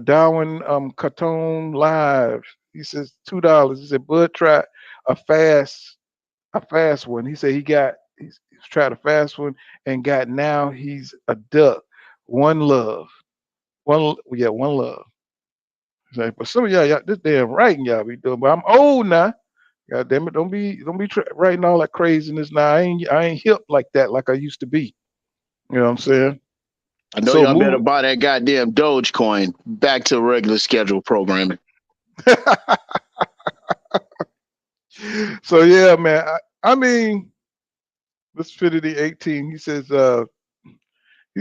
Darwin Cartone Live. He says $2. He said Bud tried a fast one. He said he's tried a fast one and got now he's a duck. One love. One love. But some of y'all this damn writing y'all be doing. But I'm old now. God damn it! Don't be writing all that craziness now. I ain't hip like that like I used to be. You know what I'm saying? I know So y'all better move. buy that goddamn Dogecoin back to regular schedule programming. So yeah, man. I mean, let's fit it 18. He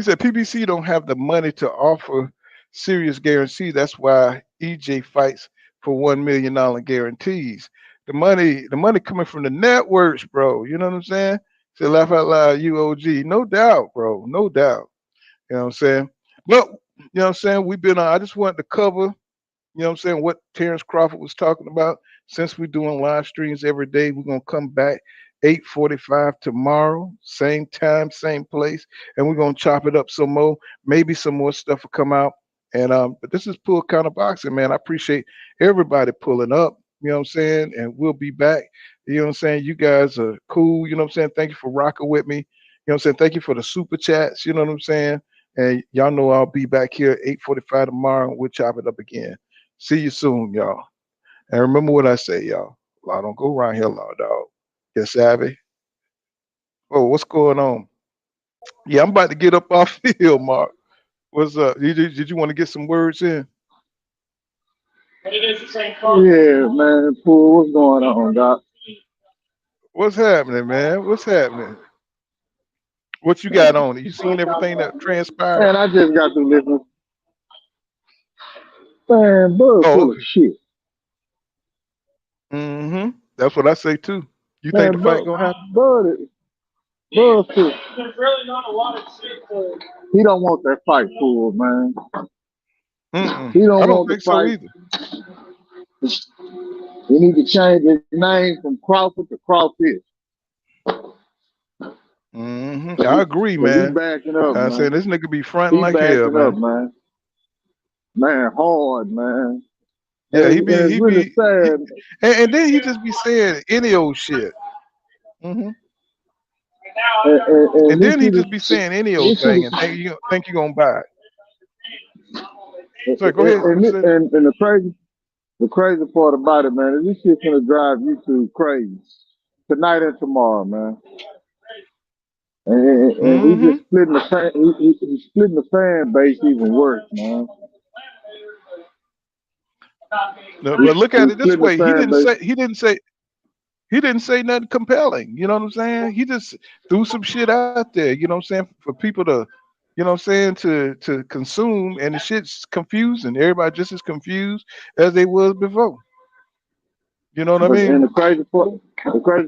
said PBC don't have the money to offer serious guarantees. That's why EJ fights for $1 million guarantees. The money coming from the networks, bro. You know what I'm saying? Say laugh out loud, UOG. No doubt, bro. No doubt. You know what I'm saying? But you know what I'm saying? I just wanted to cover, you know what I'm saying, what Terence Crawford was talking about. Since we're doing live streams every day, we're gonna come back 8:45 tomorrow, same time, same place, and we're gonna chop it up some more. Maybe some more stuff will come out. And but this is Pull Counter Boxing, man. I appreciate everybody pulling up, you know what I'm saying, and we'll be back. You know what I'm saying? You guys are cool, you know what I'm saying? Thank you for rocking with me. You know what I'm saying? Thank you for the super chats, you know what I'm saying? And y'all know I'll be back here at 8:45 tomorrow, and we'll chop it up again. See you soon, y'all. And remember what I say, y'all. Law don't go around here, law dog. Yes, savvy. Oh, what's going on? Yeah, I'm about to get up off the hill, Mark. What's up? Did you want to get some words in? Yeah, man. Fool, what's going on, Doc? What's happening, man? What's happening? What you got on? You seen everything that transpired? Man, I just got to listen. Man, Bud Oh, full of okay. shit. Mm-hmm. That's what I say too. You think the Man, fight gonna happen? Bud full. He don't want that fight, fool, man. Mm-mm. He I don't don't want the think so fight. either. He need to change his name from Crawford to Crawfish. Mm-hmm. I agree, Cause he man. backing up, I said man. this nigga be fronting He like hell, backing up, man. man. Man, hard, man. Yeah, And it's really sad. and then he just be saying any old shit. Hmm. And And this then he just be saying any old thing and think you gonna buy it. Sorry, go ahead. What you said? and the crazy part about it, man, is this shit's gonna drive YouTube crazy tonight and tomorrow, man. And he Mm-hmm. just splitting the fan. He's splitting the fan base even worse, man. No, but look at He's it this splitting the way. He fan didn't base. say nothing compelling. You know what I'm saying? He just threw some shit out there, you know what I'm saying, for people to, you know what I'm saying, to consume, and the shit's confusing. Everybody just as confused as they was before. You know what I But mean? and the crazy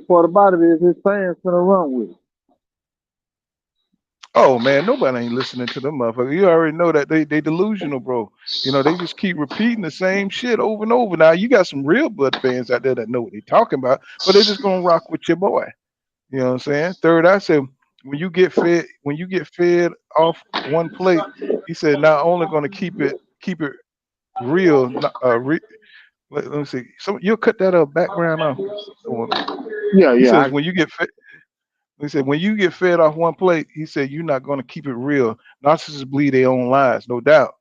part about it is his fans gonna run with it. Oh man, nobody ain't listening to them motherfuckers. You already know that they delusional, bro. You know, they just keep repeating the same shit over and over. Now you got some real Bud fans out there that know what they're talking about, but they're just gonna rock with your boy. You know what I'm saying? Third, I said when you get fed off one plate, he said not only gonna keep it real, let me see. So you'll cut that background off. Yeah, He yeah. says when you get fed. He said, when you get fed off one plate, he said, you're not going to keep it real. Narcissists bleed their own lives, no doubt.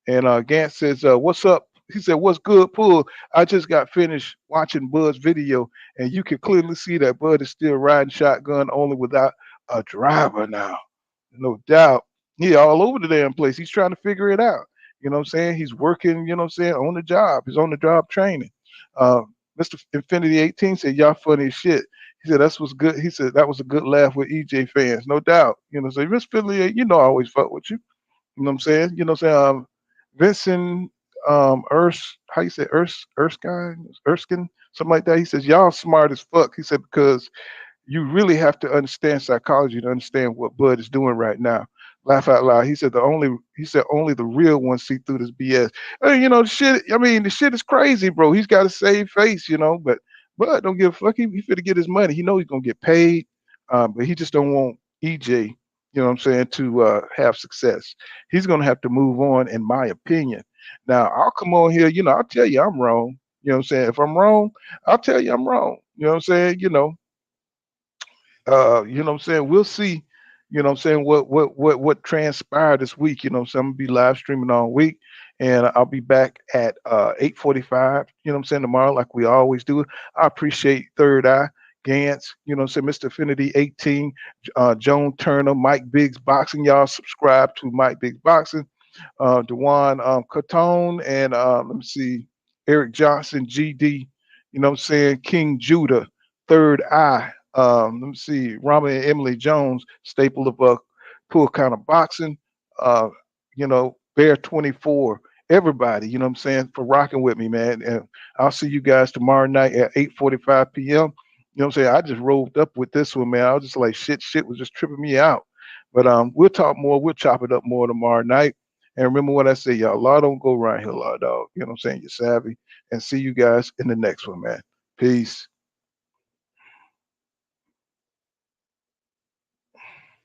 And Gant says, what's up? He said, what's good, Pull? I just got finished watching Bud's video, and you can clearly see that Bud is still riding shotgun only without a driver now. No doubt. He all over the damn place. He's trying to figure it out. You know what I'm saying? He's working, you know what I'm saying, on the job. He's on the job training. Uh, Mr. Infinity 18 said, y'all funny as shit. He said, that's what's good. He said, that was a good laugh with EJ fans, no doubt. You know, so Miss Philly, you know, I always fuck with you. You know what I'm saying? You know what I'm saying? Vincent how you say Erskine, something like that. He says, y'all smart as fuck. He said, because you really have to understand psychology to understand what Bud is doing right now. Laugh out loud. He said only the real ones see through this BS. You know, the shit, I mean, the shit is crazy, bro. He's got to save face, you know, but Bud don't give a fuck. He finna get his money. He know he's gonna get paid. But he just don't want EJ, you know what I'm saying, to have success. He's gonna have to move on, in my opinion. Now I'll come on here, you know, I'll tell you I'm wrong. You know what I'm saying? If I'm wrong, I'll tell you I'm wrong. You know what I'm saying? You know what I'm saying? We'll see, you know what I'm saying, what transpired this week. You know, so I'm gonna be live streaming all week, and I'll be back at 8:45, you know what I'm saying, tomorrow, like we always do. I appreciate Third Eye, Gantz, you know what I'm saying, Mr. Affinity 18, Joan Turner, Mike Biggs Boxing. Y'all subscribe to Mike Biggs Boxing, Dewan Catone, and let me see, Eric Johnson, GD, you know what I'm saying, King Judah, Third Eye. Let me see, Rama and Emily Jones, staple of poor kind of boxing. Uh, you know, Bear 24, everybody, you know what I'm saying, for rocking with me, man. And I'll see you guys tomorrow night at 8:45 p.m. You know what I'm saying? I just rolled up with this one, man. I was just like, shit was just tripping me out. But we'll talk more, we'll chop it up more tomorrow night. And remember what I say, y'all, law don't go around here, law dog. You know what I'm saying? You're savvy. And see you guys in the next one, man. Peace.